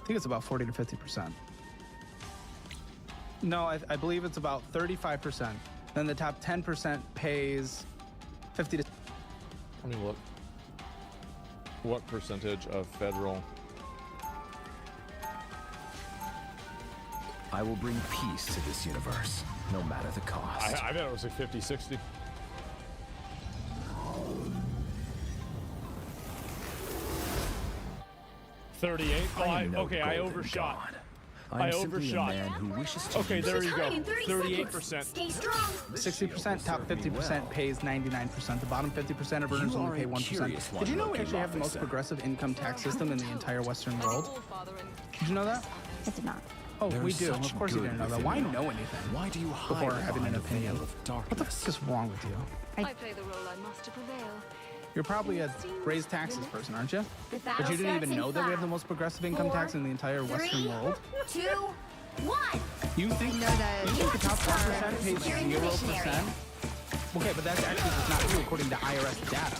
I think it's about 40 to 50%. No, I believe it's about 35%. Then the top 10% pays 50 to... Let me look. What percentage of federal? I will bring peace to this universe, no matter the cost. I bet it was like 50, 60. $38. Oh, I overshot. I overshot. A man who wishes to Okay, there you go. 38%. 60%, top 50% pays 99%. The bottom 50% of earners only pay 1%. Did you know we actually have the most progressive income tax system in the entire Western world? Did you know that? I did not. Oh, we do. Of course you didn't know that. Why know anything? Why do you hide before having an opinion? of What the darkness? fuck is wrong with you? I play the role I must to prevail. You're probably a raised taxes person, aren't you? The But battle you didn't even starts in know that we have the 5, most progressive income tax in the entire Western 3, world? 2, 1. You think know that you think the top 1% pays securing the 0%? missionary. Okay, but that's actually just not true according to IRS data.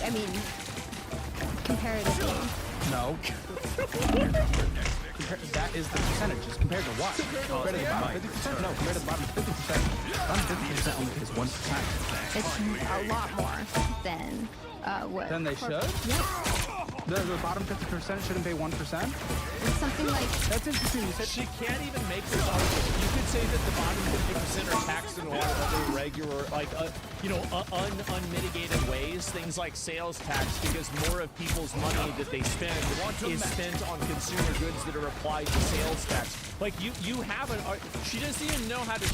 I mean, comparatively. No. That is the percentages. Compared to what? Compared to the bottom 50%? No, compared to the bottom 50%. Bottom 50% only pays 1%. It's a lot more than what? Then they should? Yes. The bottom 50% shouldn't pay 1%? It's something like... That's interesting. You said She can't even make this argument. You could say that the bottom 50% are taxed in a lot of other regular, like, unmitigated ways. Things like sales tax, because more of people's money that they spend is spent on consumer goods that are applied to sales tax. Like, you haven't... She doesn't even know how to...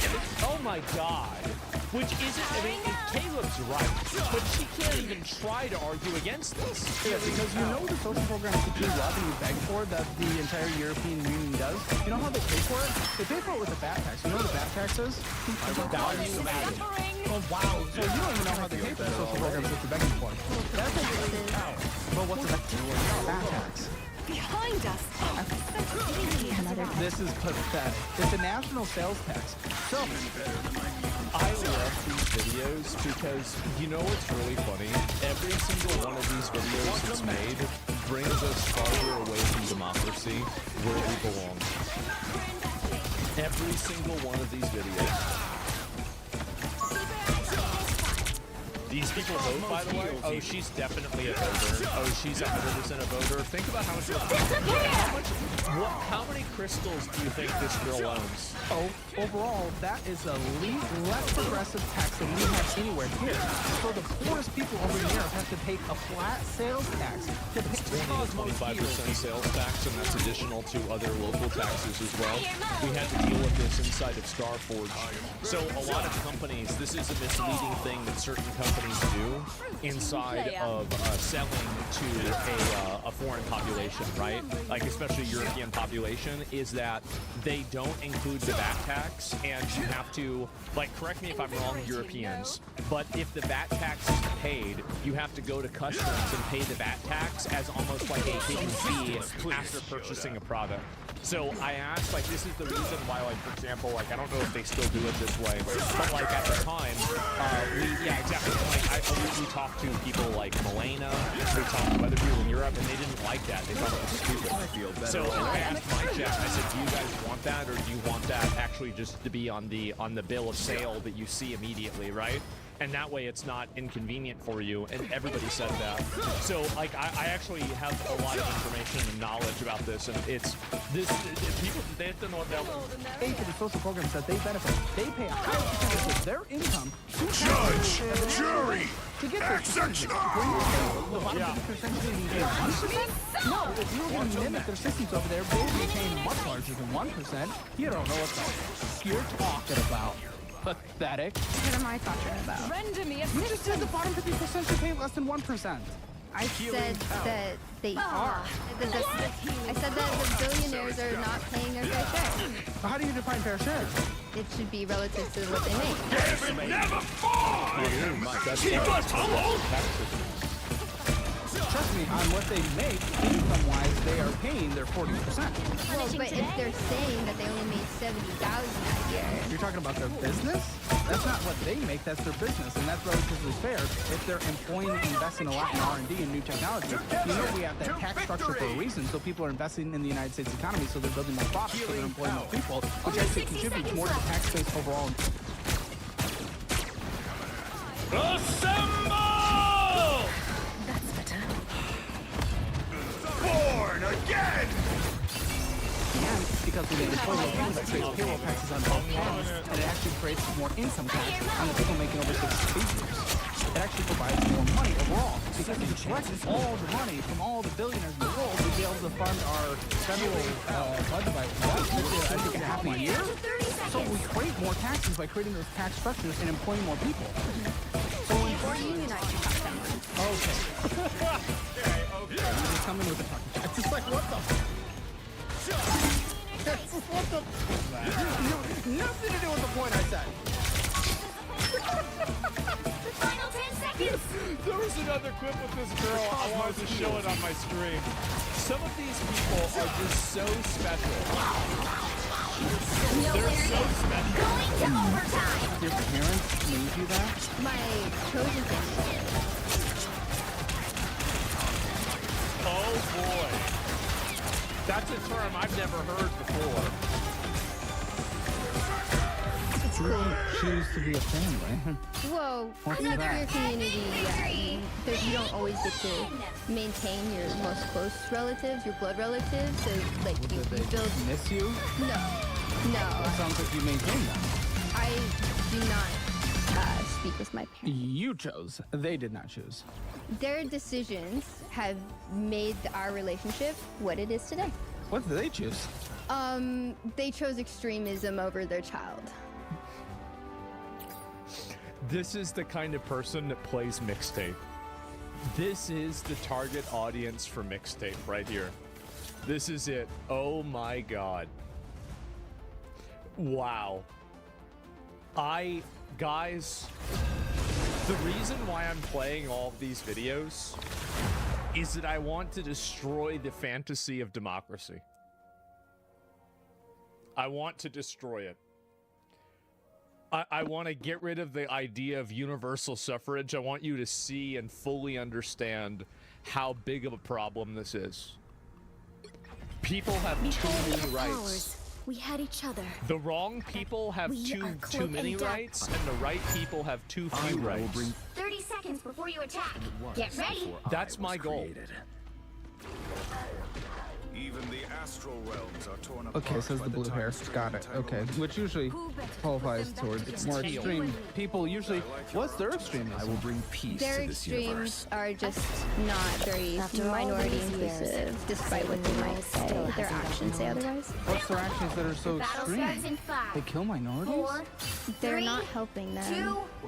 Oh, my God. Which isn't... I mean, Caleb's right, but she can't even try to argue against this. yeah, because you know the social programs that you love and you beg for that the entire European Union does. You know how they pay for it? They pay for it with a VAT tax. You know what a VAT tax is? Value added. Oh, wow. So you don't even know how they pay for the social programs that you're begging for. That's what you're saying. But what's a VAT tax? Behind us! This is pathetic. It's a national sales tax. So, I love these videos because you know what's really funny? Every single one of these videos that's made brings us farther away from democracy where we belong. Every single one of these videos. These people vote, by the way. Oh, she's definitely a voter. Oh, she's 100% a voter. Think about how how many crystals do you think this girl owns? oh, overall, that is the less progressive tax than we have anywhere here. So the poorest people over in Europe have to pay a flat sales tax to pay 20 to 25% sales tax, and that's additional to other local taxes as well. We had to deal with this inside of Starforge. So a lot of companies, this is a misleading thing that certain companies do inside of selling to a foreign population, right? Like especially European population, is that they don't include the VAT tax, and you have to, like, correct me if I'm wrong, Europeans, but if the VAT tax is paid, you have to go to customs and pay the VAT tax as almost like a hidden fee after purchasing a product. So I asked, like, this is the reason why, like, for example, like, I don't know if they still do it this way, but, like, at the time, yeah, exactly. Like, we talked to people like Milena, we talked to other people in Europe, and they didn't like that. They thought it was stupid. So I asked my chat, I said, do you guys want that, or do you want that actually just to be on the bill of sale that you see immediately, right? And that way it's not inconvenient for you, and everybody said that. So, like, I actually have a lot of information and knowledge about this, and it's this, people, they have to know what they'll pay for the social programs that they benefit. They pay a higher percentage of their income to Judge, jury, to get those percentages. When you say the bottom 50% should be paying 1%? No, if you were going to mimic their systems over there, they would be paying much larger than 1%. You don't know what the fuck you're talking about. Pathetic. What am I talking about? Render me a You just said the bottom 50% should pay less than 1%. I said that they are. I said that the billionaires are not paying their fair share. How do you define fair share? It should be relative to what they make. David never fought! Keep us humble! trust me, on what they make, income-wise, they are paying their 40%. Well, but if they're saying that they only made 70,000 that year, You're talking about their business? That's not what they make, that's their business, and that's relatively fair. If they're employing and investing a lot in R&D and new technology, you know we have that tax structure for a reason, so people are investing in the United States economy, so they're building more profits, so they're employing more people, which actually contributes more to the tax base overall. Assemble! That's better. Born again! And because when they employ more people, that creates payroll taxes on both ends, and it actually creates more income tax on the people making over 6 figures. It actually provides more money overall, because if you collect all the money from all the billionaires in the world, we'd be able to fund our federal budget by, I think, a half a year. So we create more taxes by creating those tax structures and employing more people. So when or unionize to cost that money. okay, you just come in with a talking tax. It's like what the? What the? Nothing to do with the point I said. Final 10 seconds. There was another clip with this girl. I wanted to show it on my stream. Some of these people are just so special. They're so special. Going to overtime. Your parents made you that? My chosen family. Oh boy. That's a term I've never heard before. Choose to be a family. Whoa, What's in the that? queer community, you don't always get to maintain your most close relatives, your blood relatives. So, like, you Did they build. miss you? No. It sounds like you maintain them. I do not speak with my parents. You chose. They did not choose. Their decisions have made our relationship what it is today. What did they choose? They chose extremism over their child. This is the kind of person that plays mixtape. This is the target audience for mixtape right here. This is it. Oh my god. Wow. Guys, the reason why I'm playing all of these videos is that I want to destroy the fantasy of democracy. I want to destroy it. I want to get rid of the idea of universal suffrage. I want you to see and fully understand how big of a problem this is. People have too many rights. We had each other. The wrong people have We are too cloak many and dagger. rights, and the right people have too few rights. 30 seconds before you attack. Get ready. That's my goal. Even the astral realms are torn apart. Okay, says by the blue hair. time Got it. stream Okay, entanglements. which usually qualifies towards more teal. extreme people. Usually, what's their extremism? I will bring peace Their to this universe. extremes are just not very After all minority these years, inclusive, despite what they might say. still Their hasn't actions say been otherwise. What's their actions that are so Battle starts extreme? in 5, They kill minorities? 4, They're 3, not helping them.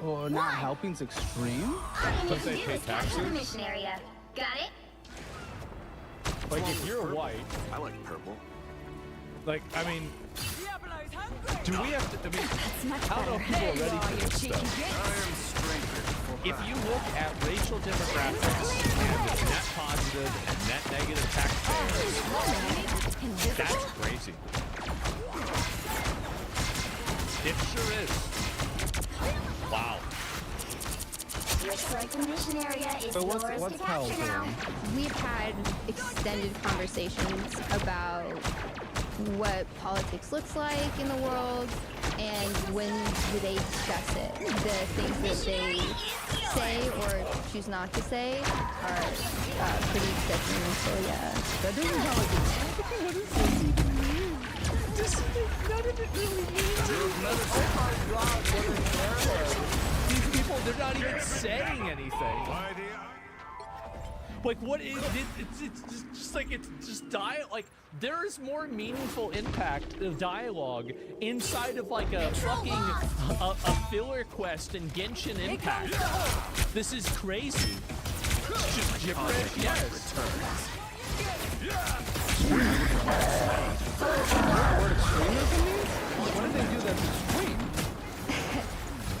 2. Or not helping's extreme? All you need But to they do pay is capture the taxes? mission area. Got it? Like, if you're white, I like purple. like, I mean, do we have to, I mean, That's much how better. are people ready for this stuff? I am strengthened for If you look at racial demographics and net positive and net negative taxpayers, that's crazy. It sure is. Wow. Looks like the mission area is So yours what's to hell capture now. doing? We've had extended conversations about what politics looks like in the world and when do they discuss it. The things that they say or choose not to say are pretty different. So yeah. That doesn't sound like it's... What does this even mean? None of it really means These people, they're not even saying anything. Like, what is it? It's just like, it's just like, there is more meaningful impact of dialogue inside of like a fucking a filler quest in Genshin Impact. This is crazy. Just gibberish, yes. Word extremism means? What did they do that's extreme?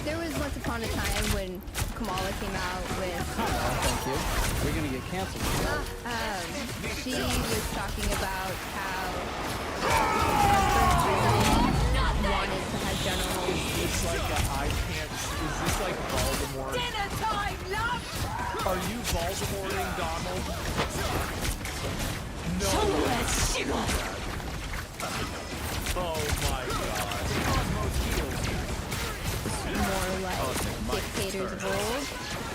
There was once upon a time when Kamala came out with Thank you. We're gonna get canceled. She was talking about how unfortunately wanted to have general. It's like I can't. Is this like Voldemort? Dinner time, love! Are you Voldemorting Donald? No. Oh my god. More like dictators of old.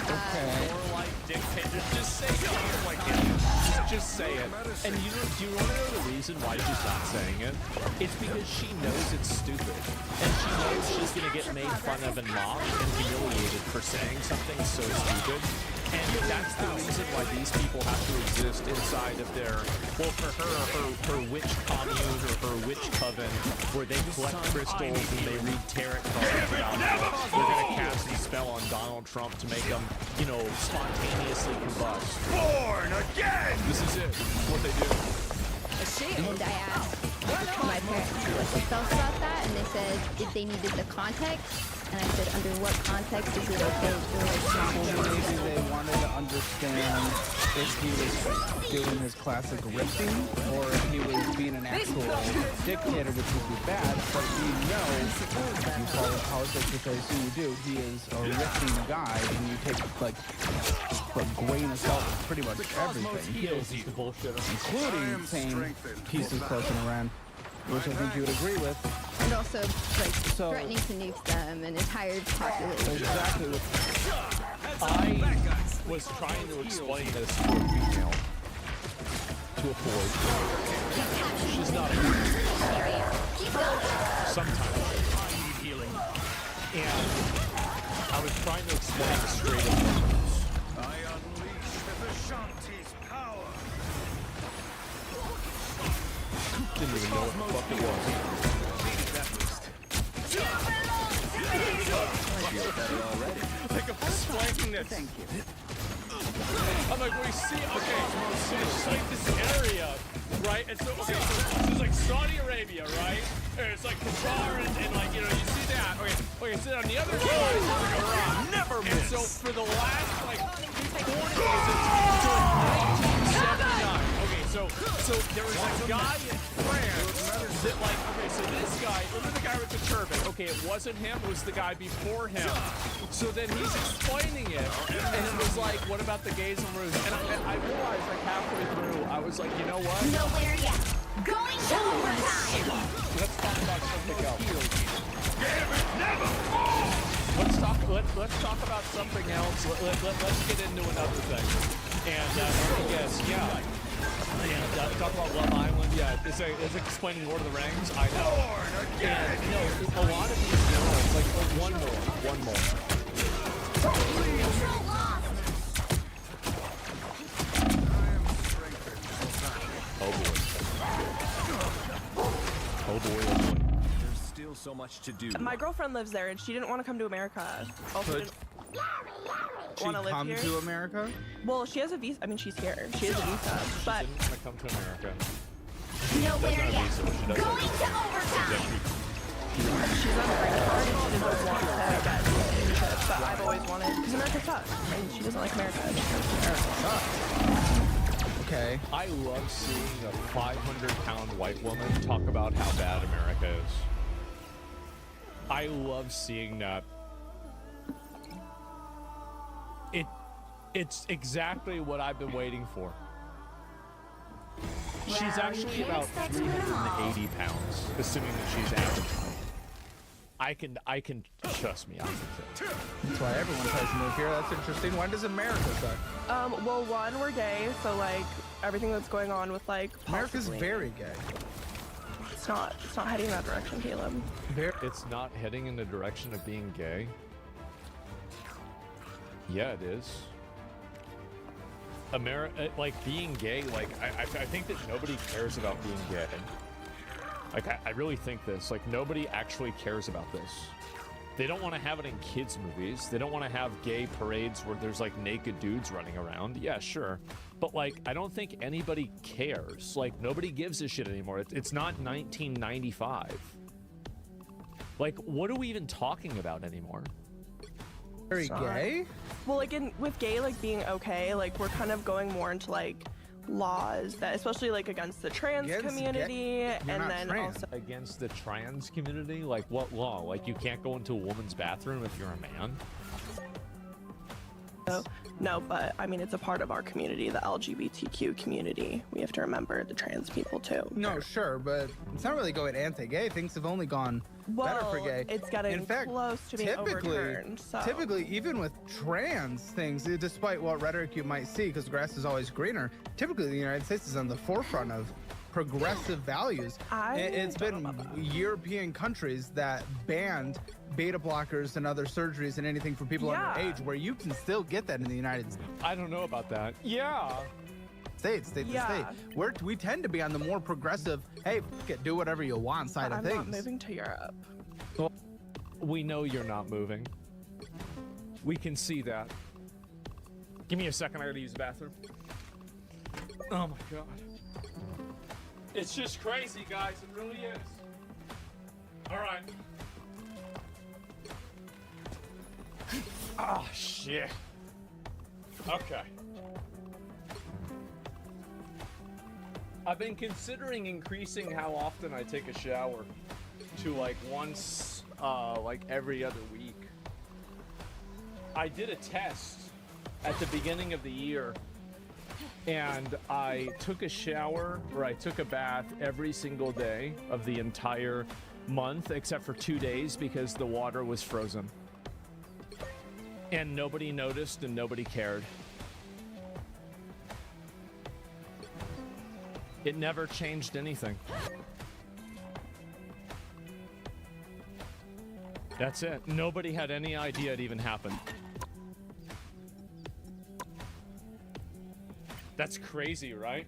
Okay. More like dictators. Just say it like it. Just say it. And do you want to know the reason why she's not saying it? It's because she knows it's stupid. And she knows she's going to get made fun of and mocked and humiliated for saying something so stupid. And that's the reason why these people have to exist inside of their, well, for her witch commune or her witch coven, where they collect crystals and they read tarot cards about how they're going to cast a spell on Donald Trump to make him, you know, spontaneously combust. Born again! This is it. This is what they do. And I asked my parents what they felt about that, and they said if they needed the context. And I said, under what context is it okay to like Well, maybe they wanted to understand if he was doing his classic riffing or if he was being an actual dictator, which would be bad. But we know, if you follow politics, which I assume you do, he is a riffing guy, and you take like a grain of salt with pretty much everything, Heels is the bullshit. including saying peace is close in Iran, which I think you would agree with. and also like threatening to nuke them and entire population. Exactly. I was trying to explain this to a female. To a Ford. She's not a sometimes I need healing. And I was trying to explain the straight up. I unleash the Vishanti's power. Didn't even know what the fuck it was. Like I'm explaining this. Thank you. I'm like, we see, okay, so it's just like this area, right? And so, okay, so it's like Saudi Arabia, right? And it's like Qatar and like, you know, you see that. Okay, so on the other side is like Iran. Never miss. And so for the last, like, 40 years, until 1979. Okay, so there was a guy in France that, like, okay, so this guy, remember the guy with the turban? Okay, it wasn't him, it was the guy before him. So then he's explaining it, and it was like, what about the gays and roos? And I realized, like, halfway through, I was like, you know what? Nowhere yet. Going to overtime. Let's talk about something else. Let's talk about something else. Let's get into another thing. And let me guess, yeah. And talk about Love Island. Yeah, it's explaining Lord of the Rings. I know. And you know, a lot of these girls, like one more. Control lost. Oh boy. There's still so much to do. My girlfriend lives there, and she didn't want to come to America. Also, Could didn't she want to live come here. to America? Well, she has a visa. I mean, she's here. She has a visa, but Didn't want to come to America. Nowhere Doesn't have yet. visa, but she does Going have to overtime. she's on the green card, and she doesn't want to get citizenship. But I've always wanted, because America sucks, and she doesn't like America. Okay. I love seeing a 500-pound white woman talk about how bad America is. I love seeing that. It's exactly what I've been waiting for. She's Well, actually you can't about expect to win 'em all. 380 pounds, assuming that she's average. I can trust me. I can tell. That's why everyone tries to move here. That's interesting. When does America suck? Well, one, we're gay, so like everything that's going on with like America's possibly- very gay. It's not heading in that direction, Caleb. It's not heading in the direction of being gay. Yeah, it is. Like being gay, like I think that nobody cares about being gay. Like I really think this. Like nobody actually cares about this. They don't want to have it in kids' movies. They don't want to have gay parades where there's like naked dudes running around. Yeah, sure. But like I don't think anybody cares. Like nobody gives a shit anymore. It's not 1995. Like what are we even talking about anymore? Very It's not. gay? Well, like with gay like being okay, like we're kind of going more into like laws that, especially like against the trans Against community, You're and not then trans. also Against the trans community? Like what law? Like you can't go into a woman's bathroom if you're a man? no, but I mean it's a part of our community, the LGBTQ community. We have to remember the trans people too. No, sure, but it's not really going anti-gay. Things have only gone better for Well, gay. it's getting In fact, close to being overturned. So. typically, even with trans things, despite what rhetoric you might see, because grass is always greener, typically the United States is on the forefront of progressive values. It's don't know been about that. European countries that banned beta blockers and other surgeries and anything for people Yeah. underage, where you can still get that in the United States. I don't know about that. Yeah. State to Yeah. state. We tend to be on the more progressive, hey, fuck it, do whatever you want side of I'm things. not moving to Europe. We know you're not moving. We can see that. Give me a second, I gotta use the bathroom. Oh my god. It's just crazy, guys. It really is. Alright. Oh, shit. Okay. I've been considering increasing how often I take a shower to like once, like every other week. I did a test at the beginning of the year and I took a shower or I took a bath every single day of the entire month except for 2 days because the water was frozen. And nobody noticed and nobody cared. It never changed anything. That's it. Nobody had any idea it even happened. That's crazy, right?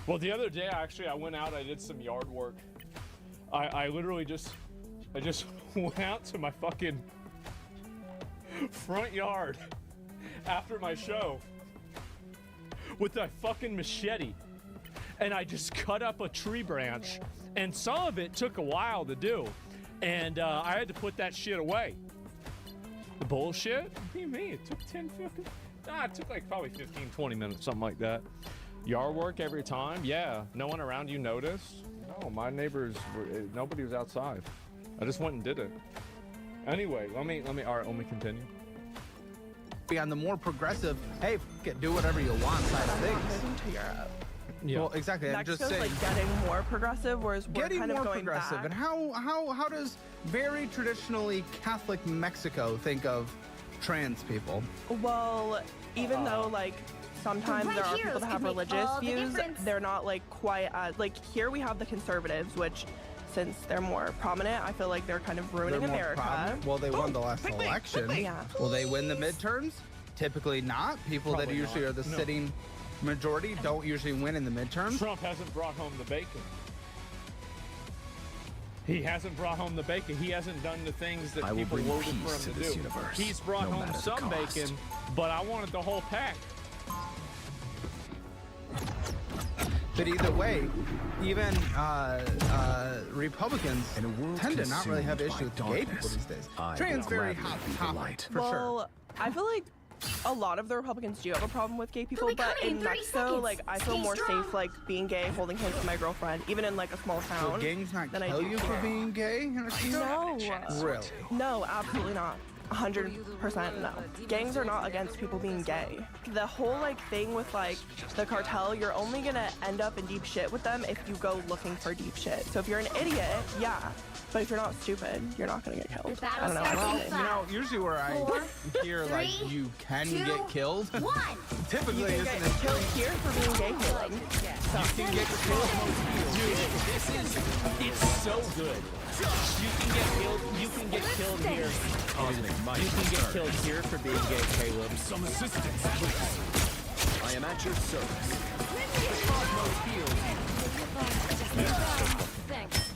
Well, the other day, actually, I went out, I did some yard work. I literally just went out to my fucking front yard after my show with a fucking machete. And I just cut up a tree branch. And some of it took a while to do. And I had to put that shit away. The bullshit? What do you mean? It took 10, 15? Nah, it took like probably 15, 20 minutes, something like that. Yard work every time? Yeah. No one around you noticed? No, my neighbors, nobody was outside. I just went and did it. Anyway, all right, let me continue. Be on the more progressive, hey, fuck it, do whatever you want side of I'm not things. moving to Europe. Yeah. Well, exactly. I'm just Mexico's saying. like getting more progressive, whereas we're Getting kind of more going progressive. back. And how does very traditionally Catholic Mexico think of trans people? Well, even though like sometimes The there right are people heroes that have can make religious all the views, difference. they're not like quite as like here we have the conservatives, which since they're more prominent, I feel like they're kind of ruining They're more America. prominent. Well, they won the last election. Yeah. Will they win the midterms? Typically not. People Probably that usually not. are the No. sitting majority don't usually win in the midterms. Trump hasn't brought home the bacon. He hasn't brought home the bacon. He hasn't done the things that I will people bring voted peace for to him to this do. universe, He's brought no home matter the some cost. bacon, but I wanted the whole pack. But either way, even Republicans In a world tend to not really have consumed issues by with gay people darkness, these days. I Trans will very gladly hot be the topic light. for sure. Well, I feel like a lot of the Republicans do have a problem with gay people, They'll be but coming in in 30 Mexico, seconds. like I feel Stay more strong. safe like being gay, holding hands with my girlfriend, even in like a small town. Will gangs not than I kill do you for here. being gay? No. Really? No, absolutely not. 100% no. Gangs are not against people being gay. The whole like thing with like the cartel, you're only gonna end up in deep shit with them if you go looking for deep shit. So if you're an idiot, yeah. But if you're not stupid, you're not gonna get killed. The I don't know. battle what starts to in say. five. Usually where I 4, hear like 3, you can 2, get killed, 1. typically You can isn't get it? killed here for being gay, Caleb. You can get killed. Dude, it's so good. You can get killed here. You can get killed here for being gay, Caleb. Some assistance, please. I am at your service. Thanks.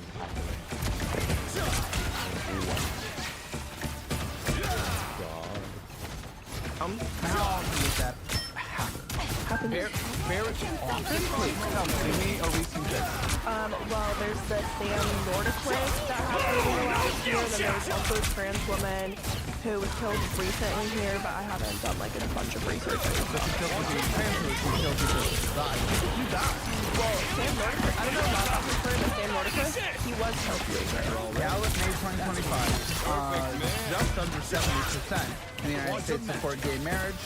How often is that happens? Happens. Very often? Please tell me. Give me a recent case. Well, there's the Sam Nordquist that happened in the last year, and then there's also a trans woman who was killed recently here, but I haven't done like a bunch of research. But she killed because she's trans, or she killed because she died? You died. Well, Sam Nordquist, I don't know about that person, but Sam Nordquist, he was killed here. Ballot May 2025, just under 70% in the United States support gay marriage.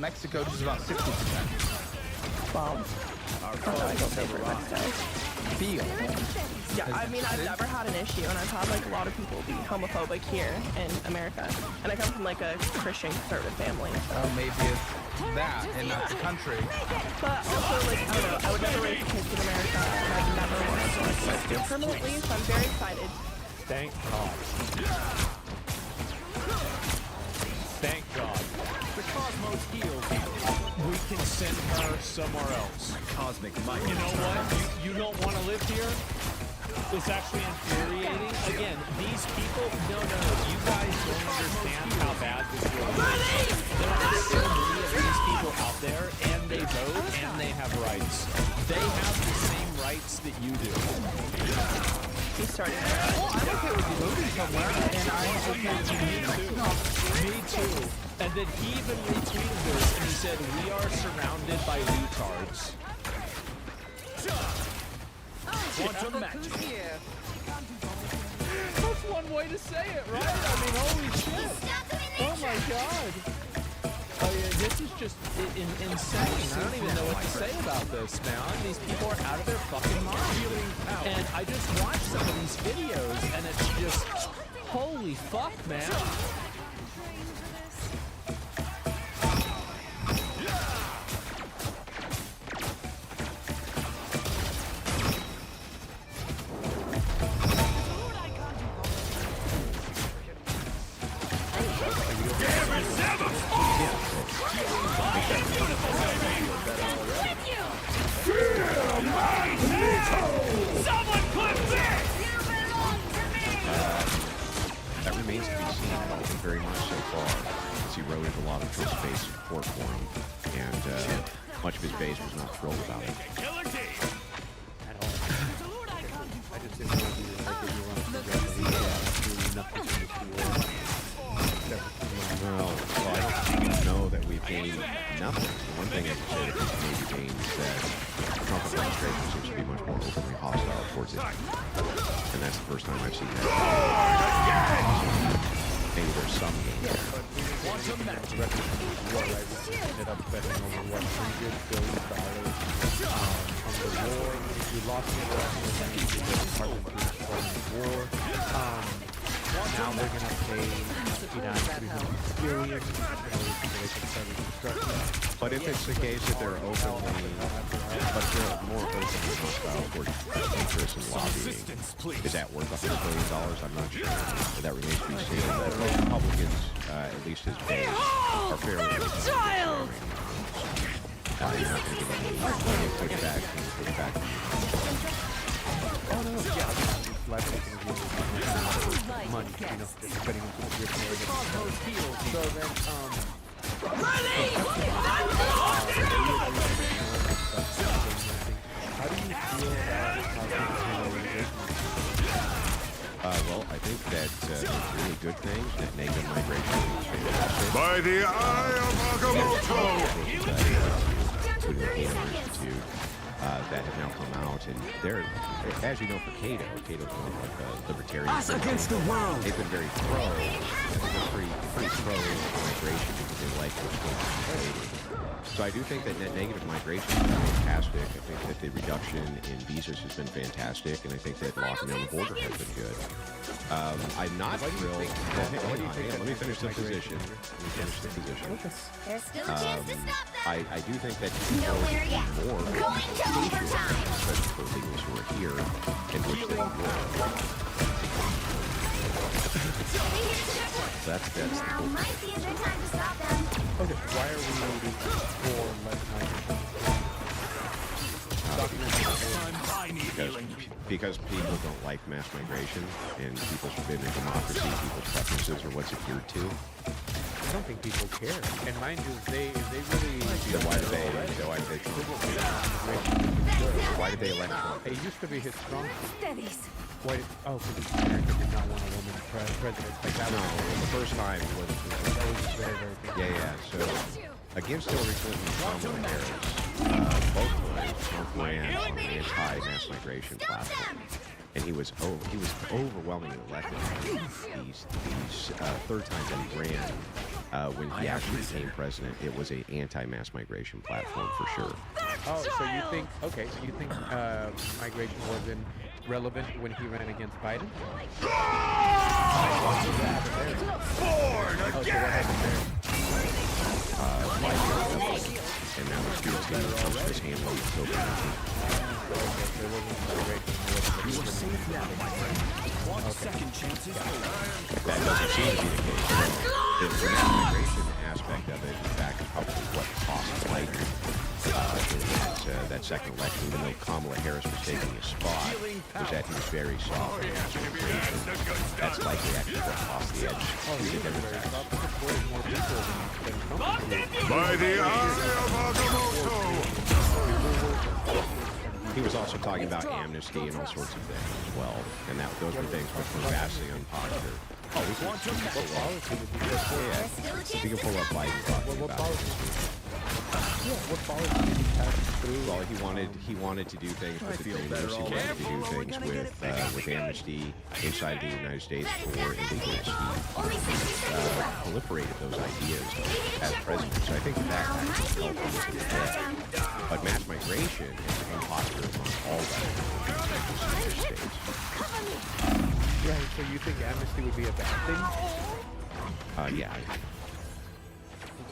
Mexico, just about 60%. Well, I don't think for Mexico. Feel. Yeah, I mean, I've never had an issue, and I've had like a lot of people be homophobic here in America, and I come from like a Christian conservative family. Maybe it's that and not the country. But also, like, I don't know, I would never raise kids in America, and I've never wanted to like live here permanently, so I'm very excited. Thank God. Thank God. The cosmos heals. We can send her somewhere else. Cosmic might. You know what? You don't want to live here? It's actually infuriating. Again, these people, no. You guys don't understand how bad this world is. There are so many of these people out there, and they vote, and they have rights. They have the same rights that you do. He's starting Well, I'm okay with you moving somewhere, and I'm okay with you Me too. And then he even retweeted this, and he said, "We are surrounded by retards." Quantum magic. That's one way to say it, right? I mean, holy shit. Oh my god. Oh yeah, this is just insane. I don't even know what to say about this, man. These people are out of their fucking mind. And I just watched some of these videos, and it's just, holy fuck, man. That remains to be seen, but very much so far. It's eroded a lot of Trump's base support for him, and much of his base was not thrilled about it. Well, I don't know that we've gained nothing. The one thing I can say that we've maybe gained is that the Trump administration seems to be much more openly hostile towards it. And that's the first time I've seen that. Maybe there's some gain there. Ended up spending over $100 billion on the war. We lost the Department of war. Now they're going to pay $300 billion But if it's the case that they're openly, but they're more openly hostile towards interests and lobbying, is that worth $100 billion? I'm not sure. That remains to be seen. The Republicans, at least his base, are fairly child. You're not going to get any pushback. Oh, no, yeah. Money, depending on the So then, how do you feel about well, I think that it's really good things. That negative migration is fantastic. By the eye of Agamotto! Including the Cato Institute. That have now come out, and they're, as you know, for Cato's kind of like a libertarian. Us against the world. They've been very pro. They're pretty pro migration because they like what's going on today. So I do think that net negative migration has been fantastic. I think that the reduction in visas has been fantastic, and I think that locking down the border has been good. I'm not thrilled. Let me finish the position. There's still a chance to stop them. I do think that Nowhere yet. more Going to overtime. especially for illegals who are here and which they work. That's the Now whole might be a good time to stop them. Okay, why are we waiting for because people don't like mass migration, and people's in a democracy, people's preferences are what's adhered to. don't think people care. And mind you, they really. So why did they elect Trump? It used to be his strong. Why? Because America did not want a woman president. Like that No, the first time he wasn't. that was very, very good. Yeah. So against Hillary Clinton and Kamala Harris, both times Trump ran on an anti-mass migration platform, and he was overwhelmingly elected. These third time that he ran, when he actually became president, it was an anti-mass migration platform for sure. Oh, so you think? Okay, so you think migration wasn't relevant when he ran against Biden? And that was because Trump was handling COVID-19. You are safe now, my friend. Want second chances? That doesn't seem to be the case. The mass migration aspect of it, in fact, is probably what cost Biden that second election, even though Kamala Harris was taking his spot, was that he was very soft on mass migration. That's likely actually what cost the edge to the Democrats. By the eye of Agamotto! He was also talking about amnesty and all sorts of things as well, and those were things which were vastly unpopular. Oh, we can pull up Biden talking about it. What policy did he pass through? Well, he wanted to do things with the Congress. He wanted to do things with amnesty inside the United States for illegal speech. Proliferated those ideas as president. So I think that actually helped him to the head. But mass migration is unpopular among all United States. Yeah, so you think amnesty would be a bad thing? Yeah.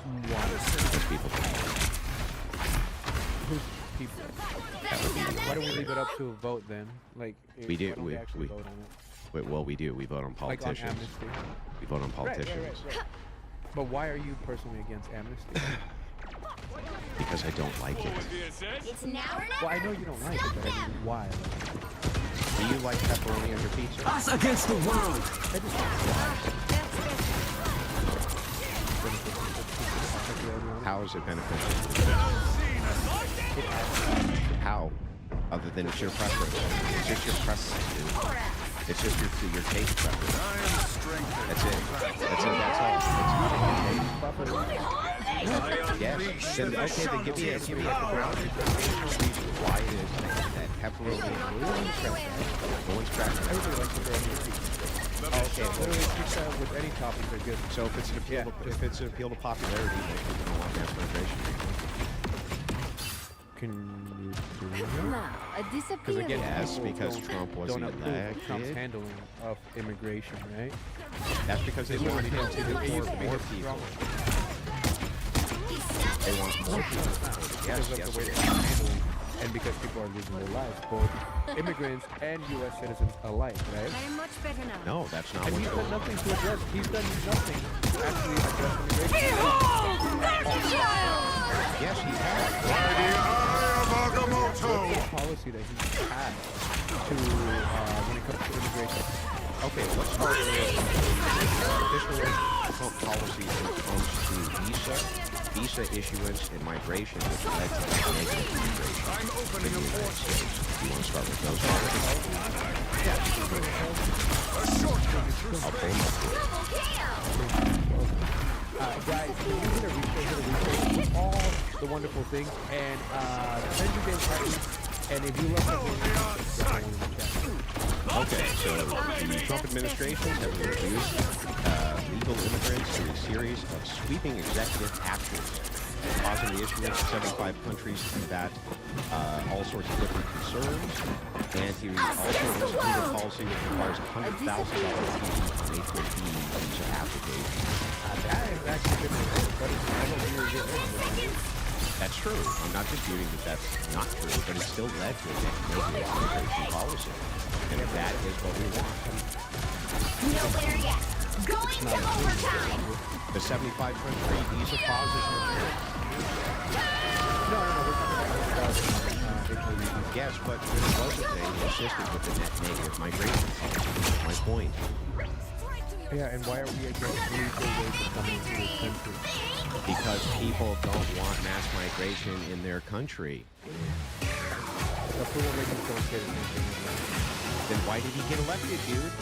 Why? Because people don't. Who's people? That would be Why don't we leave it up to a vote then? Like, We do. why don't We actually vote on it? well, we do. We vote on Like on politicians. amnesty. We vote on politicians Right. But why are you personally against amnesty? because I don't like it. It's now or never. Well, I know you don't like it, but I mean, why? Do you like pepperoni on your pizza? Us against the world! How is it beneficial? How? Other than it's your preference. It's just your preference, dude. It's just your taste preference. That's it. That's all. Yes. Then, okay, then give me a ground why it is that pepperoni no one's cracker. Everybody likes pepperoni on pizza. Okay, literally pizza with any toppings are good. So if it's an appeal to popularity, then people don't want mass migration. Can you do that? A Because again, disappearance. Yes, people because Trump wasn't don't approve of Trump's elected. handling of immigration, right? That's because they wanted him to deport more people. They want more people. Yes, Because of yes. the way they're handling, and because people are losing their lives, both immigrants and U.S. citizens alike, right? I'm much better now. No, that's not And what he's they're done nothing to address. He's done nothing to actually address immigration. Yes, he has. By the eye of Agamotto! The policy that he has to when it comes to immigration. Okay, let's start with official Trump policy when it comes to visa issuance and migration, which led to negative immigration in the United States. You want to start with those policies? I'll pay you for it. Guys, you hit a replay, all the wonderful things, and send you guys happy. And if you love Okay, so the Trump administration has reduced legal immigrants through a series of sweeping executive actions, causing the issuance of 75 countries to combat all sorts of different concerns. And he also instituted a policy which requires $100,000 each on H-1B visa application. that is actually different, but it's That's true. I'm not disputing that that's not true, but it still led to a negative immigration policy. And if that is what we want. Nowhere yet. Going to overtime. The 75-country visa clause is legit. Yes, but when it was a thing, they insisted with the net negative migration policy. That's my point. Yeah, and why are we against illegal ways of coming into this country? Because people don't want mass migration in their country. The approval ratings don't get anything. Then why did he get elected, dude?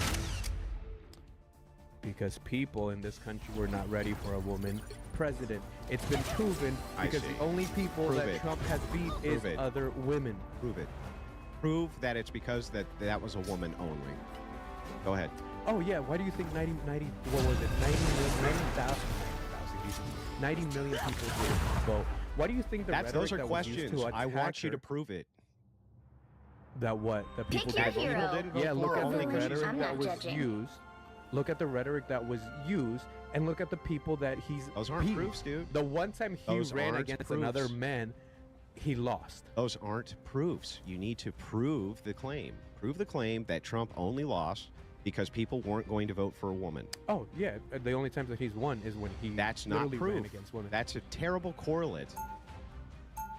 Because people in this country were not ready for a woman president. It's been proven I because see. the only people Prove that it. Trump has beat is Prove it. other women. Prove it. Prove that it's because that was a woman only. Go ahead. Oh yeah, why do you think 90 what was it? 90 million people did vote. Why do you think the Those are rhetoric that was used questions. to I attack want you to her- prove it. that what? That people Pick your did hero. People didn't vote Yeah, look for at only the because she's rhetoric I'm that not was judging. used. Look at the rhetoric that was used, and look at the people that he's Those aren't beaten. proofs, dude. The one time he Those ran aren't against proofs. another man, he lost. Those aren't proofs. You need to prove the claim. Prove the claim that Trump only lost because people weren't going to vote for a woman. Oh yeah, the only times that he's won is when he That's not literally ran proof. against women. That's a terrible correlate.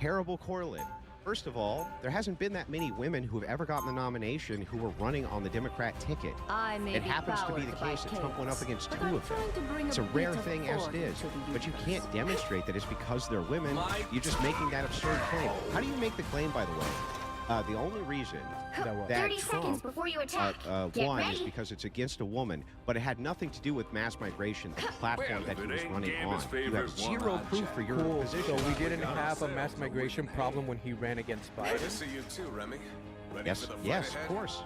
Terrible correlate. First of all, there hasn't been that many women who have ever gotten the nomination who were running on the Democrat ticket. I may It be happens to be the powered case by that Trump went up chaos, against but two I'm of them. trying to bring It's a bit rare of thing as it order is, to the but you universe. can't demonstrate that it's because they're women. You're just making that absurd claim. How do you make the claim, by the way? The only reason That that 30 seconds Trump before you attack. Get won is ready. because it's against a woman, but it had nothing to do with mass migration, the platform that he was running on. You have zero proof for your Cool. position. So we didn't have a mass migration problem when he ran against Biden. see you too, Remy. Yes, of course.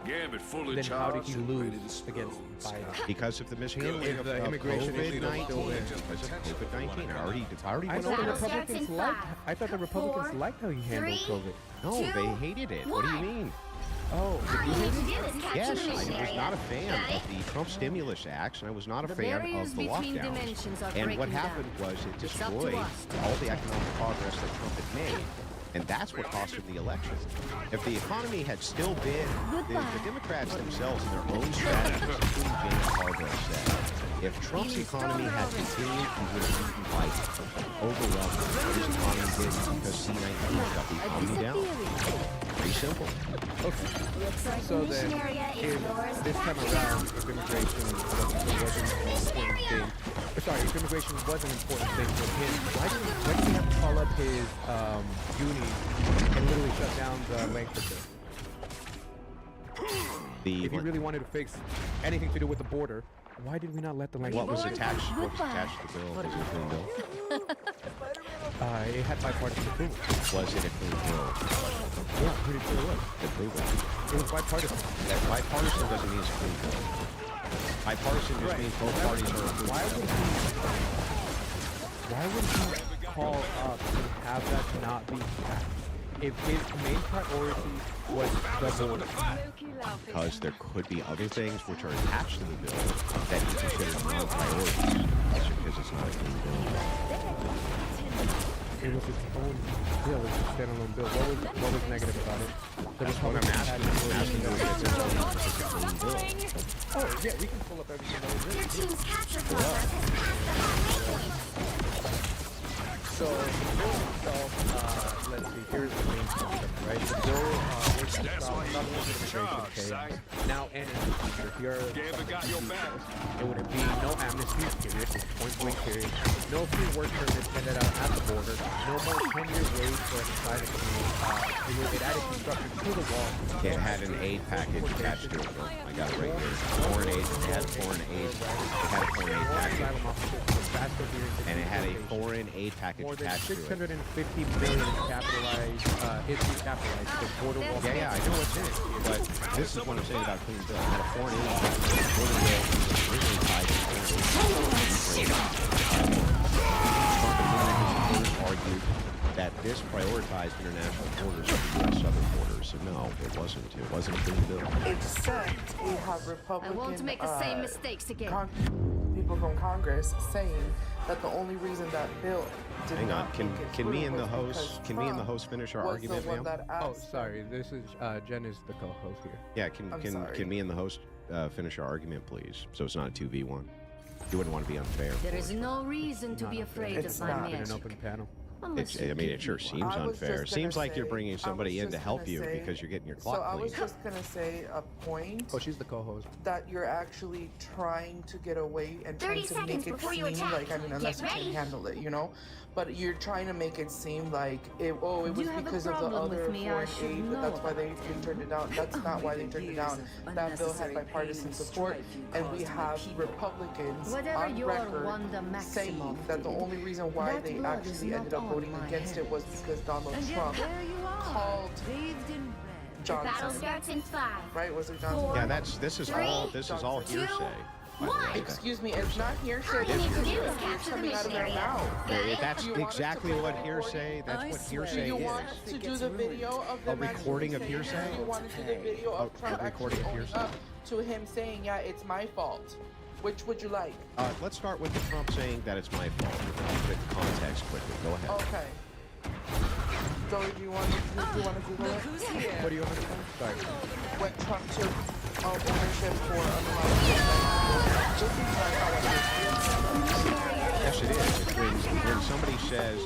Gambit fully Then how did charged he and lose ready to explode. against Biden? Because of the mishandling If of the immigration issue was still COVID-19. there. Because of COVID-19. I already I went thought the over Battle that. starts in Republicans liked. 5, I thought the Republicans 4, liked how he handled 3, COVID. No, 2, they hated it. What do you 1. mean? Oh, All you have to do is catch Yes, the I mission was area. not a fan Got of it? the Trump stimulus acts, and I was not a The fan barriers of the between lockdowns. dimensions are And what breaking happened down. was it It's up to destroyed us to all the economic progress that Trump had made. And that's what cost him the election. If the economy had still been, the Democrats themselves in their own strategies, including James Harbaugh said, if Trump's economy had continued, he would have beaten Biden. Overwhelming. His economy did because C-19 got the economy down. Pretty simple. Looks like So the then, mission area is if yours. this time around, if immigration wasn't an important thing, sorry, if immigration was an important thing for him, why did he have to call up his unis and literally shut down the Langford bill? If he really wanted to fix anything to do with the border, why did we not let the Langford What was bill? attached? What was attached to the bill? Was it a clean bill? It had bipartisan approval. Was it a clean bill? Yeah, pretty sure it was. Prove it. It was bipartisan. That bipartisan doesn't mean it's a clean bill. Bipartisan just means both parties are approving. Why would he call up and have that not be passed? If his main priority was the border. Because there could be other things which are attached to the bill that he considers non-priorities. That's because it's not a clean bill. It was its own bill, it's a standalone bill. What was negative about it? The That's what I'm asking. I'm asking you if it's a clean bill. Oh, yeah, we can pull up everything that was in Your it. team's capture progress has passed the halfway point. So, the bill itself, let's see, here's the main concept, right? The bill is to stop immigration chaos. Now, and in the future, if you're it would be no amnesty period, point period, no free work permits handed out at the border, no more 10-year wait for an asylum claim. It added construction to the wall. It had an aid package attached to it. I got it right here. Foreign aid. It had foreign aid. It had a foreign aid package. Asylum officers for faster hearings And it had a foreign aid package more than attached to it. 650 million capitalized, capitalized the border wall. Yeah, I know what's in it. But this is what I'm saying about clean bill. It had a foreign aid package. The border bill was originally tied to foreign aid. Trump and his supporters argued that this prioritized international borders over U.S. southern borders. So no, it wasn't. It wasn't a clean bill. Except we have Republican I won't make the same mistakes again. people from Congress saying that the only reason that bill did Hang on. not Can make it me through and the was host because can me and the Trump host finish our was argument, the one ma'am? that Oh, asked sorry. This is Jen is the co-host here. Yeah. I'm sorry. Can me and the host finish our argument, please? So it's not a 2v1. You wouldn't want to be unfair. There is no reason to be Not unfair. afraid It's of my not. In an magic. open panel. I mean, it sure seems I was unfair. just gonna Seems like you're say- bringing I was somebody in to just help gonna you say- because you're getting your So clock I was cleaned. just gonna say a point Oh, she's the co-host. that you're actually trying to get away and 30 trying to make seconds it before you seem attack. like, I mean, unless Get you can ready. handle it, you know? But you're trying to make it seem like it was you have a because of the problem with other me? I foreign should aid, but know that's why they turned it down. That's not why they turned it down. That bill had bipartisan support, and we have Republicans Whatever on your record Wanda saying Maximoff that the did, only reason why that they blood is actually not ended up on voting my against it was hands. because Donald And yet Trump there you are, called bathed in red. Battle Johnson. starts in 5. Right? Was it Johnson? Yeah, this is all Three, hearsay. two, one. Excuse me, it's not hearsay. All you It's need to do hearsay. is capture It's the coming out of mission their area. mouth. Got it? That's You want us to exactly play what the hearsay. That's what Do hearsay you is. want us to do the video of them recording of actually saying hearsay? that? You want to do the video of A Trump recording actually of owning hearsay? up to him saying, yeah, it's my fault. Which would you like? Let's start with the Trump saying that it's my fault. With the context quickly. Go ahead. Okay. Joey, do you want to Google it? What do you want to know? Sorry. When Trump took ownership for unlawful. Just to clarify what it Yes, it is. It's when somebody says,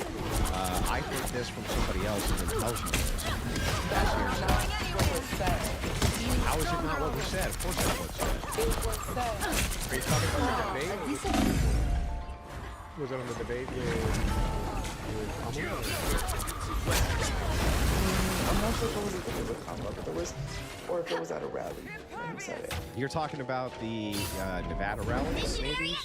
I heard this from somebody else and then tells you this. That's hearsay. what was said. How is it not what was said? Of course that's what's said. It was said. Are you talking about the debate? Was it on the debate with Kamala? I'm not sure if it was a debate with Kamala, but there was, or if it was at a rally when he said it. You're talking about the Nevada rally, maybe?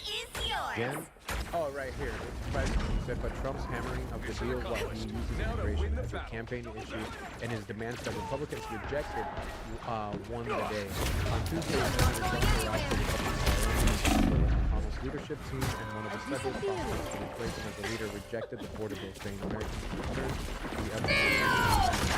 Jen? Oh, right here. The president said, but Trump's hammering of the deal while he uses immigration as a campaigning issue and his demands that Republicans rejected won the day. On Tuesday, Senator Trump arrived to the McConnell's leadership team, and one of the several prospects to replace him as a leader rejected the border bill, saying Americans should return to the other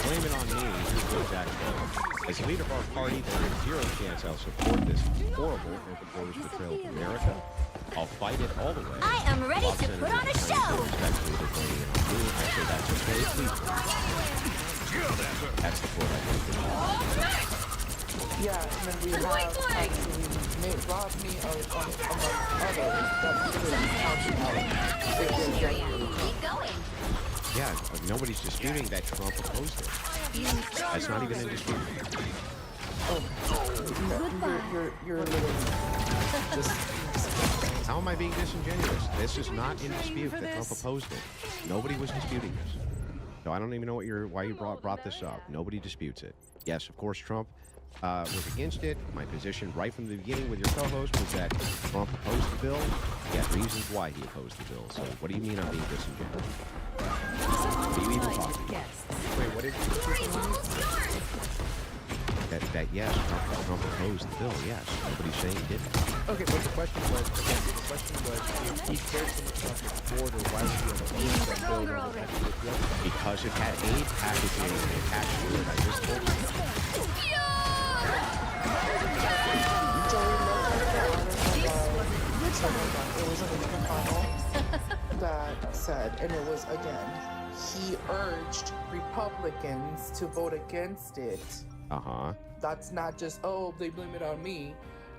Blame it on me. Here's what Jack said. As leader of our party, there is zero chance I'll support this horrible open borders betrayal of America. I'll fight it all the way. I am ready to put on a show. Respectfully, they're blaming it on me. I say that's okay. Please. That's the quote I think. Yeah, and then we have actually Mitt Romney among others that literally talking about if they're genuine. Keep going. Yeah, nobody's disputing that Trump opposed it. That's not even in dispute. You're literally just. How am I being disingenuous? This is not in dispute that Trump opposed it. Nobody was disputing this. So I don't even know why you brought this up. Nobody disputes it. Yes, of course, Trump was against it. My position right from the beginning with your co-host was that Trump opposed the bill. He had reasons why he opposed the bill. So what do you mean I'm being disingenuous? What are you even talking about? Wait, what did you That yes, Trump opposed the bill. Yes, nobody's saying he didn't. Okay, but the question was, if he cared so much about the border, why would he oppose that bill when it had to be addressed? Because it had aid packaging attached to it. I just told you. It was in the McConnell that said, and it was again, he urged Republicans to vote against it. Uh-huh. That's not just, oh, they blame it on me,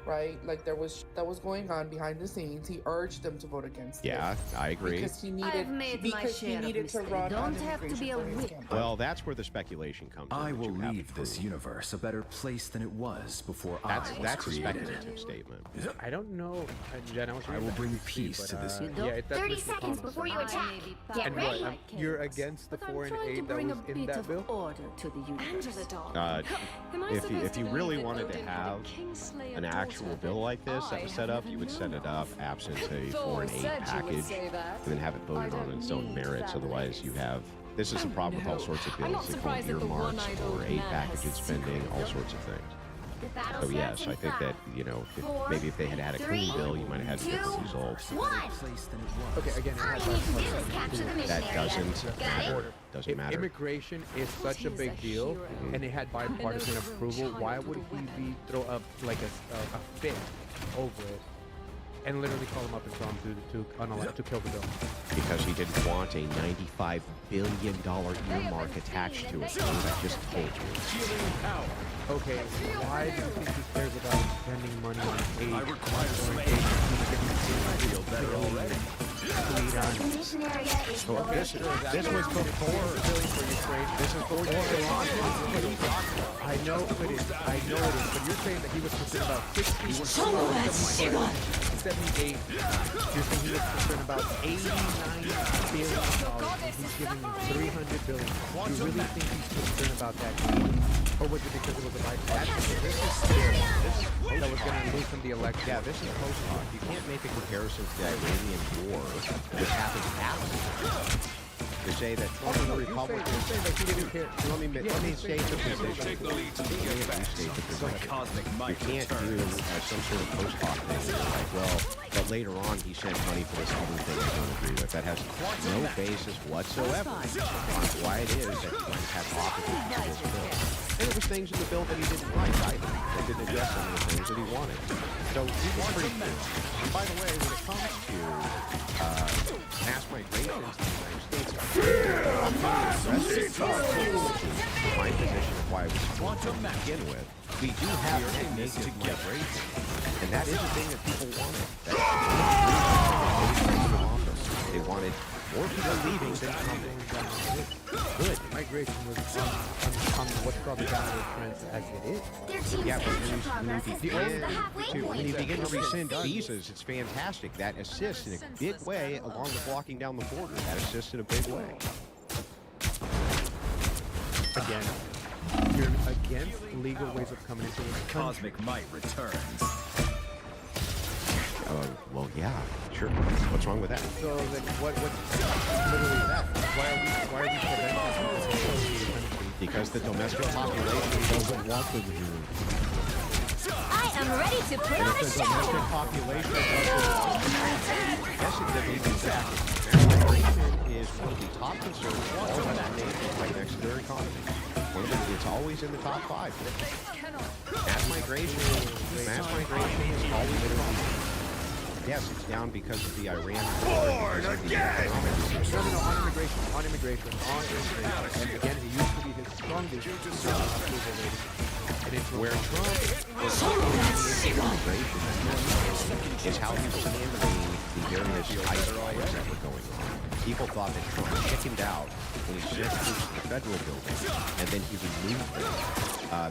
right? Like that was going on behind the scenes. He urged them to vote against it. Yeah, I agree. Because he I've made my share of to mistakes. run on Don't have to be a immigration for his whip. campaign. Well, that's where the speculation comes in. I that will you haven't leave this proved. universe a better place than it was before That's I was a created. speculative statement. I don't know, Jen, I will bring peace to this. Yeah, that's 30 Mitch seconds McConnell before said. you attack. Get And ready. what, you're against the foreign aid that was in that bill? Order to the universe. If you really wanted to have an actual bill like this that was set up, you would set it up absent a foreign aid package and then have it voted on its own merits. Otherwise, you have. This is the problem with all sorts of bills. They call earmarks or aid packages spending, all sorts of things. The battle So yes, starts I in think that, 5. you know, maybe if they had a clean bill, you might have had different results. 1. Okay, again, it All has you need to do is capture the mission That area. doesn't Got it? matter. Doesn't matter. Immigration is such a big deal, and it had bipartisan approval. Why would he throw up like a fit over it? and literally call him up and tell him to kill the bill. Because he didn't want a $95 billion earmark attached to it. I just told you. Okay, why do you think he cares about spending money on aid? I require some aid. I feel better already. Transformation area is So this was before. This is before Iran. I know it is, but you're saying that he was concerned about 60, 78. You're saying he was concerned about $89 billion. He's giving you $300 billion. You really think he's concerned about that? Or was it because it was a bipartisan? This is that was going to lose him the election. Yeah, this is post-hoc. You can't make a comparison to the Iranian war, which happened after. To say that Trump and the Republicans... You're saying that he didn't care. Let me state the position. Take the lead to get back. Some cosmic might You can't do some sort of post-hoc thing. Like, well, but later on he sent money for this other thing I don't agree with. That has no basis whatsoever on why it is that Trump has offered to this bill. And there was things in the bill that he didn't like either. That didn't address some of the things that he wanted. So he was pretty clear. And by the way, when it comes to mass migration to the United States, my position of why we want to begin with, we do have negative migration, and that is a thing that people wanted. They wanted more people leaving than coming. Good. Migration was on what's called the downward trend as it is. Yeah, but when you begin to rescind visas, it's fantastic. That assists in a big way along with walking down the border. That assists in a big way. Again, you're against legal ways of coming into this country. Cosmic might returns. Well, yeah, sure. What's wrong with that? So then what's literally that? Why are we preventing people from coming to the country? Because the domestic population doesn't want them here. I am ready to put on a The show. domestic population doesn't want them. Yes, exactly. Migration is one of the top concerns of all Western nations right next to their economy. It's always in the top 5. Mass migration is always in the top 5. Yes, it's down because of the Iran war. No, on immigration. And again, it used to be his strongest and it's where Trump was immigration is how he was handling the various ICE riots that were going on. People thought that Trump chickened out when he sent troops to the federal building, and then he removed them.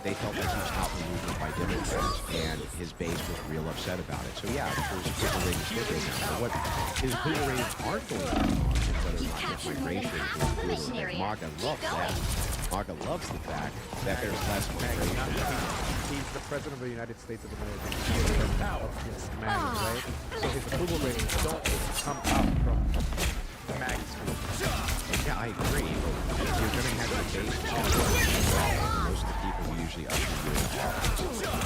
They felt like he was outmaneuvered by Democrats, and his base was real upset about it. So yeah, there's people ratings did go down. But what his approval ratings aren't going down on is whether or not his migration is good or not. MAGA loves that. MAGA loves the fact that there's less migration. He's the president of the United States of America. He's the president of this man, right? So his approval ratings don't come out from the MAGA school. Yeah, I agree. You're going to have your base most of the people who usually usher you in office.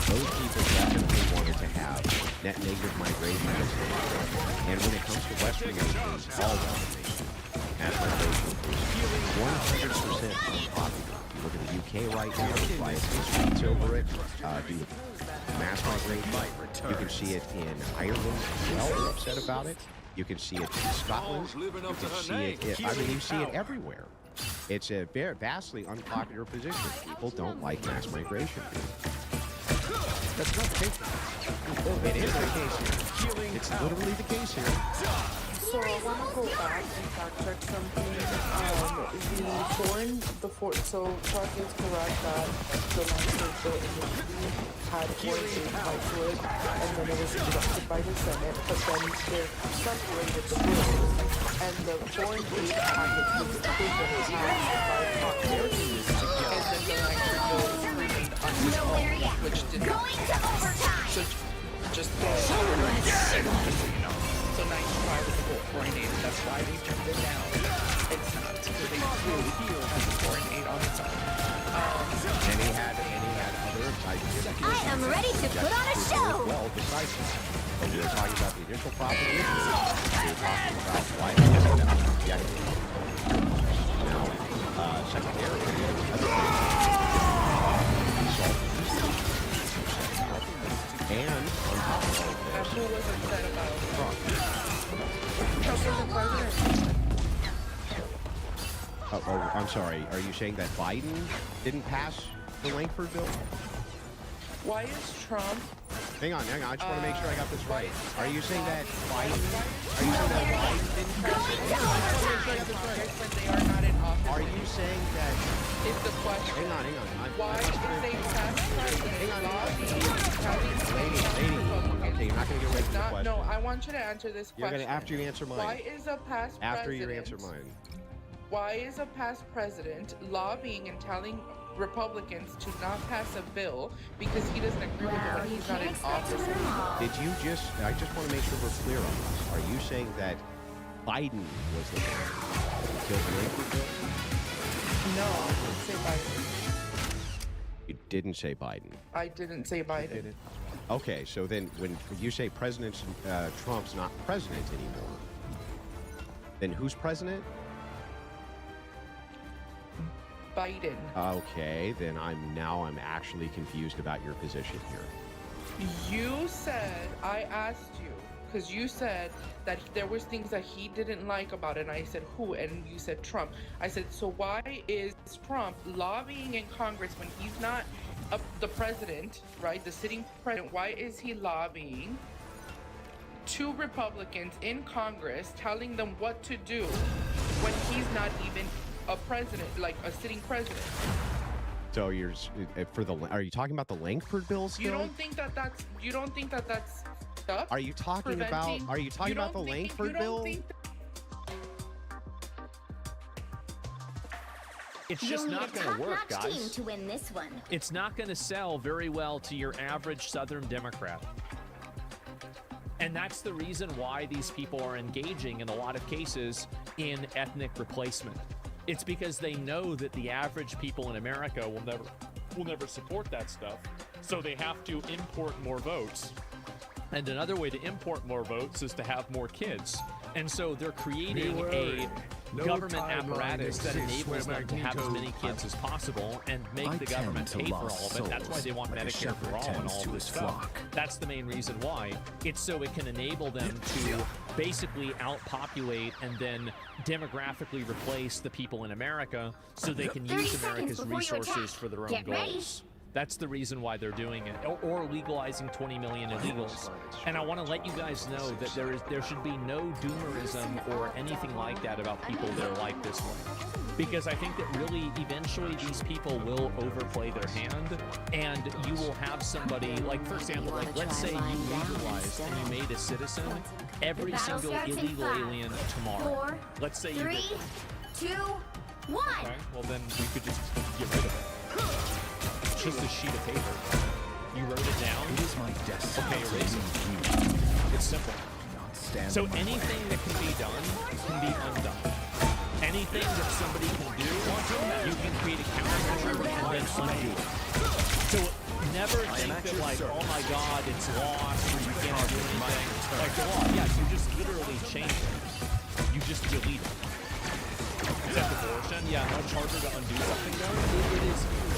Those people definitely wanted to have net negative migration. And when it comes to Western nations, all Western nations, mass migration is 100% unpopular. You look at the UK right now, right? It's over it. Due to mass migration. You can see it in Ireland as well. They're upset about it. You can see it in Scotland. You can see it. I mean, you see it everywhere. It's a very vastly unpopular position. People don't like mass migration. That's not the case. It is the case here. It's literally the case here. So I want to go back and fact check something. So Clark is correct that the legislature initially had foreign aid Whitewood, and then it was rejected by the Senate, but then they separated the bills, and the foreign aid package was approved and passed by Congress, and then the electric bill remained unresolved, which didn't. So just so you know. So 95 is the whole foreign aid. That's why they turned it down. It's not because they really feel as a foreign aid on its own. And he had other ideas. I am ready to put on a show. Well, besides that, but we were talking about the initial proposition. We were talking about why he was rejected. Now, secondarily, other things. And on top of all this, who was upset about Oh, I'm sorry. Are you saying that Biden didn't pass the Langford bill? Why is Trump? Hang on. I just want to make sure I got this right. Are you saying that Biden? Are you saying that Biden didn't pass the bill? I just want to make sure I got this right. When they are not in office. Are you saying that? Is the question? Hang on. Why is a past president Lady. Okay, you're not going to get away from the question. No, I want you to answer this You're question. going to after you answer mine. Why is a past After president? you answer mine. Why is a past president lobbying and telling Republicans to not pass a bill because he doesn't agree with it when he's not in office anymore? Did you just? I just want to make sure we're clear on this. Are you saying that Biden was the one who killed the Langford bill? No, I didn't say Biden. You didn't say Biden. I didn't say Biden. Okay, so then when you say President Trump's not president anymore, then who's president? Biden. Okay, then I'm actually confused about your position here. You said, I asked you, because you said that there was things that he didn't like about it, and I said who, and you said Trump. I said, so why is Trump lobbying in Congress when he's not the president, right, the sitting president? Why is he lobbying to Republicans in Congress, telling them what to do when he's not even a president, like a sitting president? So you're are you talking about the Langford bill still? You don't think that that's stuff? Are you talking about the Langford bill? It's just not going to work, Top-notch team guys. to win this one. It's not going to sell very well to your average Southern Democrat. And that's the reason why these people are engaging in a lot of cases in ethnic replacement. It's because they know that the average people in America will never support that stuff. So they have to import more votes. And another way to import more votes is to have more kids. And so they're creating a government apparatus that enables them to have as many kids as possible and make the government pay for all of it. That's why they want Medicare for all and all this stuff. That's the main reason why. It's so it can enable them to basically outpopulate and then demographically replace the people in America so they can use America's resources for their own goals. That's the reason why they're doing it, or legalizing 20 million illegals. And I want to let you guys know that there should be no doomerism or anything like that about people that are like this way. Because I think that really, eventually, these people will overplay their hand, and you will have somebody, like, for example, like, let's say you legalized and you made a citizen every single illegal alien tomorrow. Let's say you did. 3, 2, 1. Okay, well then we could just get rid of it. It's just a sheet of paper. You wrote it down. It is my destiny. Okay, erase it. It's simple. So anything that can be done can be undone. Anything that somebody can do, you can create a countermeasure and then undo it. So never think that like, oh my God, it's lost or you can't do anything. Like the law, yes, you just literally change it. You just delete it. Except abortion, yeah, much harder to undo something though.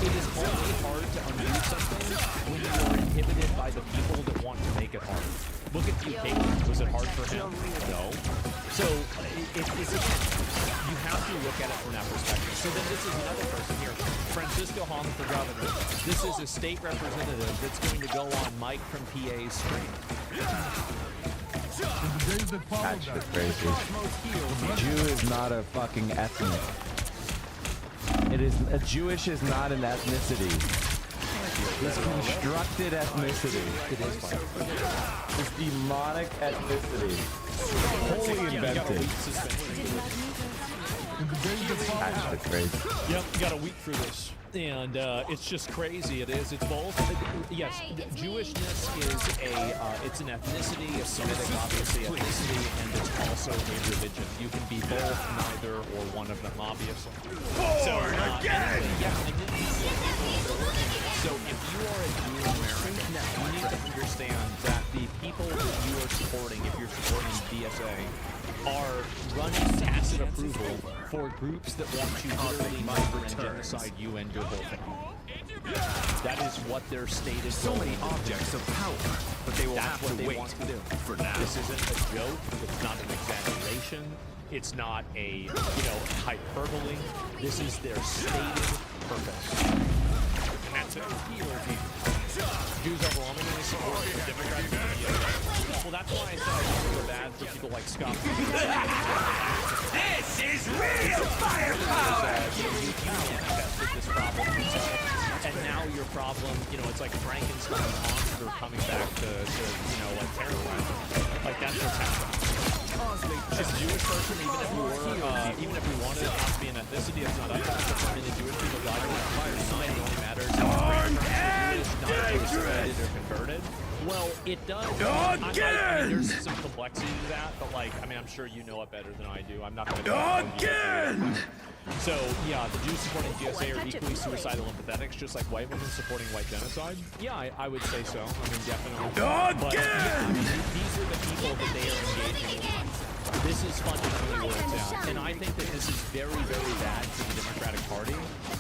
It is only hard to undo something when you are inhibited by the people that want to make it hard. Look at Buchanan. Was it hard for him? No. So you have to look at it from that perspective. So then this is another person here, Francisco Hong for governor. This is a state representative that's going to go on Mike from PA's stream. That's the crazy. Jew is not a fucking ethnic. Jewish is not an ethnicity. It's constructed ethnicity. It is. It's demonic ethnicity. Wholly invented. That's the crazy. Yep, got a week for this. And it's just crazy. It is. It's both. Yes, Jewishness is it's an ethnicity, a Semitic, obviously, ethnicity, and it's also a religion. You can be both, neither, or one of them, obviously. So, anyway, so if you are a Jew in America, you need to understand that the people that you are supporting, if you're supporting DSA, are running task seals of approval for groups that want to literally murder and genocide you and your whole family. That is what their stated So goal many is. objects of power, but they will That's have what to they wait want to do. for now. This isn't a joke. It's not an exaggeration. It's not a, hyperbole. This is their stated purpose. And that's it. Jews overwhelmingly support the Democrats. Well, that's why I said I think we're bad for people like Scott. This is real firepower! You manifested this problem yourself, and now your problem, it's like Frankenstein's monster coming back to like terrify. Like that's what's happening. As a Jewish person, even if we wanted it not to be an ethnicity, it's not us. I mean, the Jewish people died in the fire. It only matters if they're Jewish, not or converted. Well, it does. I mean, there's some complexity to that, but I'm sure you know it better than I do. I'm not going to. So, yeah, the Jews supporting GSA are equally suicidal and pathetic, just like white women supporting white genocide. Yeah, I would say so. I mean, definitely. But, yeah, I mean, these are the people that they are engaging with. This is fundamentally where it's at. And I think that this is very, very bad for the Democratic Party.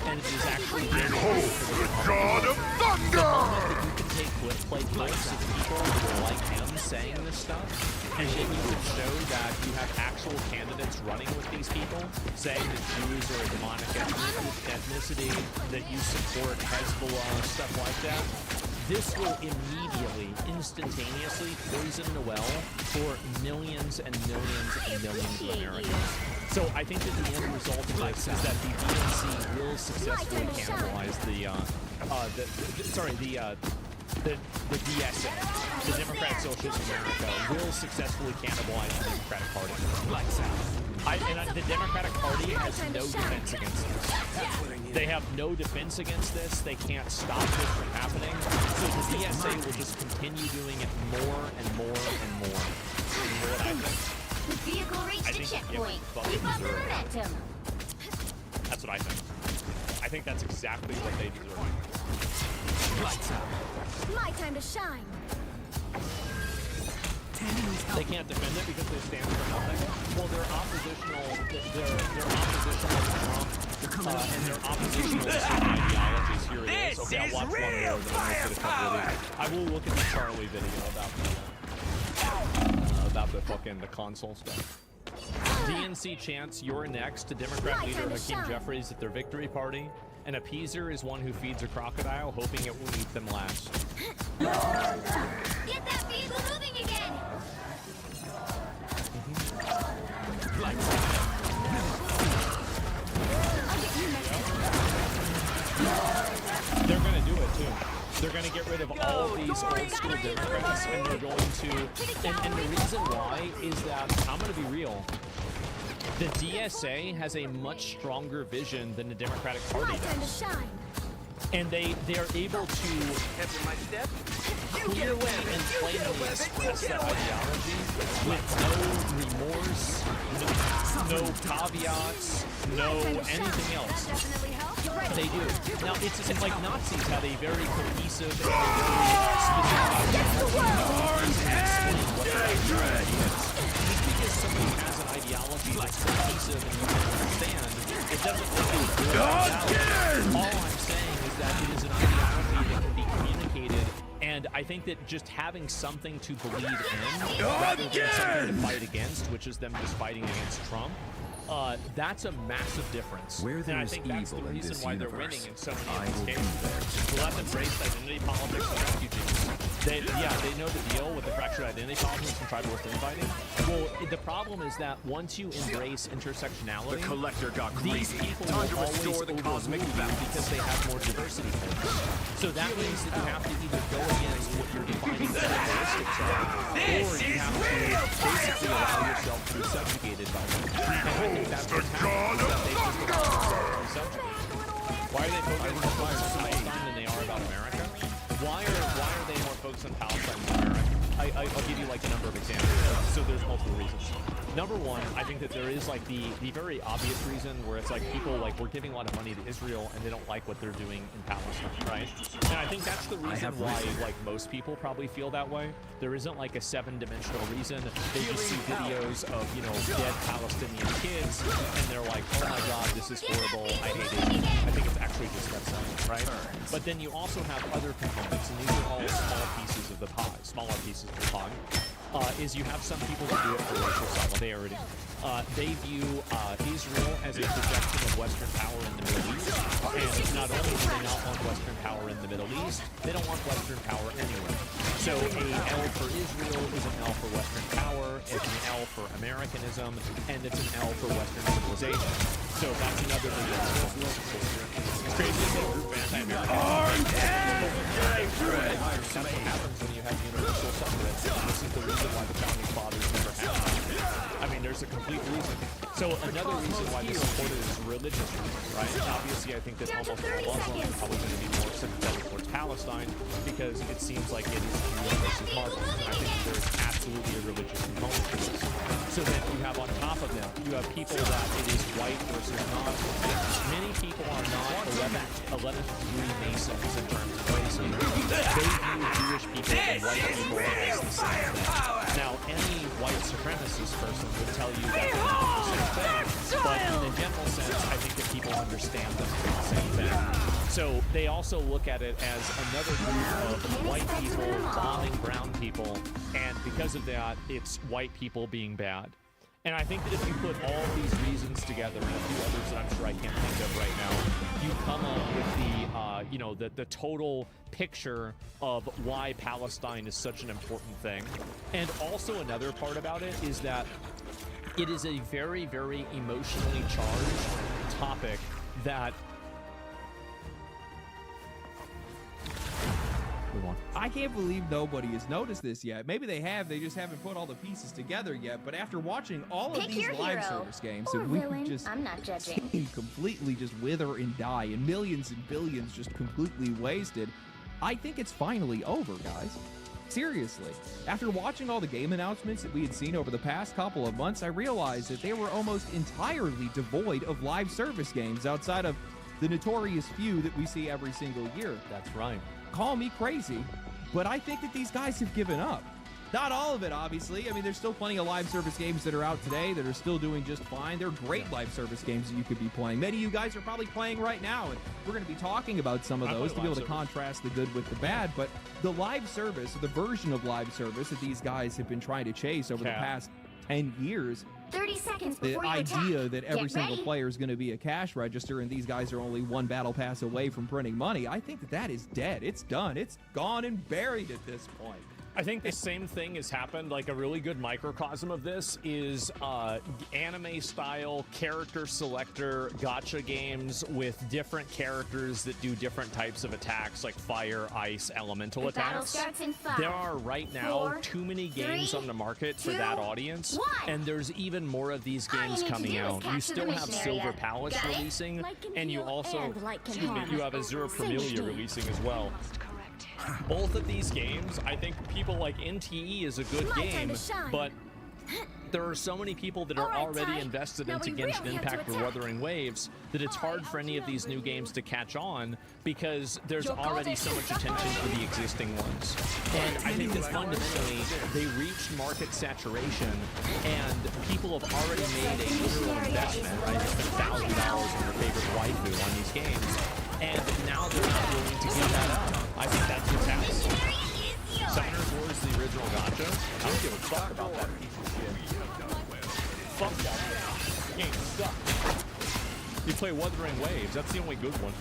And it is actually very bad for the God of Thunder! You can play clips of people who are like him saying this stuff, and then you can show that you have actual candidates running with these people, saying that Jews are a demonic ethnicity, that you support Hezbollah, stuff like that. This will immediately, instantaneously poison the well for millions and millions and millions of Americans. So I think that the end result of this is that the DNC will successfully cannibalize the DSA, the Democratic Socialist America, will successfully cannibalize the Democratic Party. The Democratic Party has no defense against this. They have no defense against this. They can't stop this from happening. So the DSA will just continue doing it more and more and more. You know what I think? The vehicle reached a checkpoint. Keep up the momentum. That's what I think. I think that's exactly what they deserve. My time to shine. They can't defend it because they stand for nothing. Well, they're oppositional. They're oppositional to Trump, and they're oppositional to certain ideologies. Here it is. Okay, I'll watch one more. Then I'll look at a couple of these. I will look at the Charlie video about the console stuff. DNC chants, "You're next," to Democrat leader Hakeem Jeffries at their victory party. An appeaser is one who feeds a crocodile, hoping it will eat them last. Get that vehicle moving again. They're going to do it too. They're going to get rid of all of these old school Democrats, and they're going to. And the reason why is that I'm going to be real. The DSA has a much stronger vision than the Democratic Party does. And they are able to clearly and plainly express that ideology with no remorse, no caveats, no anything else. They do. Now, it's like Nazis had a very cohesive and very specific just because somebody has an ideology that's cohesive and you can understand, it doesn't make it good. All I'm saying is that it is an ideology that can be communicated, and I think that just having something to believe in rather than something to fight against, which is them just fighting against Trump, that's a massive difference. Where there and I is think that's the evil in reason this why they're universe, winning in so I many of will these be cases. We'll have embraced identity politics and refugees. They know the deal with the fractured identity politics and tribalist infighting. Well, the problem is that once you embrace intersectionality, the collector got these greedy. people Time will to always restore the cosmic overrule you balance. because they have more diversity points. So that means that you have to either go against what you're defining as characteristics are, or you have to basically allow yourself to be subjugated by them. And I think that's what's happening, is that they just allow themselves to be subjugated. Why are they focusing more on Palestine than they are about America? Why are they more focused on Palestine than America? I'll give you like a number of examples. So there's multiple reasons. Number one, I think that there is like the very obvious reason where it's like people like we're giving a lot of money to Israel and they don't like what they're doing in Palestine, right? And I think that's the reason why like most people probably feel that way. There isn't like a 7-dimensional reason. They just see videos of, you know, dead Palestinian kids and they're like, oh my god, this is horrible, I hate it. I think it's actually disgusting, right? But then you also have other components, and these are all small pieces of the pie, smaller pieces of the pie. Is you have some people that do it for racial solidarity. They view Israel as a projection of Western power in the Middle East. And not only do they not want Western power in the Middle East, they don't want Western power anywhere. So a L for Israel is an L for Western power, it's an L for Americanism, and it's an L for Western civilization. So that's another reason. It's crazy to say group anti-American. That's what happens when you have universal suffrage. This is the reason why the founding fathers never had it. I mean, there's a complete reason. So another reason why they supported is religious reasons, right? Obviously, I think that almost all Muslims are probably going to be more sympathetic towards Palestine because it seems like it is Jews versus Muslims. And I think that there's absolutely a religious component to this. So then you have on top of that, you have people that it is white versus non. Many people are not 11th degree Masons in terms of racism. They view Jewish people and white people as the same thing. Now, any white supremacist person would tell you that they're not the same thing, but in a general sense, I think that people understand them to be the same thing. So they also look at it as another group of white people bombing brown people, and because of that, it's white people being bad. And I think that if you put all these reasons together and a few others that I'm sure I can't think of right now, you come up with the, you know, the total picture of why Palestine is such an important thing. And also another part about it is that it is a very, very emotionally charged topic that... I can't believe nobody has noticed this yet. Maybe they have, they just haven't put all the pieces together yet. But after watching all of these live service games, that we just I'm not judging. seen completely just wither and die, and millions and billions just completely wasted, I think it's finally over, guys. Seriously. After watching all the game announcements that we had seen over the past couple of months, I realized that they were almost entirely devoid of live service games outside of the notorious few that we see every single year. That's right. Call me crazy, but I think that these guys have given up. Not all of it, obviously. I mean, there's still plenty of live service games that are out today that are still doing just fine. They're great live service games that you could be playing. Many of you guys are probably playing right now, and we're going to be talking about some of those to be able to contrast the good with the bad. But the live service, the version of live service that these guys have been trying to chase over the past 10 years, 30 seconds the before you idea attack. that every Get single ready. player is going to be a cash register and these guys are only one battle pass away from printing money, I think that that is dead. It's done. It's gone and buried at this point. I think the same thing has happened. Like a really good microcosm of this is anime-style character selector gacha games with different characters that do different types of attacks, like fire, ice, elemental The battle attacks. starts in 5, There are right now 4, too many games 3, on the market for 2, that audience, 1. and there's even more of these All you games need to coming do is out. You capture still the have mission Silver area. Palace Got it? releasing, Light can and you heal also, and light can excuse me, harm. you have Azure Synergy. Familia releasing as well. Both of these games, I think people like NTE is a good My time game, to shine. but there are so many people that are All right, already Ty. invested Now into we really Genshin have to Impact or attack. Wuthering Waves that it's hard for any of these new games to catch on because there's already so much attention for the existing ones. And I think that fundamentally they reached market saturation and people have already made a literal investment, right? They spent $1,000 on their favorite waifu on these games, and now they're not willing to give that up. I think that's what's happening. Summoners Wars, the original gacha. I don't give a fuck about that piece of shit. Fuck that. The game sucks. You play Wuthering Waves, that's the only good one.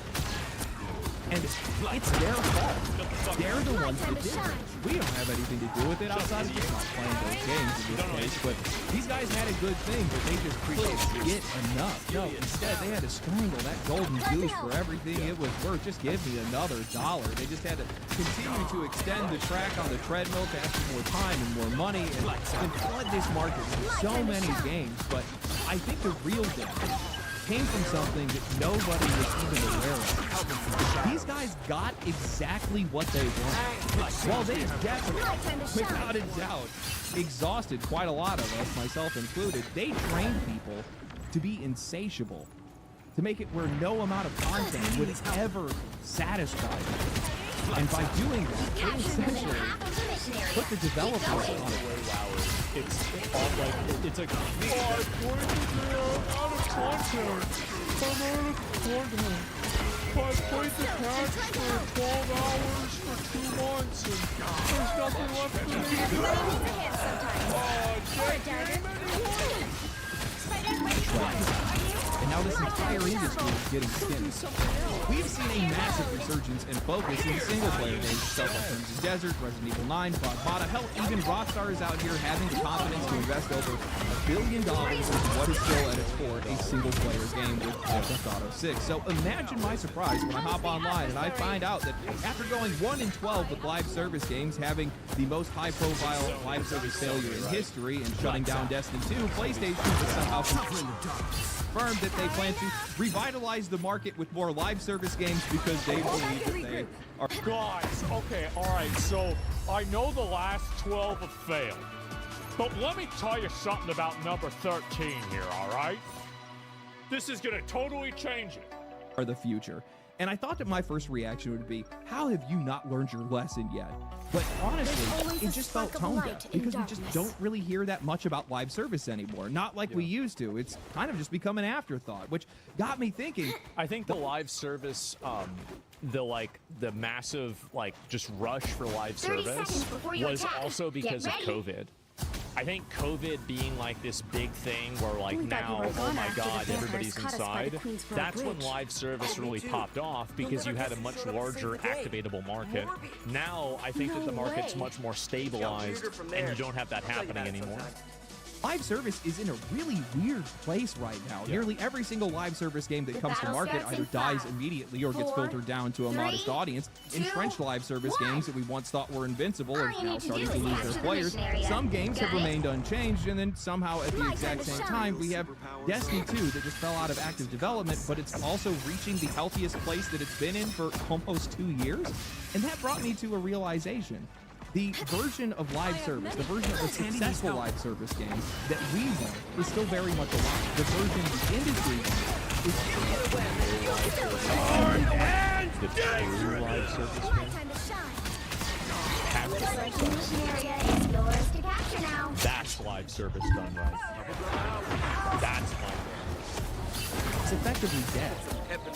And it's their fault. They're the ones that did it. We don't have anything to do with it outside of just not playing those games in this case. But these guys had a good thing, but they just couldn't get enough. No, instead they had to strangle that golden goose for everything it was worth. Just give me another $1. They just had to continue to extend the track on the treadmill to ask for more time and more money and flood this market with so many games. But I think the real damage came from something that nobody was even aware of. These guys guys got exactly what they wanted. While they definitely, without a doubt, exhausted quite a lot of us, myself included, they trained people to be insatiable, to make it where no amount of content would ever satisfy them. And by doing that, they essentially put the developers on it. It's all like, it's like, oh, I'm out of content. I'm out of content. I played the patch for 12 hours for 2 months and there's nothing left for me to do. And now this entire industry is getting skinned. We've seen a massive resurgence and focus in single-player games, stuff like Crimson Desert, Resident Evil 9, Pragmata. Hell, even Rockstar is out here having the confidence to invest over $1 billion into what is still at its core a single-player game with Grand Theft Auto 6. So imagine my surprise when I hop online and I find out that after going 1-12 with live service games, having the most high-profile live service failure in history and shutting down Destiny 2, PlayStation has somehow confirmed that they plan to revitalize the market with more live service games because they believe that they are... Guys, okay, alright, so I know the last 12 have failed, but let me tell you something about number 13 here, alright? This is gonna totally change it. ...are the future. And I thought that my first reaction would be, how have you not learned your lesson yet? But honestly, it just felt tone deaf because we just don't really hear that much about live service anymore. Not like we used to. It's kind of just become an afterthought, which got me thinking. I think the live service, the massive, just rush for live service was also because of COVID. I think COVID being this big thing where now, oh my god, everybody's inside, that's when live service really popped off because you had a much larger activatable market. Now, I think that the market's much more stabilized and you don't have that happening anymore. Live service is in a really weird place right now. Yeah. Nearly every single live service game that comes to market either dies immediately or gets filtered down to a modest audience. Entrenched live service games that we once thought were invincible are now starting to lose their players. Some games have remained unchanged, and then somehow at the exact same time, we have Destiny 2 that just fell out of active development, but it's also reaching the healthiest place that it's been in for almost 2 years. And that brought me to a realization. The version of live service, the version of a successful live service game that we want is still very much alive. The version the industry is the live service game. That's live service done right. That's live service. It's effectively dead.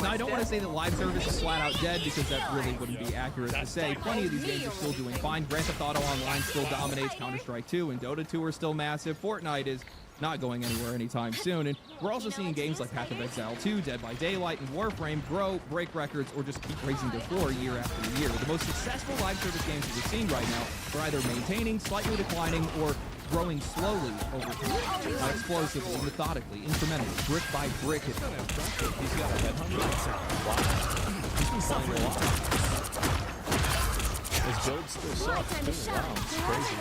Now, I don't want to say that live service is flat out dead because that really wouldn't be accurate to say. Plenty of these games are still doing fine. Grand Theft Auto Online still dominates. Counter-Strike 2 and Dota 2 are still massive. Fortnite is not going anywhere anytime soon. And we're also seeing games like Path of Exile 2, Dead by Daylight, and Warframe grow, break records, or just keep raising their floor year after year. The most successful live service games we've seen right now are either maintaining, slightly declining, or growing slowly over time, not explosively, methodically, incrementally, brick by brick. He's got a headhunter. Wow. He's been playing a lot. His build still sucks, too. Wow, it's crazy.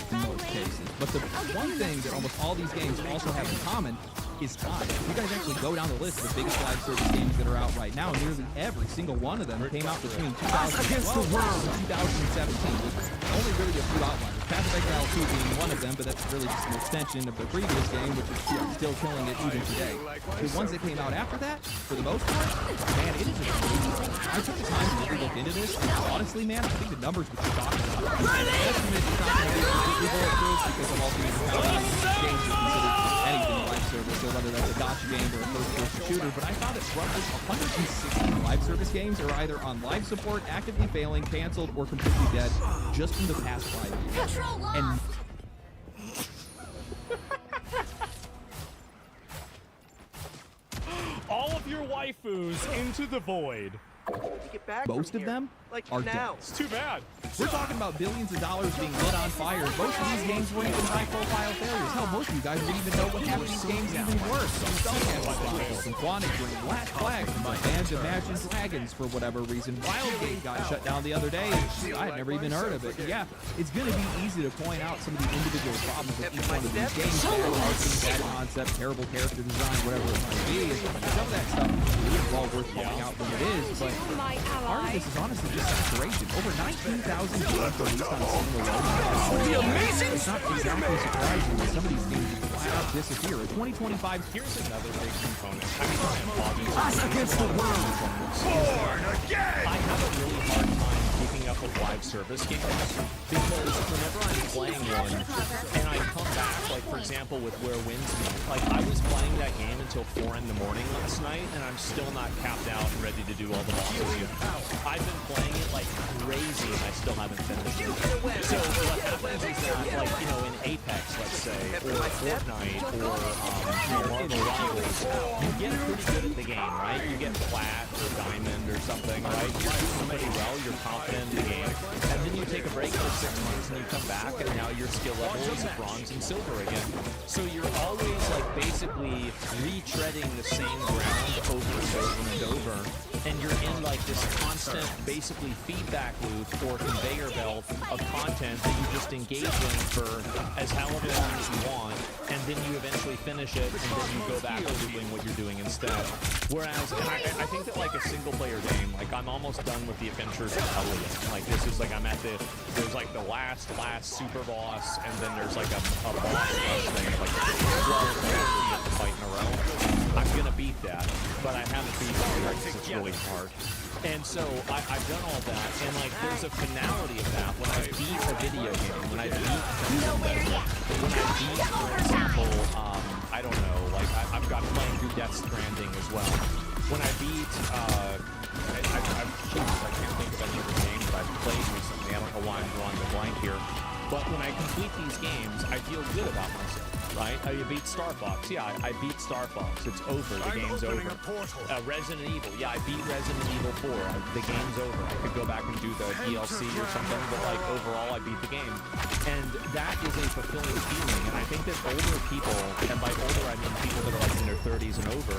In most cases. But the one thing that almost all these games also have in common is time. If you guys actually go down the list of the biggest live service games that are out right now, nearly every single one of them came out between 2012 and 2017. With only really a few outliers. Path of Exile 2 being one of them, but that's really just an extension of the previous game, which is still killing it even today. The ones that came out after that, for the most part, man, it is just crazy. I took the time to really look into this, and honestly, man, I think the numbers would shock me. Estimate is not going to be completely bulletproof because I'm also using games that considered anything live service, so whether that's a gotcha game or a first-person shooter, but I found that roughly 160 live service games are either on live support, actively failing, canceled, or completely dead just in the past 5 years. And all of your waifus into the void. Most of them are dead. It's too bad. We're talking about billions of dollars being lit on fire. Most of these games weren't even high-profile failures. Hell, most of you guys didn't even know what half of these games even were. Some Spellcaster, some Quantic Dream, Last Flag, some bands Imagine Dragons for whatever reason. Wildgate got shut down the other day, and I had never even heard of it. But yeah, it's going to be easy to point out some of the individual problems with each one of these games. Bad concept, terrible character design, whatever it might be. Some of that stuff is all worth pointing out when it is, but Part of this is honestly just saturation. Over 19,000 games released on Steam alone. It's not exactly surprising that some of these games just flat out disappear. In 2025, here's another big component. I mean, I apologize. Us against the world. Born again. I have a really hard time keeping up with live service games because whenever I'm playing one and I come back, like for example with Where Winds Meet, like I was playing that game until 4 in the morning last night and I'm still not capped out and ready to do all the bosses yet. I've been playing it like crazy and I still haven't finished it. So what happens is that, like, you know, in Apex, let's say, or Fortnite, or Marvel Rivals, you get pretty good at the game, right? You get plat or diamond or something, right? You're doing pretty well, you're confident in the game, and then you take a break for 6 months and you come back and now your skill level is bronze and silver again. So you're always like basically retreading the same ground over and over and over, and you're in like this constant basically feedback loop or conveyor belt of content that you just engage in for as however long as you want, and then you eventually finish it and then you go back to doing what you're doing instead. Whereas I think that like a single player game, like I'm almost done with the Adventures of Elliot. Like this is like I'm at there's like the last super boss, and then there's like a boss rush thing of like 12 players you have to fight in a row. I'm gonna beat that, but I haven't beat it because it's really hard. And so I've done all that, and like there's a finality of that when I beat a video game, when I beat for example, I don't know, like I've got playing through Death Stranding as well. When I beat, I can't think of any other games that I've played recently. I don't know why I'm drawing the blank here. But when I complete these games, I feel good about myself, right? You beat Star Fox. Yeah, I beat Star Fox. It's over. The game's over. Resident Evil. Yeah, I beat Resident Evil 4. The game's over. I could go back and do the DLC or something, but like overall, I beat the game. And that is a fulfilling feeling. And I think that older people, and by older I mean people that are like in their 30s and over,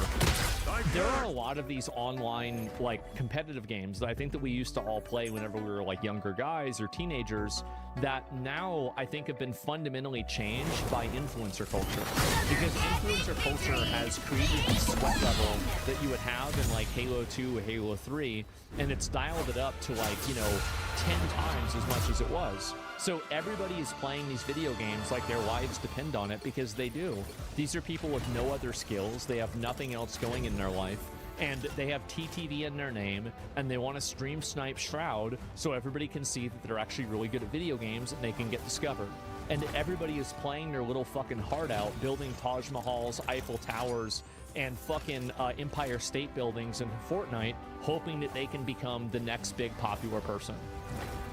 there are a lot of these online like competitive games that I think that we used to all play whenever we were like younger guys or teenagers that now I think have been fundamentally changed by influencer culture, because influencer culture has created the sweat level that you would have in like Halo 2 or Halo 3, and it's dialed it up to like, you know, 10 times as much as it was. So everybody is playing these video games like their lives depend on it, because they do. These are people with no other skills. They have nothing else going in their life, and they have TTV in their name, and they want to stream snipe Shroud so everybody can see that they're actually really good at video games and they can get discovered. And everybody is playing their little fucking heart out, building Taj Mahals, Eiffel Towers, and fucking Empire State Buildings in Fortnite, hoping that they can become the next big popular person.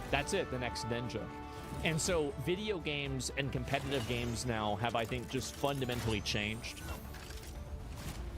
That's it, the next ninja. And so video games and competitive games now have, I think, just fundamentally changed.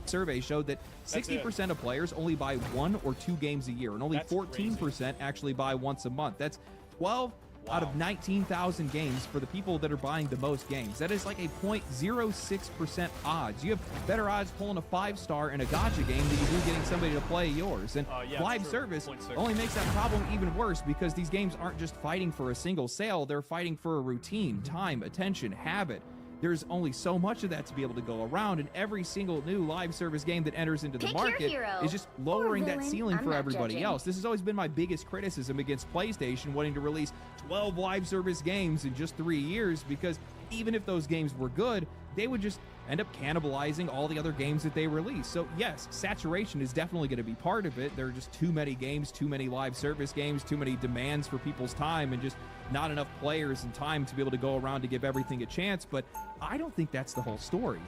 Survey showed that 60% of players only buy 1 or 2 games a year, and only 14% actually buy once a month. That's 12 out of 19,000 games for the people that are buying the most games. That is like a 0.06% odds. You have better odds pulling a 5-star in a gacha game than you do getting somebody to play yours. And live service only makes that problem even worse, because these games aren't just fighting for a single sale, they're fighting for a routine, time, attention, habit. There's only so much of that to be able to go around, and every single new live service game that enters into the market is just lowering that ceiling for everybody else. This has always been my biggest criticism against PlayStation wanting to release 12 live service games in just 3 years, because even if those games were good, they would just end up cannibalizing all the other games that they release. So yes, saturation is definitely going to be part of it. There are just too many games, too many live service games, too many demands for people's time, and just not enough players and time to be able to go around to give everything a chance. But I don't think that's the whole story.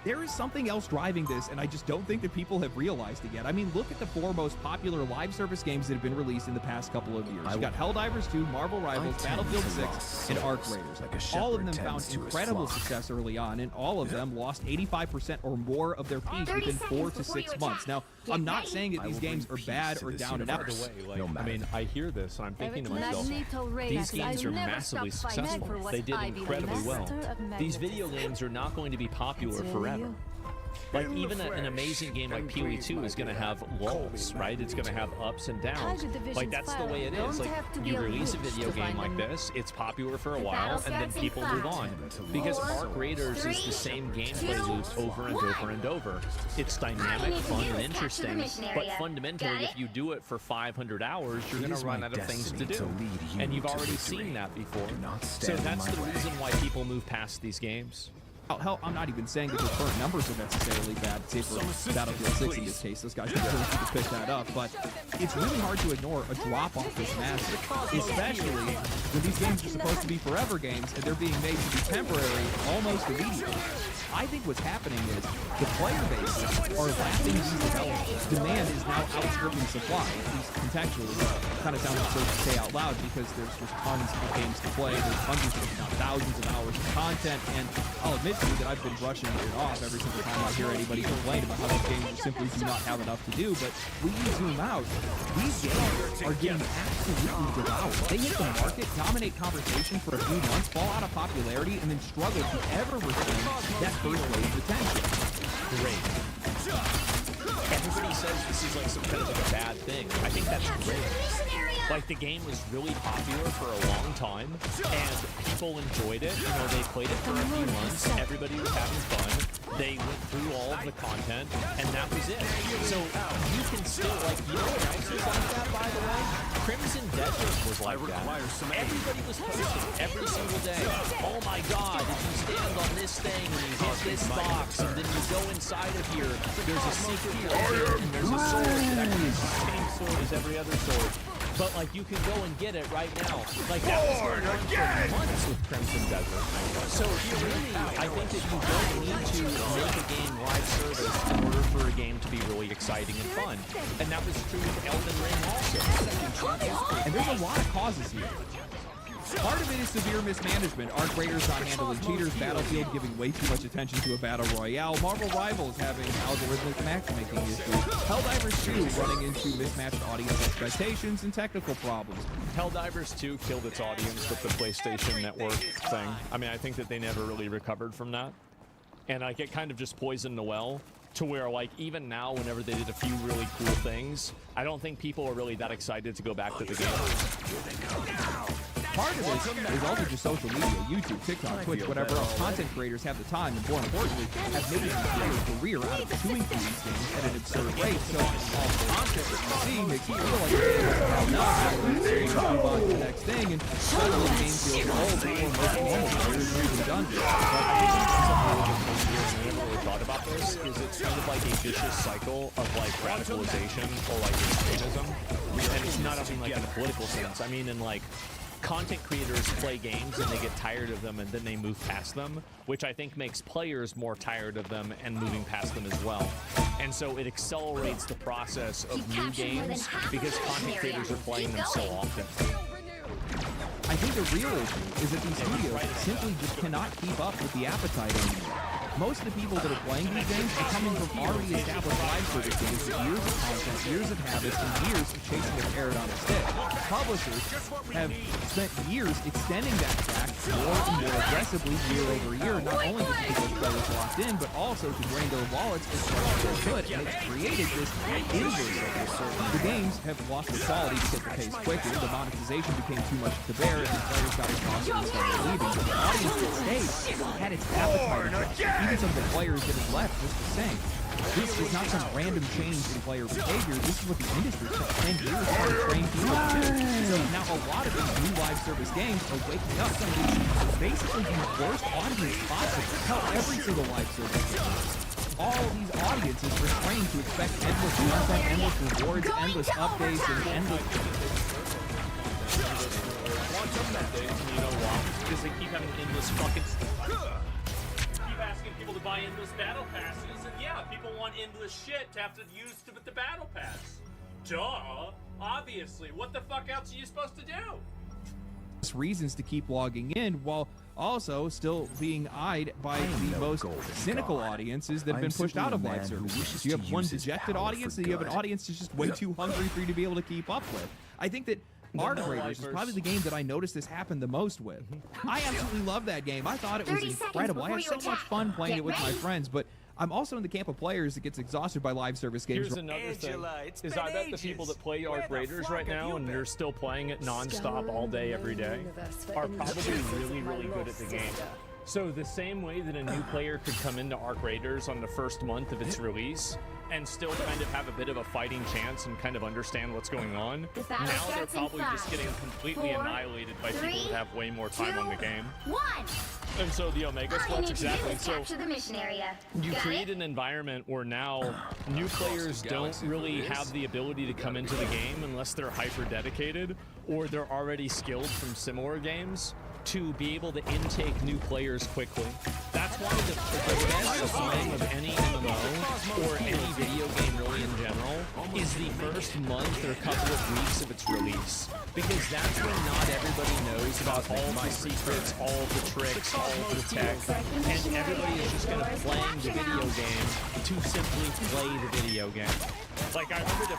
There is something else driving this, and I just don't think that people have realized it yet. I mean, look at the 4 most popular live service games that have been released in the past couple of years. You got Helldivers 2, Marvel Rivals, Battlefield 6, and Arc Raiders. All of them found incredible success early on, and all of them lost 85% or more of their peak within 4 to 6 months. Now, I'm not saying that these games are bad or down and out. By the way, like, I mean, I hear this, and I'm thinking to myself, these games are massively successful. They did incredibly well. These video games are not going to be popular forever. Like, even an amazing game like PoE 2 is going to have lulls, right? It's going to have ups and downs. Like, that's the way it is. Like, you release a video game like this, it's popular for a while, and then people move on. Because Arc Raiders is the same gameplay loop over and over and over. It's dynamic, fun, and interesting, but fundamentally, if you do it for 500 hours, you're going to run out of things to do. And you've already seen that before. So that's the reason why people move past these games. Hell, I'm not even saying that the current numbers are necessarily bad, say for Battlefield 6 in this case. Those guys can pick that up, but it's really hard to ignore a drop-off this massive, especially when these games are supposed to be forever games and they're being made to be temporary almost immediately. I think what's happening is the player bases are lapping these developments. Demand is now outstripping supply, at least contextually. Kind of sounds absurd to say out loud because there's just tons of games to play. There's hundreds, if not thousands of hours of content, and I'll admit to you that I've been brushing it off every single time I hear anybody complain about how these games simply do not have enough to do. But when you zoom out, these games are getting absolutely devoured. They hit the market, dominate conversation for a few months, fall out of popularity, and then struggle to ever retain that first wave of attention. Great. Everybody says this is like some kind of like a bad thing. I think that's great. Like, the game was really popular for a long time, and people enjoyed it. You know, they played it for a few months. Everybody was having fun. They went through all of the content, and that was it. So you can still, like, you know what else was like that, by the way? Crimson Desert was like that. Everybody was posting every single day. Oh my God, if you stand on this thing and you hit this box, and then you go inside of here, there's a secret weapon, and there's a sword that actually is the same sword as every other sword. But, like, you can go and get it right now. Like, that was going on for months with Crimson Desert. So, really, I think that you don't need to make a game live service in order for a game to be really exciting and fun. And that was true with Elden Ring also. And there's a lot of causes here. Part of it is severe mismanagement. Arc Raiders not handling cheaters, Battlefield giving way too much attention to a battle royale, Marvel Rivals having algorithmic matchmaking issues, Helldivers 2 running into mismatched audience expectations and technical problems. Helldivers 2 killed its audience with the PlayStation Network thing. I mean, I think that they never really recovered from that. And like, it kind of just poisoned the well to where, like, even now, whenever they did a few really cool things, I don't think people are really that excited to go back to the game. Part of it is also just social media, YouTube, TikTok, Twitch, whatever else. Content creators have the time, and more importantly, have made it a career out of chewing through these things at an absurd rate. So all the content that you see makes you feel like you move on to the next thing, and suddenly the game feels old before most normal players are even done. Thought about this is it's kind of like a vicious cycle of like radicalization or like extremism, and it's not only like in a political sense. I mean, in like content creators play games and they get tired of them and then they move past them, which I think makes players more tired of them and moving past them as well. And so it accelerates the process of new games because content creators are playing them so often. I think the real issue is that these studios simply just cannot keep up with the appetite anymore. Most of the people that are playing these games are coming from already established live service games with years of content, years of habits, and years of chasing their carrot on a stick. Publishers have spent years extending that track more and more aggressively year over year, not only to keep those players locked in, but also to drain their wallets as much as they could, and it's created this inverse of this. The games have lost their quality to get the pace quicker, the monetization became too much to bear, and the players got exhausted and started leaving. But the audience that stayed had its appetite. Even some of the players that have left just the same. This is not some random change in player behavior. This is what the industry took 10 years to train people to do. So now a lot of these new live service games are waking up to basically the worst audience possible. Hell, every single live service game. All these audiences are trained to expect endless content, endless rewards, endless updates, and endless... You know why? Because they keep having endless fucking... asking people to buy endless battle passes, and yeah, people want endless shit to have to use with the battle pass. Duh. Obviously. What the fuck else are you supposed to do? Reasons to keep logging in, while also still being eyed by the most cynical audiences that have been pushed out of live services. You have one dejected audience, and you have an audience that's just way too hungry for you to be able to keep up with. I think that Arc Raiders is probably the game that I noticed this happen the most with. I absolutely love that game. I thought it was incredible. I had so much fun playing it with my friends, but I'm also in the camp of players that gets exhausted by live service games. Here's another thing, is I bet the people that play Arc Raiders right now and they're still playing it non-stop all day, every day, are probably really, really good at the game. So the same way that a new player could come into Arc Raiders on the first month of its release and still kind of have a bit of a fighting chance and kind of understand what's going on, now they're probably just getting completely annihilated by people that have way more time on the game. And so the Omega Squad's exactly so. You create an environment where now new players don't really have the ability to come into the game unless they're hyper dedicated or they're already skilled from similar games to be able to intake new players quickly. That's why the best time of any MMO or any video game really in general is the first month or couple of weeks of its release. Because that's when not everybody knows about all the secrets, all the tricks, all the tech, and everybody is just gonna play the video game to simply play the video game. Like, I remember the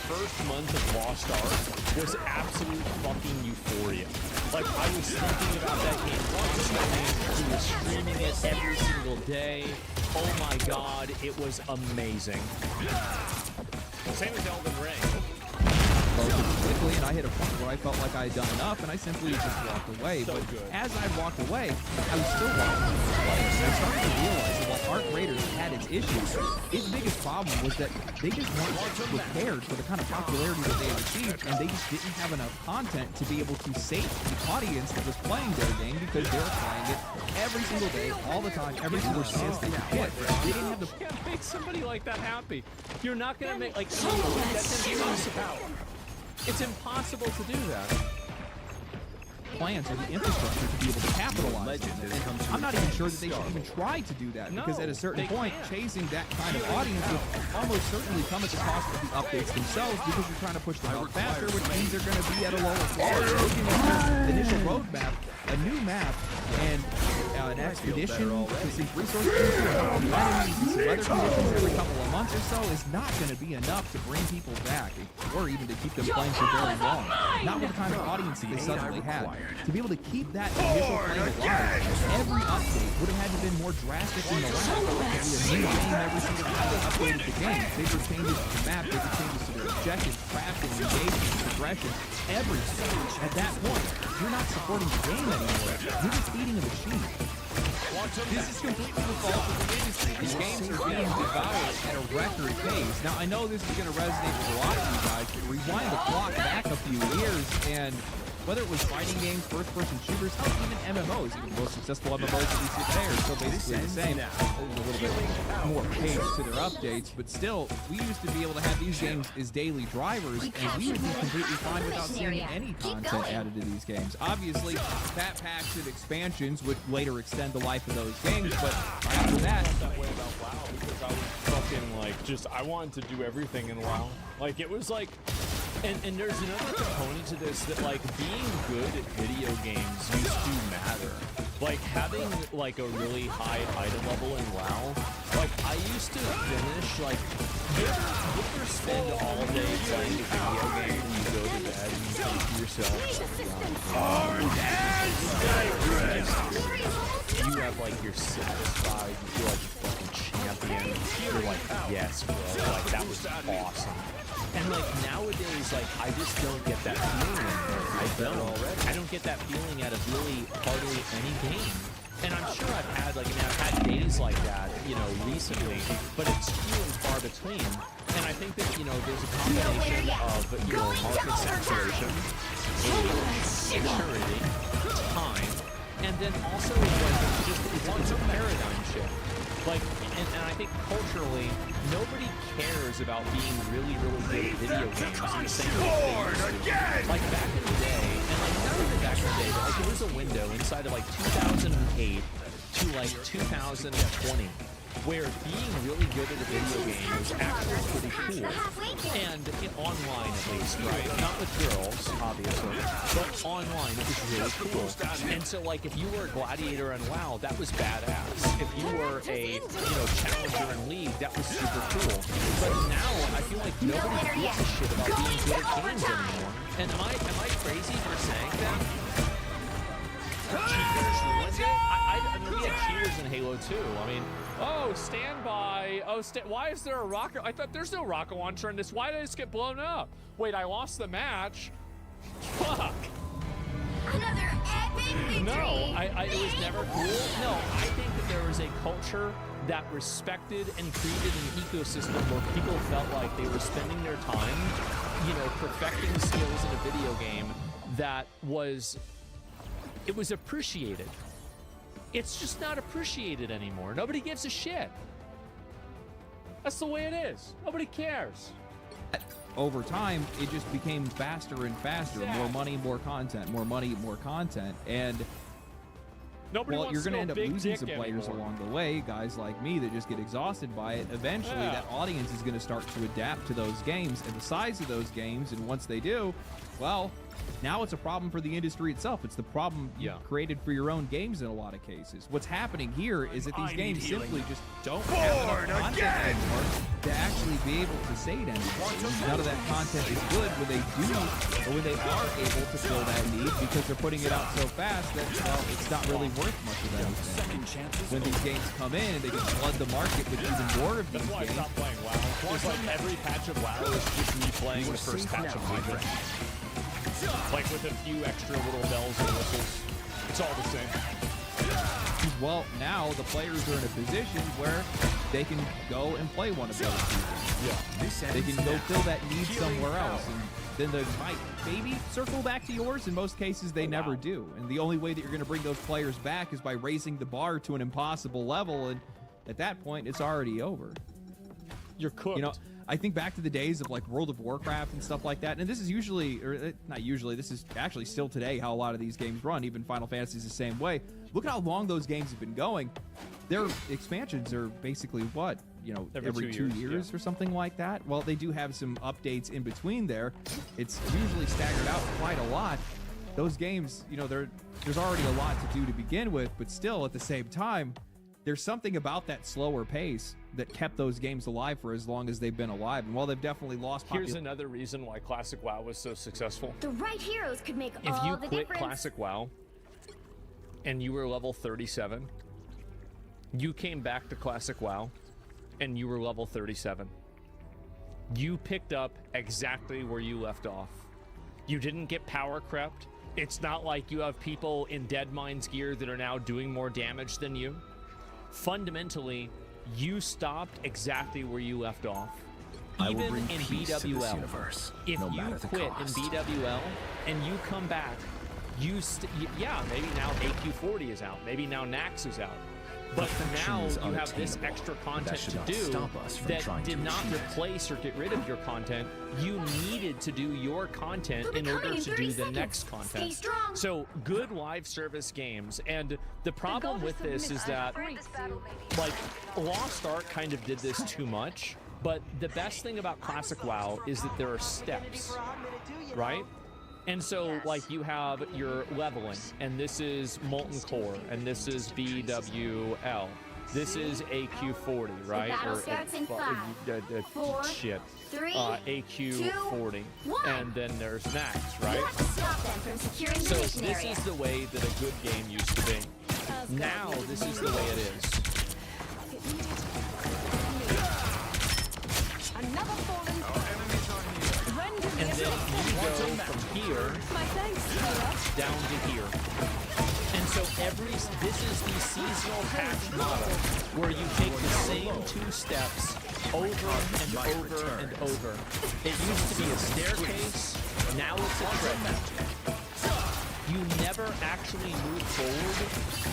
first month of Lost Ark was absolute fucking euphoria. Like, I was thinking about that game constantly. We were streaming it every single day. Oh my god, it was amazing. Same as Elden Ring. Quickly, and I hit a point where I felt like I had done enough, and I simply just walked away. But as I walked away, I was still watching the players. I started to realize that while Arc Raiders had its issues, its biggest problem was that they just weren't prepared for the kind of popularity that they had achieved, and they just didn't have enough content to be able to sate the audience that was playing their game because they were playing it every single day, all the time, every single chance they could get. They didn't have the. You can't make somebody like that happy. You're not gonna make like that's impossible. It's impossible to do that. Plans or the infrastructure to be able to capitalize on this. I'm not even sure that they should even try to do that because at a certain point, chasing that kind of audience will almost certainly come at the cost of the updates themselves because you're trying to push them out faster, which means they're going to be at a lower quality. Looking at the initial roadmap, a new map, and an expedition to seek resources and enemies and some weather conditions every couple of months or so is not going to be enough to bring people back or even to keep them playing for very long. Not with the kind of audience that they suddenly had. To be able to keep that initial play alive, every update would have had to have been more drastic than the last. It would be a new game every single time they updated the game. Bigger changes to the map, bigger changes to their objectives, crafting, engagement, progression, everything. At that point, you're not supporting the game anymore. You're just feeding a machine. This is completely the fault of the industry. These games are being devoured at a record pace. Now, I know this is going to resonate with a lot of you guys, but rewind the clock back a few years, and whether it was fighting games, first-person shooters, hell, even MMOs, even the most successful MMOs that we see today are still basically the same. There's a little bit more pace to their updates, but still, we used to be able to have these games as daily drivers, and we would be completely fine without seeing any content added to these games. Obviously, fat packs and expansions would later extend the life of those games, but after that... that way about WoW because I was fucking like, I wanted to do everything in WoW. Like, it was like... And there's another component to this that, like, being good at video games used to matter. Like, having, like, a really high item level in WoW, like, I used to finish, like, you ever spend all day playing a video game and you go to bed and you think to yourself, you have, like, you're satisfied, you feel like a fucking champion, you're like, yes, bro, like, that was awesome. And like nowadays, like I just don't get that feeling anymore. I don't get that feeling out of really hardly any game. And I'm sure I've had I've had days like that, you know, recently, but it's few and far between. And I think that, you know, there's a combination of, you know, market saturation, maturity, time, and then also like it's a paradigm shift. Like, and I think culturally, nobody cares about being really, really good at video games in the same way they used to. Like, back in the day, and like, not even back in the day, but like, there was a window inside of like 2008 to like 2020 where being really good at a video game was actually pretty cool. And online at least, right? Not with girls, obviously, but online it was really cool. And so like if you were a gladiator in WoW, that was badass. If you were a, you know, challenger in League, that was super cool. But now I feel like nobody gives a shit about being good at games anymore. And am I crazy for saying that? cheaters ruined it. I mean, we had cheaters in Halo 2. I mean, oh, standby. Oh, why is there a rocket? I thought there's no rocket launcher in this. Why did this get blown up? Wait, I lost the match. Fuck. Another epic victory. No, it was never cool. No, I think that there was a culture that respected and created an ecosystem where people felt like they were spending their time, you know, perfecting skills in a video game that was, it was appreciated. It's just not appreciated anymore. Nobody gives a shit. That's the way it is. Nobody cares. Over time, it just became faster and faster. Yeah. More money, more content. More money, more content. And nobody well, wants you're going to no end up big losing dick some players anymore. along the way, guys like me that just get exhausted by it. Eventually, Yeah. that audience is going to start to adapt to those games and the size of those games. And once they do, well, now it's a problem for the industry itself. It's the problem you created for your own games in a lot of cases. What's happening here is that these games simply just don't have enough content anymore to actually be able to sate anything. None of that content is good when they do, or when they are able to fill that need, because they're putting it out so fast that, well, it's not really worth much of anything. When these games come in, they can flood the market with even more of these That's why I games. stopped playing WoW. It's like every patch of WoW is just me playing the first patch of Hydra. Like with a few extra little bells and whistles. It's all the same. Well, now the players are in a position where they can go and play one of those seasons. Yeah. They can go fill that need somewhere else. And then they might maybe circle back to yours. In most cases, they never do. And the only way that you're going to bring those players back is by raising the bar to an impossible level. And at that point, it's already over. You're cooked. You know, I think back to the days of like World of Warcraft and stuff like that. And this is usually, or not usually, this is actually still today how a lot of these games run. Even Final Fantasy is the same way. Look at how long those games have been going. Their expansions are basically what? You know, every two years or something like that. Well, they do have some updates in between there. It's usually staggered out quite a lot. Those games, you know, there's already a lot to do to begin with, but still at the same time, there's something about that slower pace that kept those games alive for as long as they've been alive. And while they've definitely lost Here's another reason why Classic WoW was so successful. The right heroes could make If all you the quit difference. Classic WoW and you were level 37, you came back to Classic WoW and you were level 37. You picked up exactly where you left off. You didn't get power crept. It's not like you have people in Deadmine's gear that are now doing more damage than you. Fundamentally, you stopped exactly where you left off. I will Even bring in peace to this BWL, universe, if no you matter the quit in cost. BWL and you come back, yeah, maybe now AQ40 is out, maybe now Nax is out, but Perfection now is you have this unattainable. extra That content should to not do stop us from that trying to did not achieve it. replace or get rid of your content. You needed to do your content in order coming in to 30 do the seconds. next Stay content. strong. So good live service games, and the problem with this is that like Lost Ark kind of did this too much, but the best thing about Classic WoW is that there are steps, right? And so like you have your leveling, and this is Molten Core, and this is BWL. This is AQ40, right? battle starts in 5, 4, shit. 3, AQ40. 2, 1. And then there's Nax, right? You have to stop them from securing So the mission this area. is the way that a good game used to be. Now this is the way it is. Another fallen. And then you go from here down to here. And so this is the seasonal patch model where you take the same 2 steps over and over and over. It used to be a staircase, now it's a treadmill. You never actually move forward,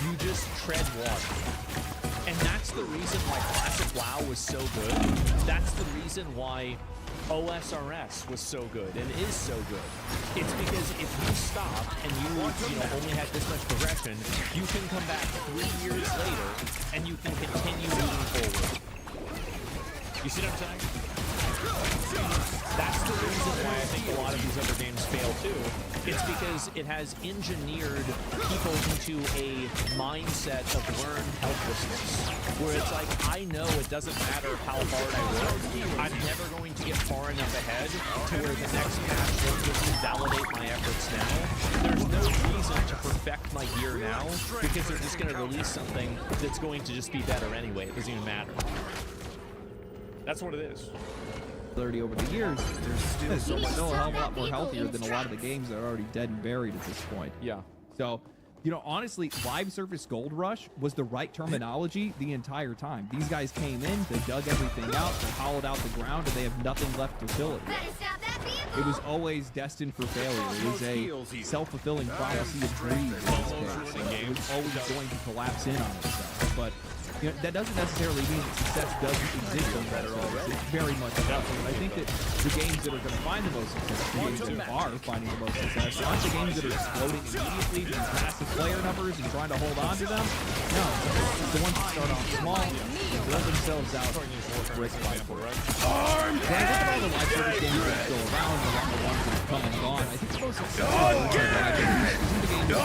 you just tread water. And that's the reason why Classic WoW was so good. That's the reason why OSRS was so good and is so good. It's because if you stop and you only had this much progression, you can come back 3 years later and you can continue moving forward. You see what I'm saying? That's the reason why I think helped a lot of these other games fail too. It's because it has engineered people into a mindset of learned helplessness, where it's like, I know it doesn't matter how hard I work, I'm never going to get far enough ahead to where the next patch will just validate my efforts now. There's no reason to perfect my gear now, because they're just going to release something that's going to just be better anyway. It doesn't even matter. That's what it is. Over the years, there's still a hell of a lot more healthier than a lot of the games that are already dead and buried at this point. Yeah. So, you know, honestly, live service gold rush was the right terminology the entire time. These guys came in, they dug everything out, they hollowed out the ground, and they have nothing left to fill it with. It was always destined for failure. It was a self-fulfilling prophecy of dreams. It was always going to collapse in on itself. But you know, that doesn't necessarily mean that success doesn't exist on better already. It very much does. And I think that the games that are going to find the most success, the games that are finding the most success, aren't the games that are exploding immediately with massive player numbers and trying to hold on to them. No, it's the ones that start off small and build themselves out brick by brick. When I look at all the live service games that are still around, and all the ones that have come and gone, I think the most successful ones are the games that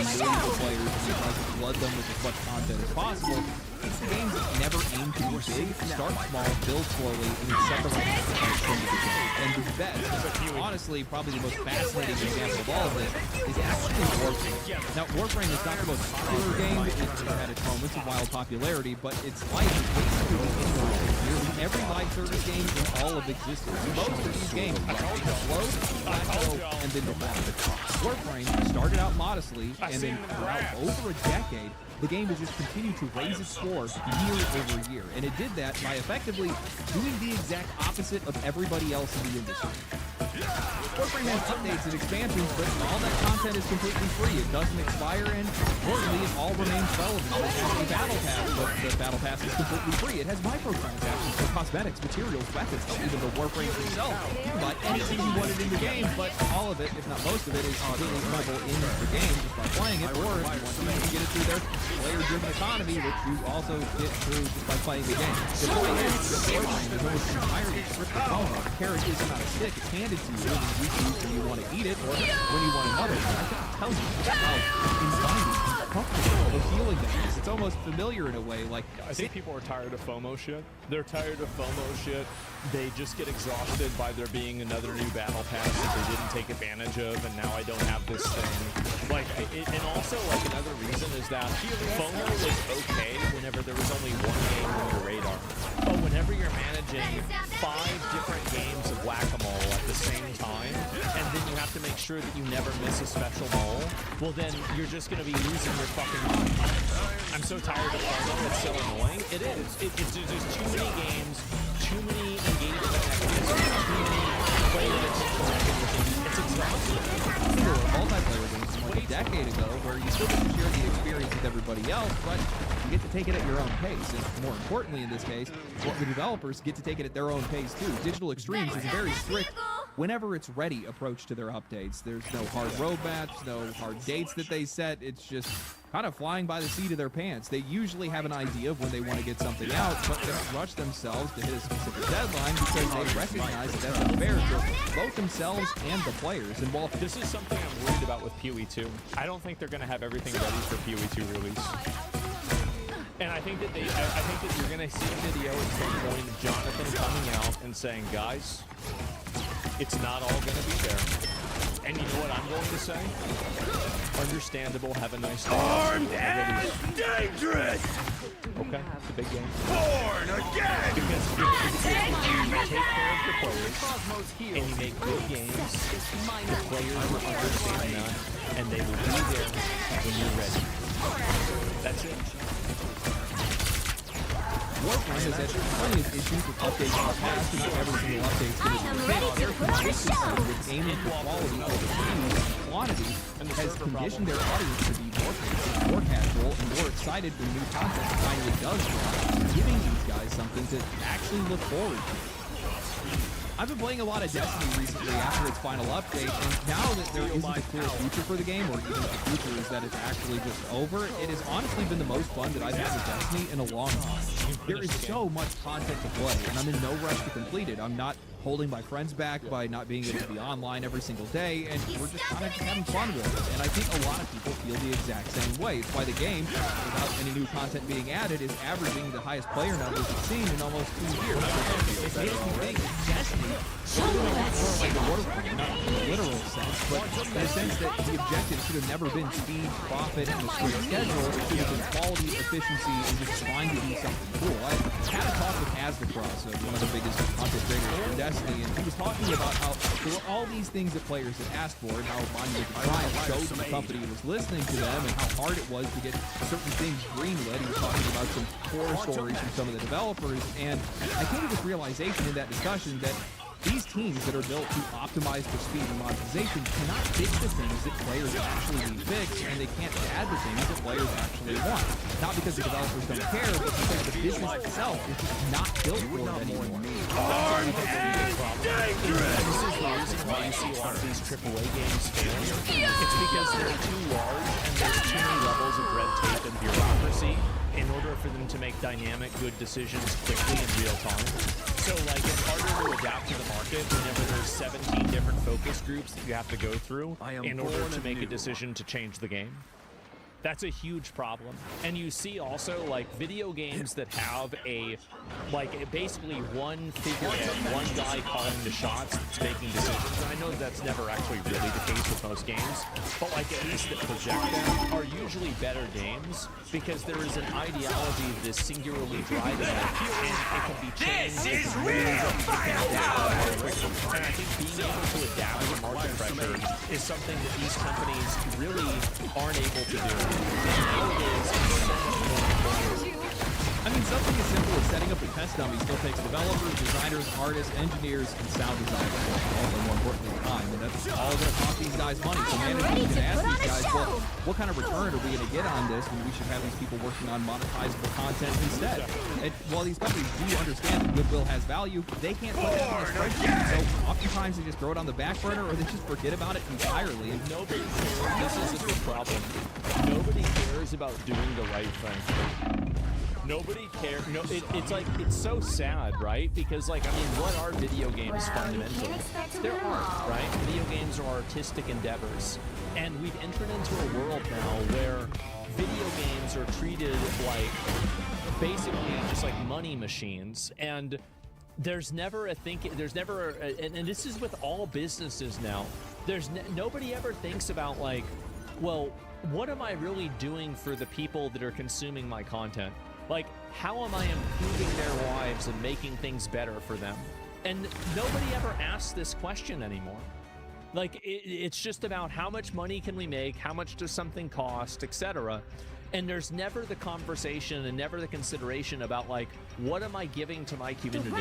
explode players and try to flood them with as much content as possible. It's the games that never aim to be big, start small, build slowly, and set the right expectations into the game. And the best, honestly, probably the most fascinating example of all of this is actually Warframe. Now, Warframe is not the most popular game. It had its moments of wild popularity, but its life is basically nearly every live service game in all of existence. Most of these games explode, plateau, and then default. Warframe started out modestly, and then throughout over a decade, the game has just continued to raise its score year over year. And it did that by effectively doing the exact opposite of everybody else in the industry. Warframe has updates and expansions, but all that content is completely free. It doesn't expire, and importantly, it all remains relevant. It has a battle pass, but the battle pass is completely free. It has microtransactions for cosmetics, materials, weapons, even the Warframe itself. You can buy anything you wanted in the game, but all of it, if not most of it, is completely playable in the game just by playing it, or if you want to, you can get it through their player-driven economy, which you also get through just by playing the game. The point is, the Warframe is almost entirely stripped of FOMO. The carrot is not a stick, it's handed to you, and you choose when you want to eat it or when you want to mother it. I can tell you how inviting, comfortable, appealing that is. It's almost familiar in a way. Like, I think people are tired of FOMO shit. They're tired of FOMO shit. They just get exhausted by there being another new battle pass that they didn't take advantage of, and now I don't have this thing. Like, and also, like, another reason is that FOMO was okay whenever there was only one game on your radar. But whenever you're managing 5 different games of whack-a-mole at the same time, and then you have to make sure that you never miss a special mole, well, then you're just going to be losing your fucking mind. I'm so tired of FOMO. It's so annoying. It is. It's just too many games, too many engagement mechanisms, too many player attention mechanisms. It's exhausting. There were multiplayer games from like a decade ago where you still get to share the experience with everybody else, but you get to take it at your own pace. And more importantly, in this case, the developers get to take it at their own pace too. Digital Extremes is a very strict, whenever it's ready approach to their updates. There's no hard roadmaps, no hard dates that they set. It's just kind of flying by the seat of their pants. They usually have an idea of when they want to get something out, but they don't rush themselves to hit a specific deadline because they recognize that that's unfair to both themselves and the players. And while this is something I'm worried about with PoE 2, I don't think they're going to have everything ready for PoE 2 release. And I think that you're going to see a video at some point of Jonathan coming out and saying, guys, it's not all going to be there. And you know what I'm going to say? Understandable, have a nice day. Armed and dangerous! Okay, it's a big game. Born again! Because if you take care of the players, and you make good games, the players will understand that, and they will be there when you're ready. That's it. Warframe has had plenty of issues with updates in the past, and not every single update is going to be their consistency with aiming for quality over speed and quantity has conditioned their audience to be more patient, more casual, and more excited when new content finally does drop, giving these guys something to actually look forward to. I've been playing a lot of Destiny recently after its final update, and now that there isn't a clear future for the game, or even if the future is that it's actually just over, it has honestly been the most fun that I've had with Destiny in a long time. There is so much content to play, and I'm in no rush to complete it. I'm not holding my friends back by not being able to be online every single day, and we're just kind of having fun with it. And I think a lot of people feel the exact same way. It's why the game, without any new content being added, is averaging the highest player numbers it's seen in almost 2 years. It makes me think Destiny is more like a Warframe, not in a literal sense, but in the sense that the objective should have never been speed, profit, and a straight schedule. It should have been quality, efficiency, and just trying to do something cool. I had a talk with Asdacross, one of the biggest content creators for Destiny, and he was talking about how there were all these things that players had asked for, and how Monument Valley showed that the company was listening to them, and how hard it was to get certain things greenlit. He was talking about some horror stories from some of the developers, and I came to this realization in that discussion that these teams that are built to optimize for speed and monetization cannot fix the things that players actually need fixed, and they can't add the things that players actually want. Not because the developers don't care, but because the business itself is just not built for it anymore. This is the reason why you see a lot of these AAA games failing. It's because they're too large and there's too many levels of red tape and bureaucracy in order for them to make dynamic, good decisions quickly in real time. So, like, it's harder to adapt to the market whenever there's 17 different focus groups that you have to go through in order to make a decision to change the game. That's a huge problem. And you see also, like, video games that have basically one figurehead, one guy calling the shots that's making decisions. And I know that's never actually really the case with most games, but, like, at least that project them are usually better games because there is an ideology that is singularly driving it, and it can be changed. This is real! And I think being able to adapt to market pressure is something that these companies really aren't able to do. I mean, something as simple as setting up a test dummy still takes developers, designers, artists, engineers, and sound designers. Also, more importantly, time. And that's all going to cost these guys money. So management can ask these guys, well, what kind of return are we going to get on this? And we should have these people working on monetizable content instead. And while these companies do understand that goodwill has value, they can't put that on a spreadsheet. So oftentimes they just throw it on the back burner, or they just forget about it entirely. And nobody cares. This is a big problem. Nobody cares about doing the right thing. Nobody cares. No, it's like, it's so sad, right? Because, like, I mean, what are video games fundamentally? They're art, right? Video games are artistic endeavors. And we've entered into a world now where video games are treated like basically just like money machines. And there's never and this is with all businesses now. Nobody ever thinks about, like, well, what am I really doing for the people that are consuming my content? Like, how am I improving their lives and making things better for them? And nobody ever asks this question anymore. Like, it's just about how much money can we make, how much does something cost, etc. And there's never the conversation and never the consideration about, like, what am I giving to my community?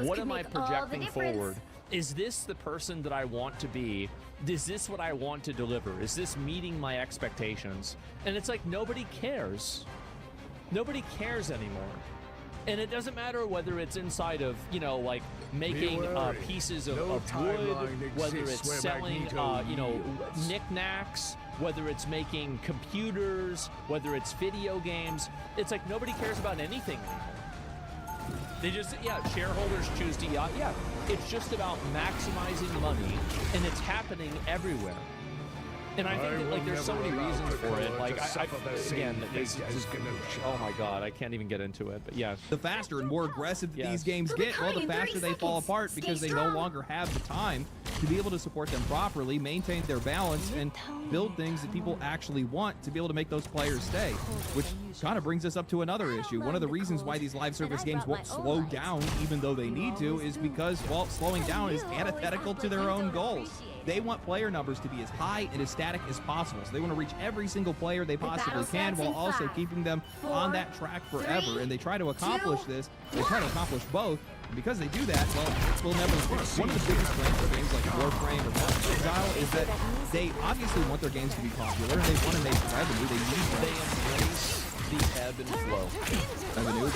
What am I projecting forward? Is this the person that I want to be? Is this what I want to deliver? Is this meeting my expectations? And it's like, nobody cares. Nobody cares anymore. And it doesn't matter whether it's inside of, you know, like making pieces of wood, whether it's selling, you know, knickknacks, whether it's making computers, whether it's video games. It's like nobody cares about anything anymore. They just, shareholders choose to, it's just about maximizing money, and it's happening everywhere. And I think that, like, there's so many reasons for it. Like, oh my god, I can't even get into it, but yeah. The faster and more aggressive that these games get, well, the faster they fall apart because they no longer have the time to be able to support them properly, maintain their balance, and build things that people actually want to be able to make those players stay. Which kind of brings us up to another issue. One of the reasons why these live service games won't slow down even though they need to is because, well, slowing down is antithetical to their own goals. They want player numbers to be as high and as static as possible. So they want to reach every single player they possibly can while also keeping them on that track forever. And they try to accomplish this. They try to accomplish both. And because they do that, well, it will never work. One of the biggest strengths of games like Warframe or Path of Exile is that they obviously want their games to be popular and they want to make revenue. They embrace the ebb and flow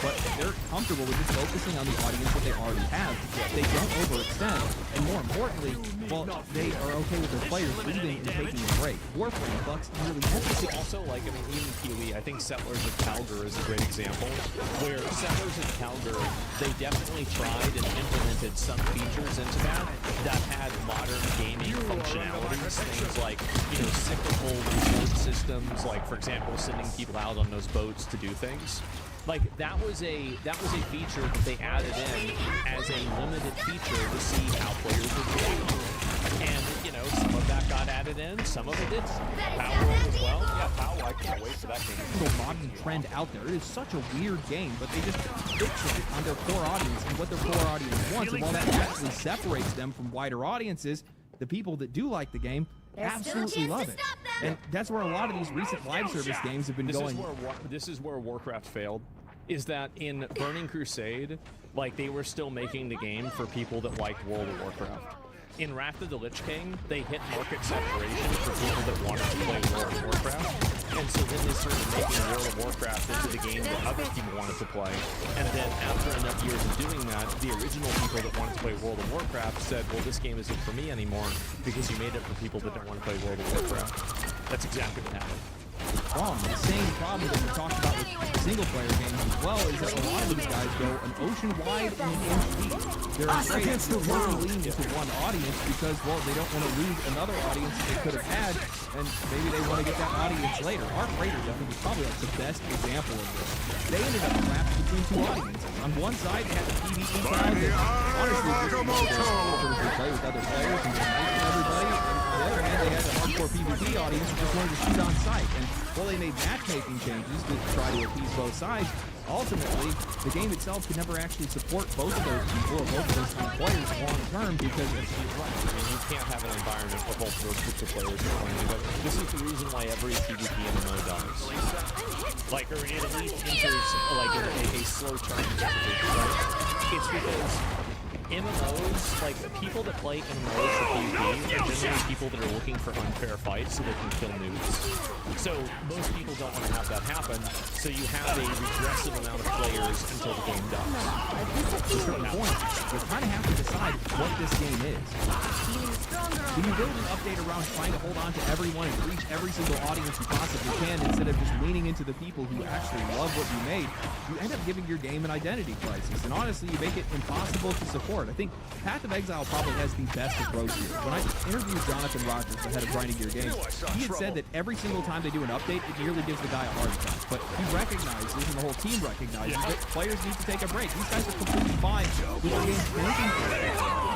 but they're comfortable with just focusing on the audience that they already have. They don't overextend, and more importantly, well, they are okay with their players leaving and taking a break. Warframe bucks nearly everything. Also, like, I mean, even Pee-wee, I think Settlers of Calgar is a great example, where Settlers of Calgar, they definitely tried and implemented some features into that had modern gaming functionalities, things like, you know, cyclical reward systems, like, for example, sending people out on those boats to do things. Like, that was a feature that they added in as a limited feature to see how players would react. And, you know, some of that got added in, some of it did. Power as well. Yeah, Power, I can't wait for that game. Single modern trend out there. It is such a weird game, but they just fix it on their core audience and what their core audience wants. And while that actually separates them from wider audiences, the people that do like the game absolutely love it. And that's where a lot of these recent live service games have been going. This is where Warcraft failed, is that in Burning Crusade, like, they were still making the game for people that liked World of Warcraft. In Wrath of the Lich King, they hit market saturation for people that wanted to play World of Warcraft. And so then they started making World of Warcraft into the game that other people wanted to play. And then after enough years of doing that, the original people that wanted to play World of Warcraft said, well, this game isn't for me anymore because you made it for people that don't want to play World of Warcraft. That's exactly what happened. Wrong. The same problem that we talked about with single-player games as well is that a lot of these guys go an ocean wide and an inch deep. They're afraid to lean into one audience because, well, they don't want to lose another audience that they could have had, and maybe they want to get that audience later. Arc Raiders, I think, is probably like the best example of this. They ended up trapped between two audiences. On one side, they had the PvE crowd that honestly just play with other players and unite with everybody. On the other hand, they had the hardcore PvP audience who just wanted to shoot on sight. And while they made matchmaking changes to try to appease both sides, ultimately, the game itself could never actually support both of those people or both of those players long term because you can't have an environment for both those groups of players playing together. This is the reason why every PvP MMO dies. Like, or it at least enters like a slow turn. Right? It's because MMOs, like, people that play MMOs for PvP are generally people that are looking for unfair fights so they can kill noobs. So most people don't want to have that happen, so you have a regressive amount of players until the game dies. At a certain point, you kind of have to decide what this game is. When you build an update around trying to hold on to everyone and reach every single audience you possibly can instead of just leaning into the people who actually love what you made, you end up giving your game an identity crisis. And honestly, you make it impossible to support. I think Path of Exile probably has the best approach here. When I interviewed Jonathan Rogers, the head of Grinding Gear Games, he had said that every single time they do an update, it nearly gives the guy a heart attack. But he recognizes, and the whole team recognizes, that players need to take a break. These guys are completely fine with the game's tanking.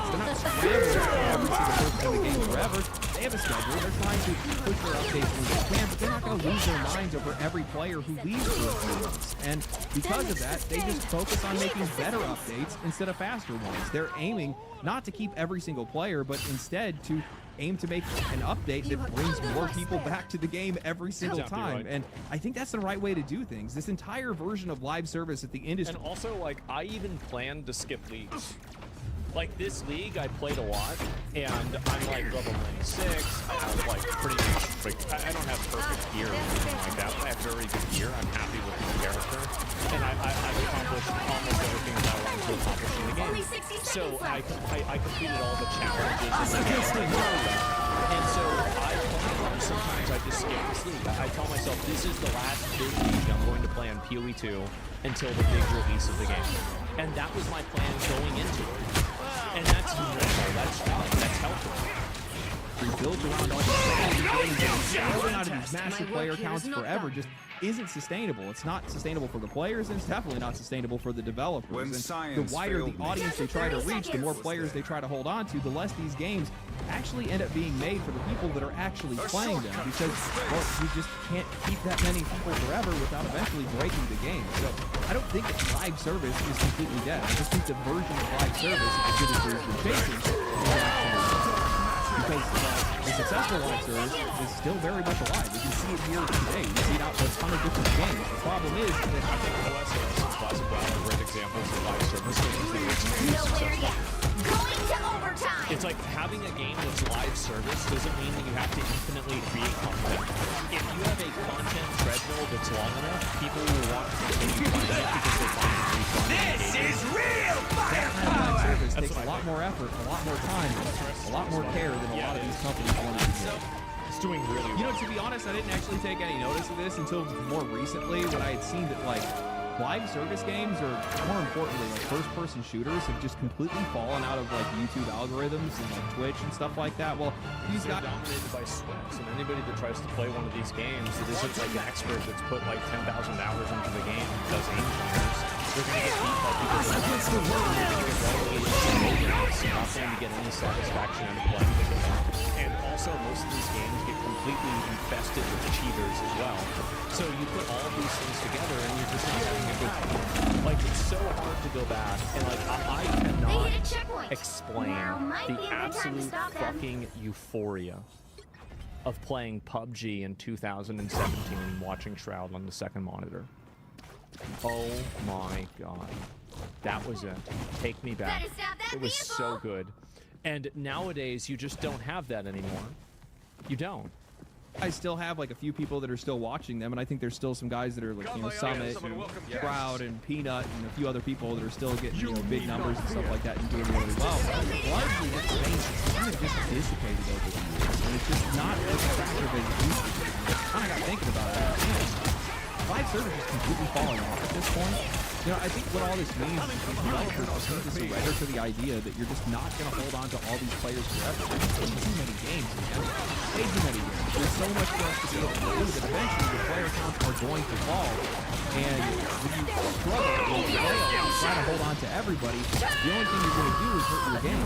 They're not scrambling every single person in the game forever. They have a schedule. They're trying to push their updates when they can, but they're not going to lose their minds over every player who leaves for a few months. And because of that, they just focus on making better updates instead of faster ones. They're aiming not to keep every single player, but instead to aim to make an update that brings more people back to the game every single time. And I think that's the right way to do things. This entire version of live service at the industry. And also, like, I even planned to skip leagues. Like, this league, I played a lot, and I'm like level 96. I have like pretty much, like, I don't have perfect gear or anything like that, but I have very good gear. I'm happy with my character, and I've accomplished almost everything that I wanted to accomplish in the game. So I completed all the challenges and so sometimes I just skip this league. I tell myself this is the last big league I'm going to play on PoE 2 until the big release of the game, and that was my plan going into it. And that's normal, that's fine, that's healthy. Built around all the games, building out of these massive player counts forever just isn't sustainable. It's not sustainable for the players, and it's definitely not sustainable for the developers. And the wider the audience they try to reach, the more players they try to hold on to, the less these games actually end up being made for the people that are actually playing them, because, well, you just can't keep that many people forever without eventually breaking the game. So I don't think that live service is completely dead. I just think the version of live service, as good as there's been chasing, because the successful live service is still very much alive. You can see it here today. You see it out in a ton of different games. The problem is that I think OSS and Classic WoW are great examples of live service. Nowhere yet. Going to overtime. It's like having a game that's live service doesn't mean that you have to infinitely create content. If you have a content treadmill that's long enough, people will want to continue playing it because they find it really fun. This is real That kind of live service takes a lot more effort, a lot more time, a lot more care than a lot of these companies want to do. It's doing really well. You know, to be honest, I didn't actually take any notice of this until more recently when I had seen that, like, live service games, or more importantly, like first-person shooters, have just completely fallen out of like YouTube algorithms and like Twitch and stuff like that. Well, these They're guys dominated by sweats, and anybody that tries to play one of these games that isn't like an expert that's put like 10,000 hours into the game and does aim counters, they're going to get beat by people that against the world. They're going to get relegated to games, not going to get any satisfaction out of playing the game. And also, most of these games get completely infested with cheaters as well. So you put all of these things together, and you're just not having a good time. Like, it's so hard to go back, and like I cannot explain the absolute fucking euphoria of playing PUBG in 2017 and watching Shroud on the second monitor. Oh my god. That was it. Take me back. It was so good. And nowadays, you just don't have that anymore. You don't. I still have like a few people that are still watching them, and I think there's still some guys that are like, you know, Summit and Shroud and Peanut and a few other people that are still getting, you know, big numbers and stuff like that and doing really well. Largely, that space is kind of just dissipated over the years, and it's just not as attractive as it used to be. I kind of got thinking about it. Live service is completely falling off at this point. You know, I think what all this means is that developers just need to surrender to the idea that you're just not going to hold on to all these players forever. There's too many games, man. Way too many games. There's so much for us to be able to do that eventually the player counts are going to fall. And when you struggle with playoffs, trying to hold on to everybody, the only thing you're going to do is hurt your game.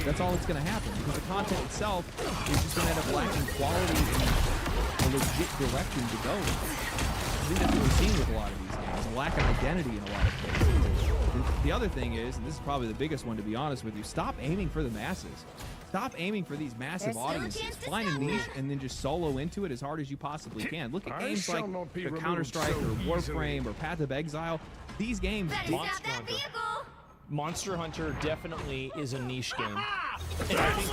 That's all that's going to happen, because the content itself is just going to end up lacking quality and a legit direction to go with. I think that's what we're seeing with a lot of these games, a lack of identity in a lot of cases. The other thing is, and this is probably the biggest one to be honest with you, stop aiming for the masses. Stop aiming for these massive audiences. Find a niche and then just solo into it as hard as you possibly can. Look at games like Counter-Strike or Warframe or Path of Exile. These games... Monster Hunter definitely is a niche game. And I think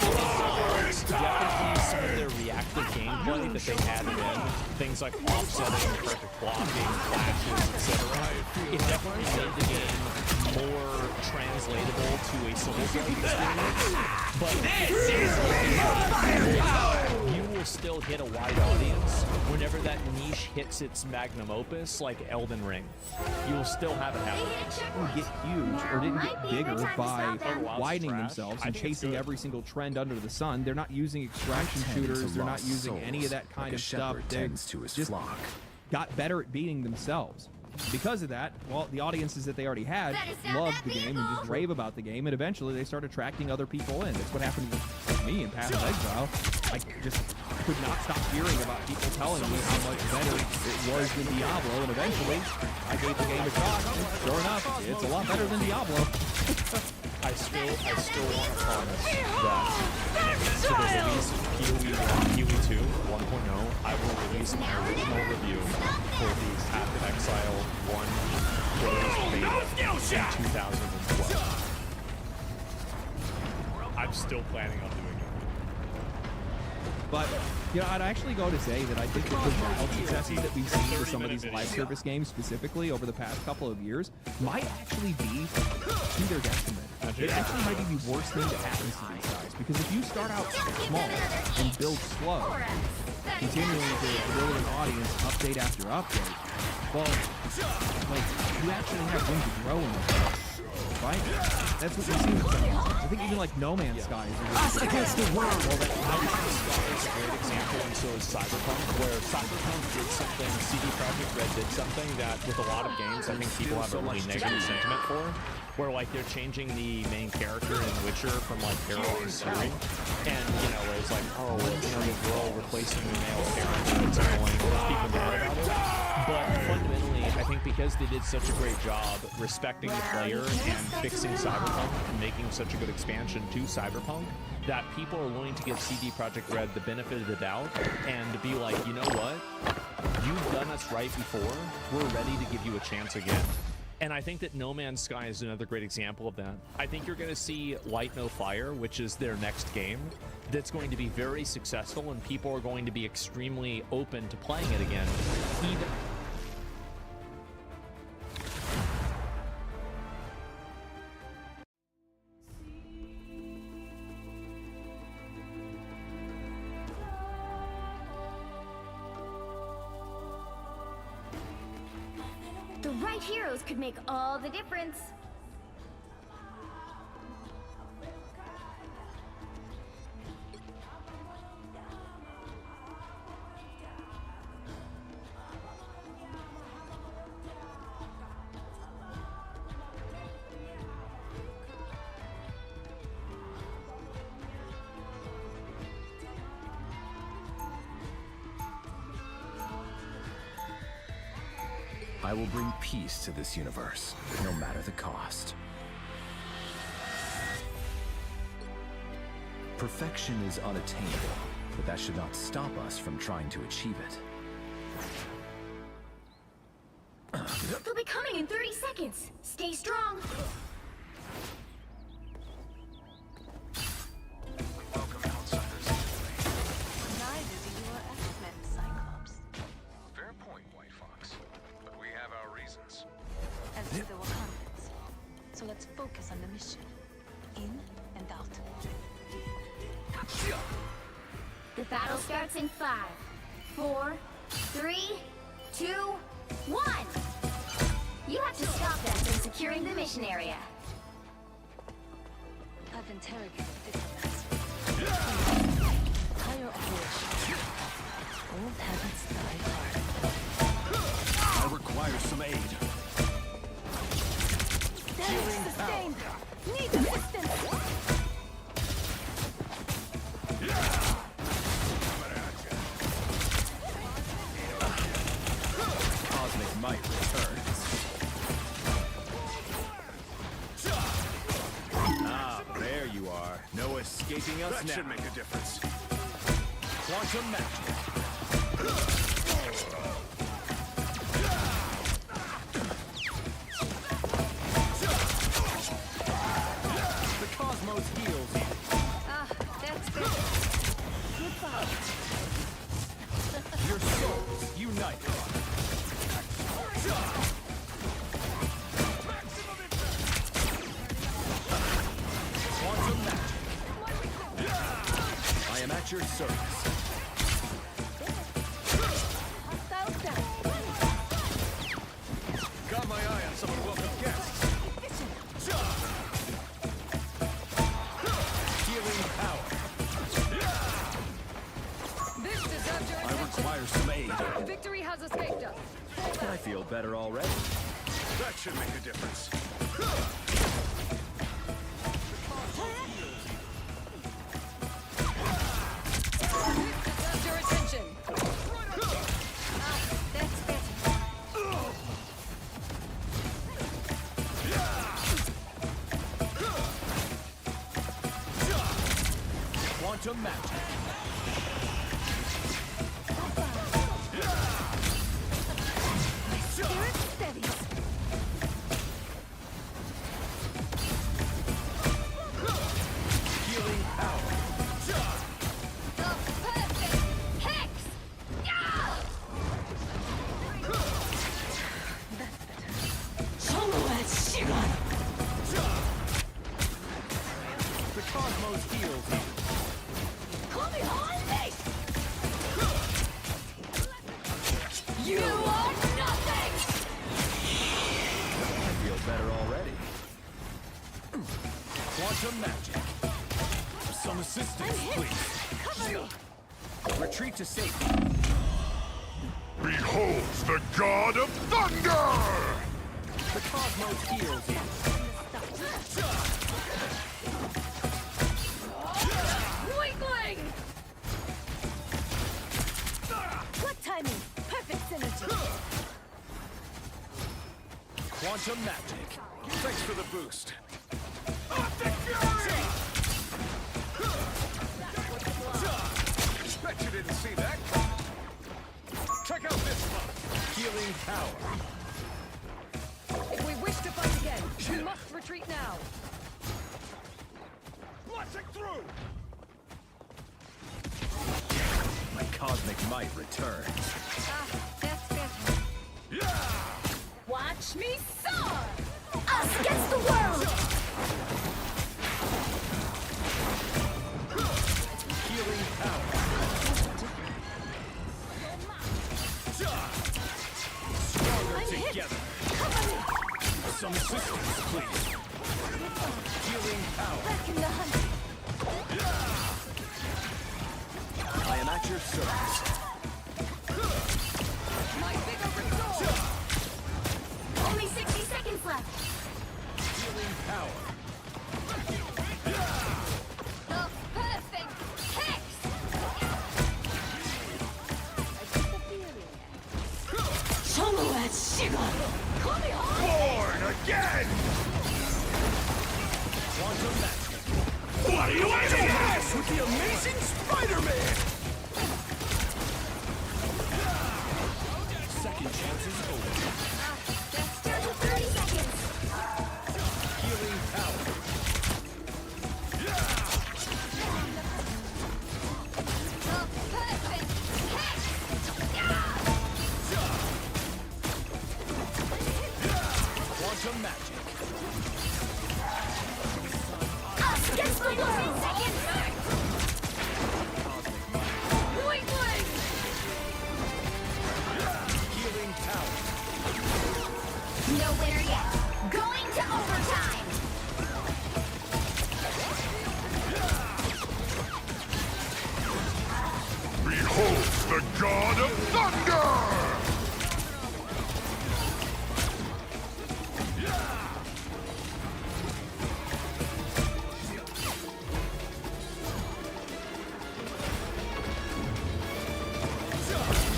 it's definitely some of their reactive gameplay that they added in, things like offsetting, perfect blocking, flashes, etc. It definitely made the game more translatable to a single-player experience. But you will still hit a wide audience whenever that niche hits its magnum opus, like Elden Ring. You will still have it happen. Didn't get huge or didn't get bigger by widening themselves and chasing every single trend under the sun. They're not using extraction shooters. They're not using any of that kind of stuff. They just got better at beating themselves. Because of that, well, the audiences that they already had loved the game and just rave about the game, and eventually they start attracting other people in. That's what happened with me in Path of Exile. I just could not stop hearing about people telling me how much better it was than Diablo, and eventually I gave the game a shot, and sure enough, it's a lot better than Diablo. I still want to promise that for the release of PoE 2 1.0, I will release my original review for the Path of Exile 1 closed beta in 2012. I'm still planning on doing it. But, you know, I'd actually go to say that I think that the wild successes that we've seen with some of these live service games specifically over the past couple of years might actually be to their detriment. It actually might be the worst thing that happens to these guys, because if you start out small and build slow, continuing to build an audience update after update, well, like, you actually have room to grow in this. Right? That's what we've seen with some of these. I think even like No Man's Sky is against the world. Well, that No Man's Sky is a great example, and so is Cyberpunk, where Cyberpunk did something, CD Projekt Red did something that with a lot of games I think people have a really negative sentiment for, where like they're changing the main character in Witcher from like Geralt to Ciri, and you know, it's like, oh, you know, the girl replacing the male character, it's annoying, there's people mad about it. But fundamentally, I think because they did such a great job respecting the player and fixing Cyberpunk and making such a good expansion to Cyberpunk, that people are willing to give CD Projekt Red the benefit of the doubt and to be like, you know what? You've done us right before. We're ready to give you a chance again. And I think that No Man's Sky is another great example of that. I think you're going to see Light No Fire, which is their next game, that's going to be very successful, and people are going to be extremely open to playing it again. Even The right heroes could make all the difference. I will bring peace to this universe, no matter the cost. Perfection is unattainable, but that should not stop us from trying to achieve it. They'll be coming in 30 seconds. Stay strong. Welcome, outsiders. Neither do your X-Men, Cyclops. Fair point, White Fox. But we have our reasons. As do the Wakandans. So let's focus on the mission. In and out. The battle starts in 5, 4, 3, 2, 1. You have to stop them from securing the mission area. I've interrogated diplomats. Higher operation. Old habits die hard. I require some aid. Damage sustained. Need assistance. Cosmic might returns. Ah, there you are. No escaping us That now. should make a difference. Quantum magic. The cosmos heals you. Ah, that's good. Goodbye. Your souls unite. Quantum magic. I am at your service. Got my eye on some unwelcome guests. Healing power. This deserves your I attention. require some aid. Victory has escaped us. I feel better already. That should make a difference. Deserves your attention. That's better. Quantum magic. Spirit steadies. Healing power. The perfect hex. The cosmos heals you. Come behind me. You are nothing. I feel better already. Quantum magic. Some assistance, please. Cover me. Retreat to safety. Behold the god of thunder! The cosmos heals you. Weakling. Good timing. Perfect synergy. Quantum magic. Thanks for the boost. Bet you didn't see that. Check out this one. Healing power. If we wish retreat now. Blasting through! My cosmic might returns. That's good. Watch me soar! Us against the world! Healing power. Stronger together. Some assistance, please. Healing power. Back in the hunt. I am at your service. My vigor restores. Only 60 seconds left. Healing power. The perfect hex! Somewhat Shiga! Call me on! Born again! Quantum magic. What are you aiming at? With the amazing Spider-Man! Second chance is over. That's down to 30 seconds. Healing power. The perfect hex! Quantum magic. Us against the world! Weakling! Healing power. No winner yet. Going to overtime. Behold the God of Thunder!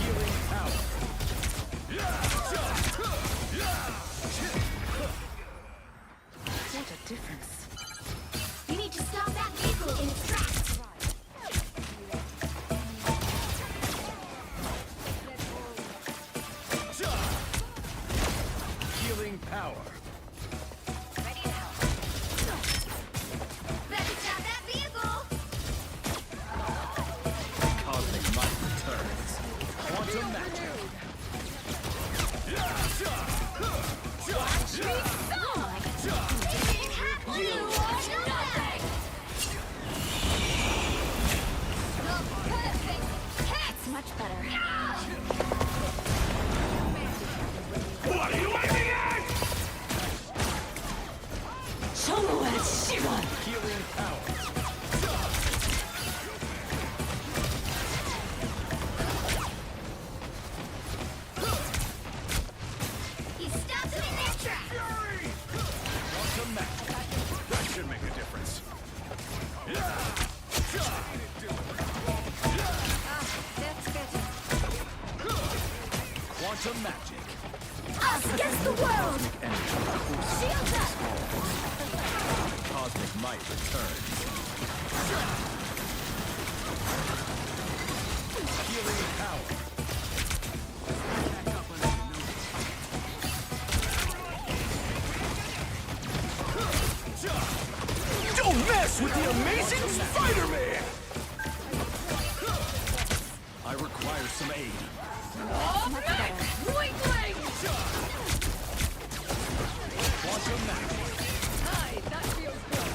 Healing power. What a difference. You need to stop that vehicle in its tracks. Healing power. Ready to help. Better stop that vehicle. Cosmic might returns. Quantum magic. Watch me soar! You are nothing! The perfect hex! Much better. What are you aiming at? Somewhat Shiga! Healing power. He stopped them in their tracks. Quantum magic. That should make a difference. That's better. Quantum magic. Us against the world. Shields up. Cosmic might returns. Healing power. Don't mess with the amazing Spider-Man! I require some aid. Much better. Weakling! Quantum magic. Hi, that feels good.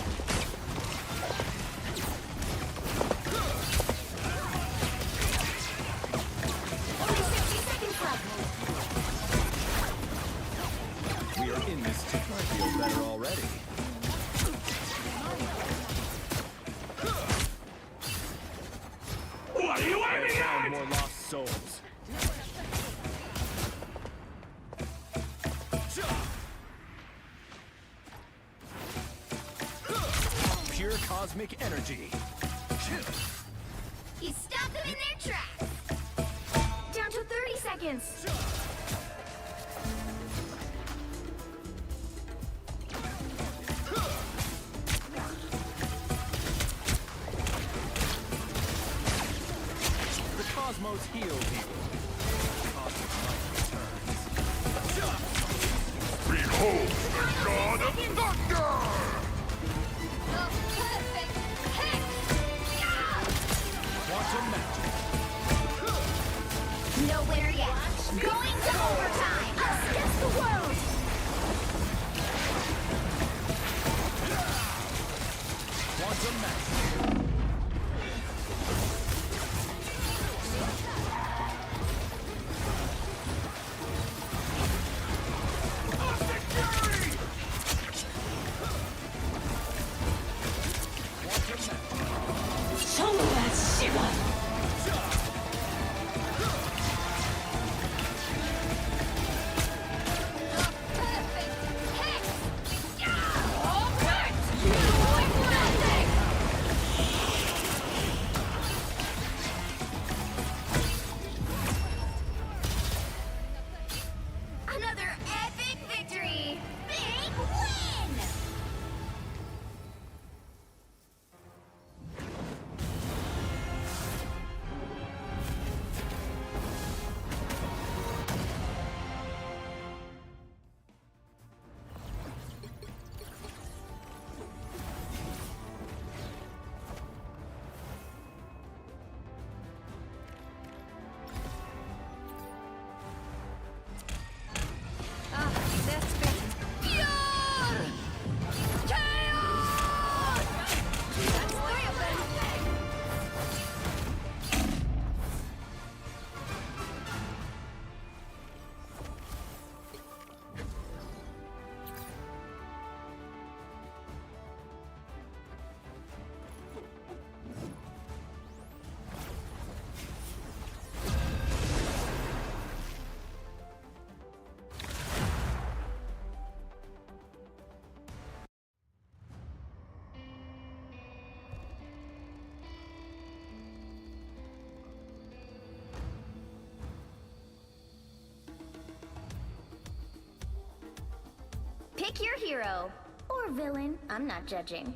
Only 60 seconds left. We are in this together. I feel better already. What are you I aiming found at? more lost souls. Pure cosmic energy. He stopped them in their tracks. Down to 30 seconds. The cosmos heals you. Cosmic might returns. Behold Behold the God of Thunder! Quantum magic. No winner yet. Going to overtime. Us against the world. Quantum magic. Another epic victory. Big win. Pick your hero. Or villain. I'm not judging.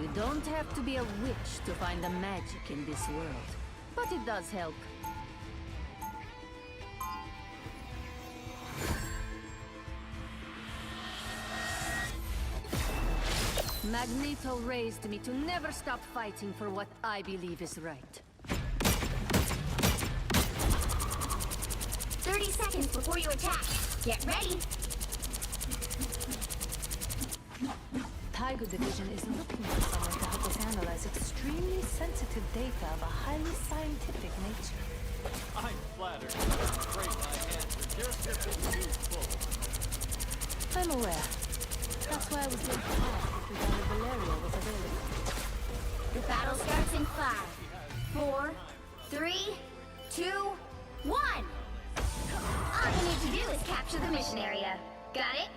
You don't have to be a witch to find the magic in this world, but it does help. Magneto raised me to never stop fighting for what I believe is right. 30 seconds before you attack. Get ready. Tiger Division is looking for someone to help us analyze extremely sensitive data of a highly scientific nature. I'm flattered. I'm afraid my hands are just a bit too full. I'm aware. That's why I was going to ask if Madame Valeria was available. The battle starts in 5, 4, 3, 2, 1. All you need to do is capture the mission area. Got it?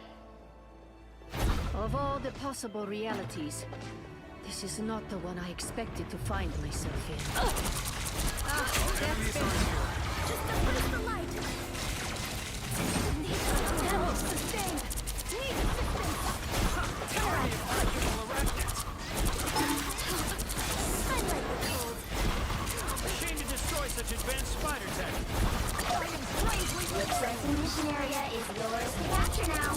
Of all the possible realities, this is not the one I expected to find myself in. That's better. Just don't lose the light. Need damage sustained. Need assistance. Terrorize. I like the cold. A shame to destroy such advanced spider tech. Looks like the mission area is yours to capture now.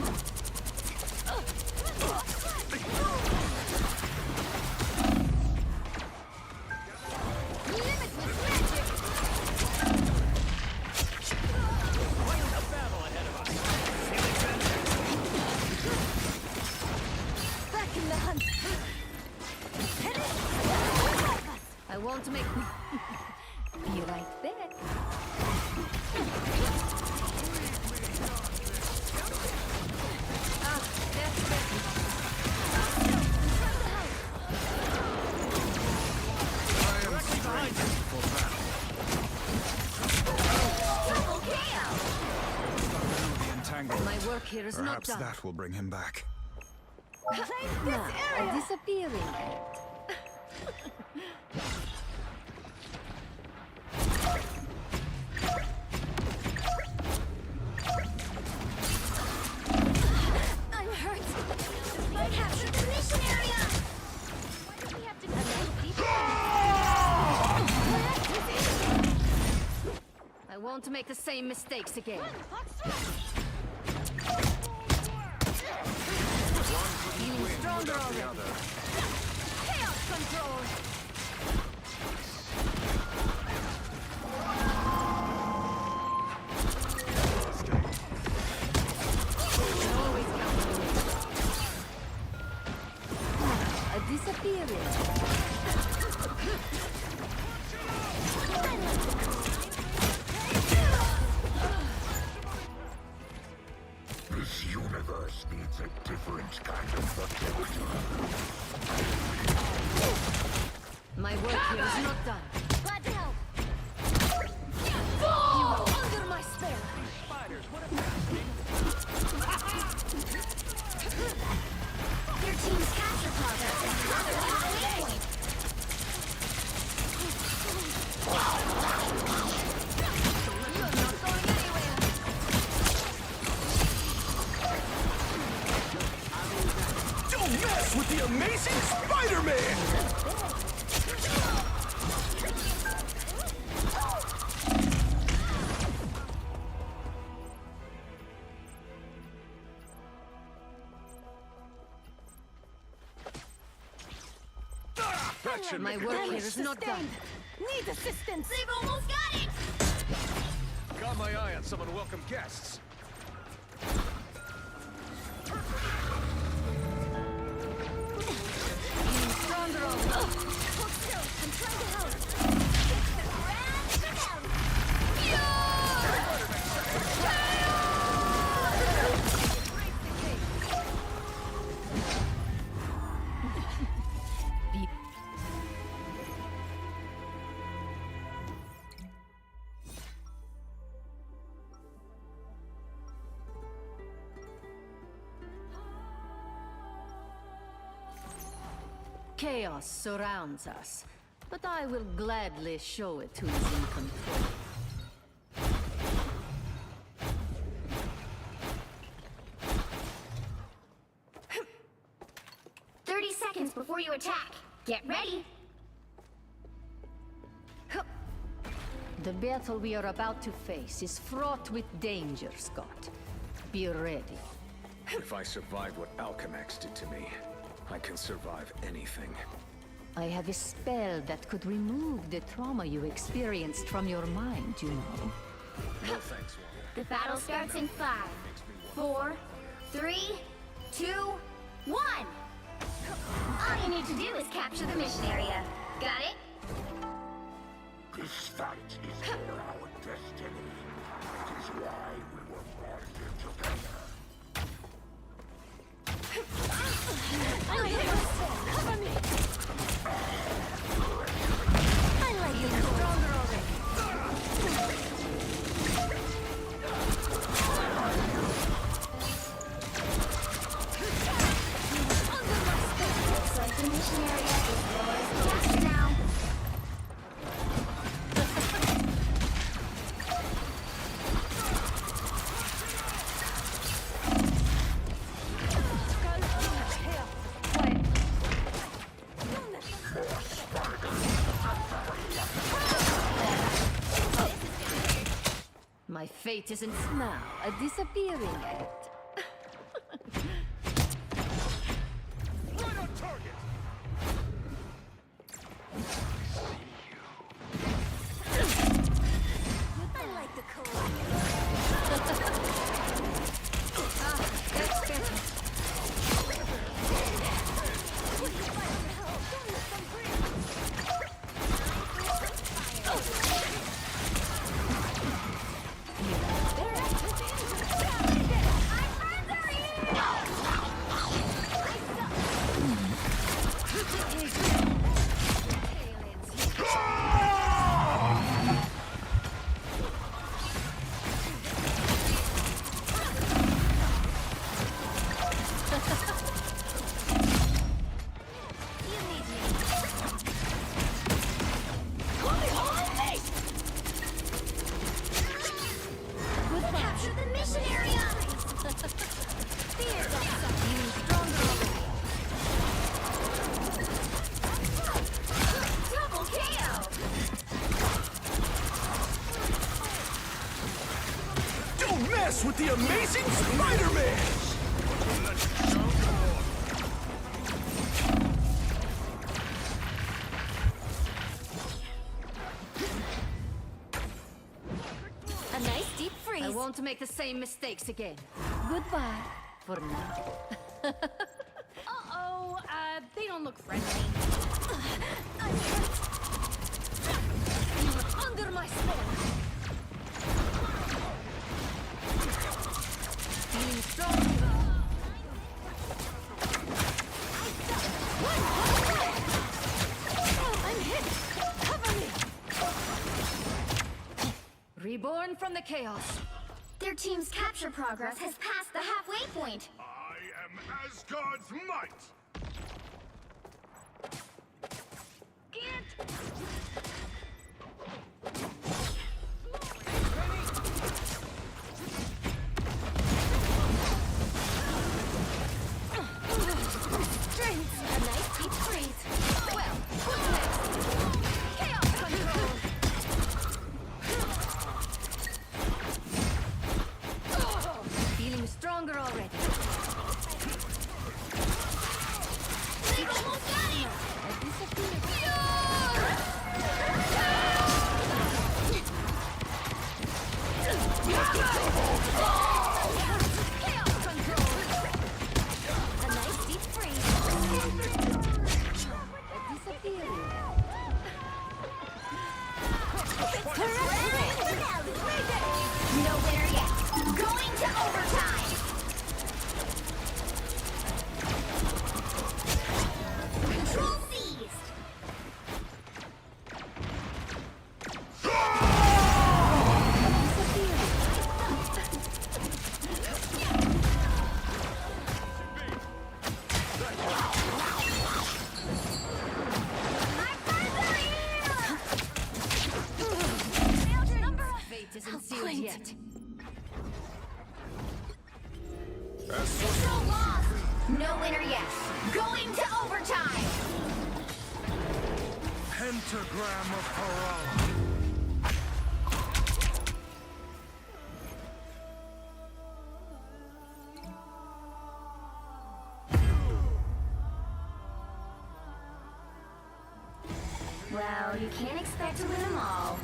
Back in the hunt. I won't make be right back. That's better. My work here is Perhaps not done. that will bring him back. Now, a disappearing act. make the same mistakes again. Feeling stronger already. Chaos control! Disappearing. This universe needs a different kind of protector. My work here is not done. Glad to help. You are under my spell. Your team's capture pods are another point. You're not going anywhere. Don't mess with the amazing Spider-Man! My work here is not done. Need assistance. They've almost got it. Got my eye on someone welcome guests. Feeling stronger already. Hold still. I'm trying to help. It's the grand finale. Chaos surrounds us, but I will gladly show it to who's in control. 30 seconds before you attack. Get ready. The battle we are about to face is fraught with danger, Scott. Be ready. If I survive what Alchemax did to me, I can survive anything. I have a spell that could remove the trauma you experienced from your mind, you know. No thanks, Wally. The battle starts in 5, 4, 3, 2, 1. All you need to do is capture the mission area. Got it? This fight is for our destiny. It is why we were brought here together. Cover me! I like you stronger already. Looks like the mission area is yours now. My fate isn't now a disappearing act. Right on target! I like the color. That's better. I'm with the amazing Spider-Man! A nice deep freeze. I won't make the same mistakes again. Goodbye. For now. Uh-oh, they don't look friendly. I'm hurt. You're under my spell. Feeling strong. I'm hit. Cover me. Reborn from the chaos. Their team's capture progress has passed the halfway point. I am Asgard's might! Strength! A nice deep freeze. Well, what's next? Chaos control! Feeling stronger already. They've almost got it! Chaos control! A nice deep freeze. No winner yet. Going to overtime. Control seized. Fate isn't sealed yet. Control lost. No winner yet. Going to overtime. Pentagram of Harala. Well, you can't expect to win them all.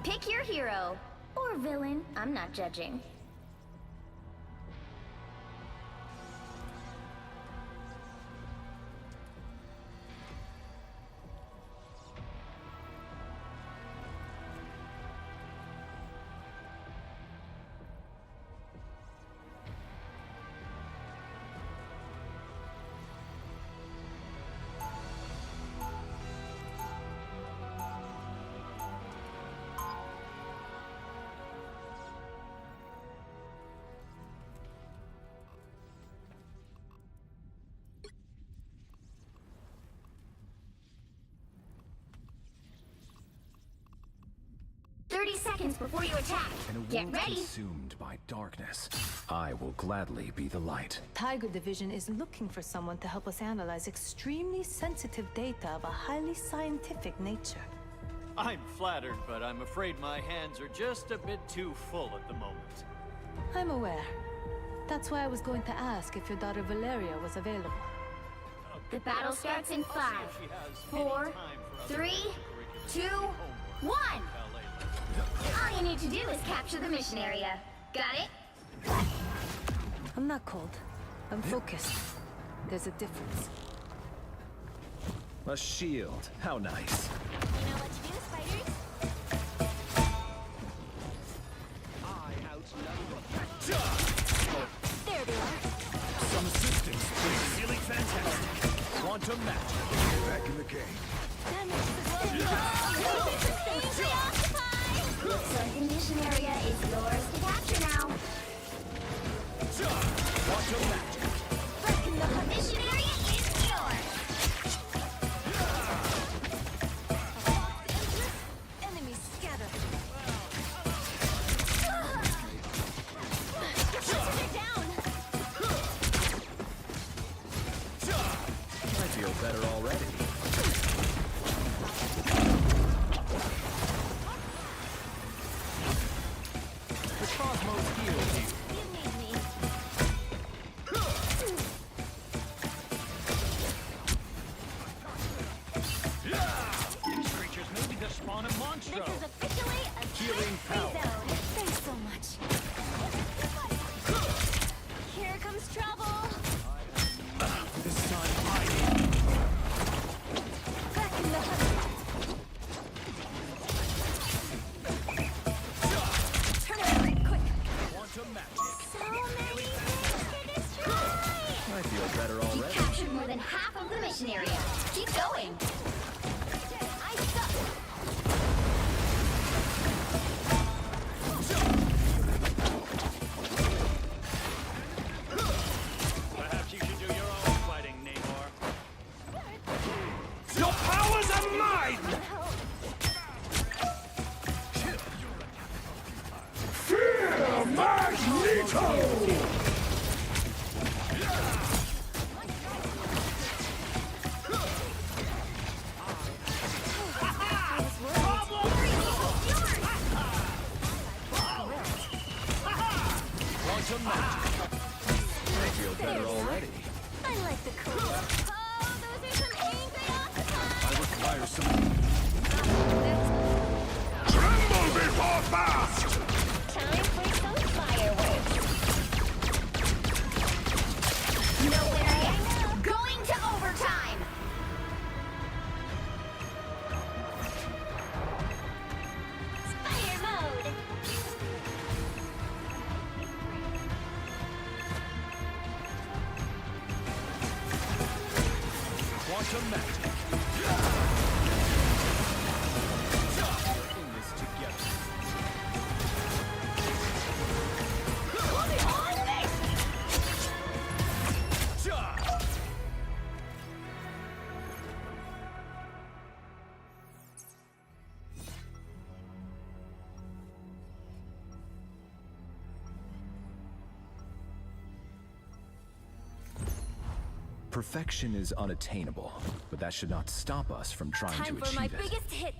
Pick your hero. Or villain. I'm not judging. Seconds before you attack. In a Get world ready. consumed by darkness, I will gladly be the light. Tiger Division is looking for someone to help us analyze extremely sensitive data of a highly scientific nature. I'm flattered, but I'm afraid my hands are just a bit too full at the moment. I'm aware. That's why I was going to ask if your daughter Valeria was available. The battle starts in 5, 4, 3, 2, 1. All you need to do is capture the mission area. Got it? I'm not cold. I'm focused. There's a difference. A shield. How nice. You know what to do, spiders? There they are. Some assistance, please. Feeling fantastic. Quantum match. Back in the game. Looks like the mission area is yours to capture now. Quantum match. The mission area is yours. Enemies scattered. They're down. I feel better already. The Cosmos heals you. You need me. These creatures may be the spawn of monsters. This is officially a Healing power. zone. Thanks so much. Here comes trouble. This time I need Back in the hunt. Turn around, quick. quantum magic. So many things to destroy. I feel better You already. captured more than half of the mission area. Keep going. I suck. Perhaps you should do your own fighting, Namor. Your powers are mine! Fear Magneto! Quantum magic. I feel better already. I like the cool. Oh, those are some angry octopi. I require some. Tremble before fast! Time for some fireworks. No winner. Going to overtime. Fire mode. Quantum magic. In this together. Perfection is unattainable, but that should not stop us from trying Time to for my achieve it. biggest hit.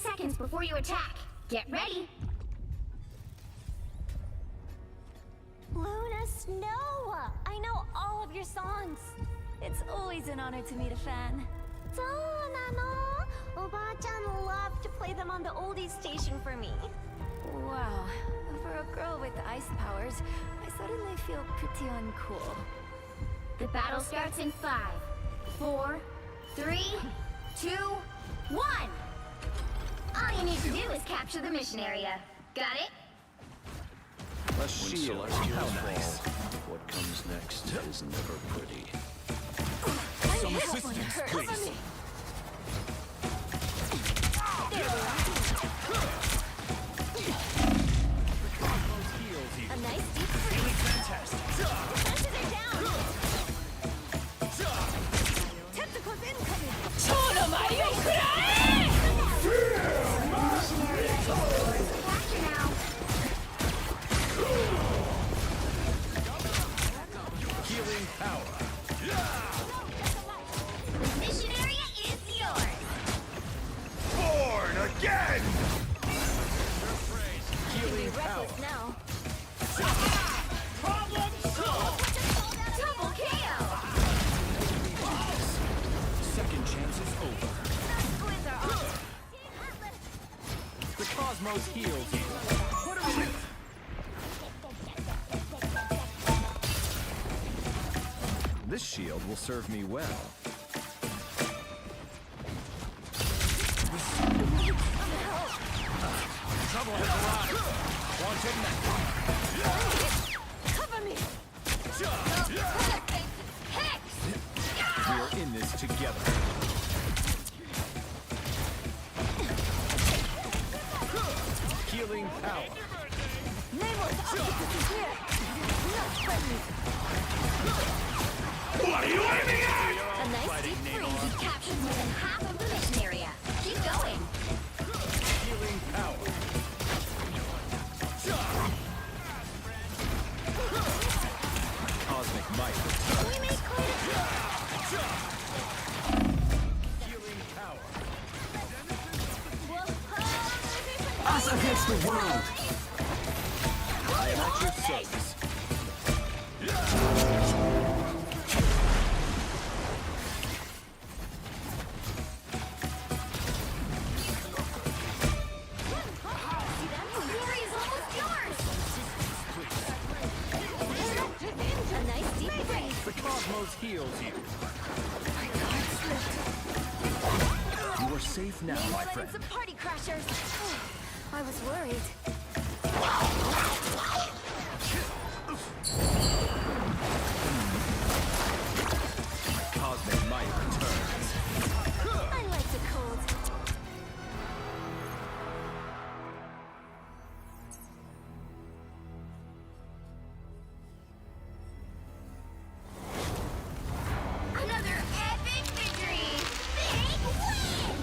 Seconds before you attack. Get ready. Luna Snow! I know all of your songs. It's always an honor to meet a fan. Oba-chan loved to play them on the oldies station for me. Wow, for a girl with ice powers, I suddenly feel pretty uncool. The battle starts in 5, 4, 3, 2, 1. All you need to do is capture the mission area. Got it? A shield. How nice. What comes next is never pretty. Some assistance, please. A nice deep Feeling fantastic. defenses are down. Tentacles incoming! Capture now. Healing power. The mission area is yours. Born again! Healing power. Reckless now. Problem solved. Double KO. Second chance Cosmos heals you. What do we do? This shield will serve me well. Trouble has arrived. Wanted Cover me! We are in this together. Healing power. Namor's octopus is here! Not friendly! What are you aiming at? A nice deep freeze you captured more than half of the mission area. Keep going. Healing power. Cosmic might. We made quite Healing power. Us against the world. I am at your service. Glory is almost yours. A nice deep freeze. The Cosmos heals you. You are safe now, my friend. Some party crashers. I was worried. Cosmic might returns. I liked it cold. Another epic victory! Big win!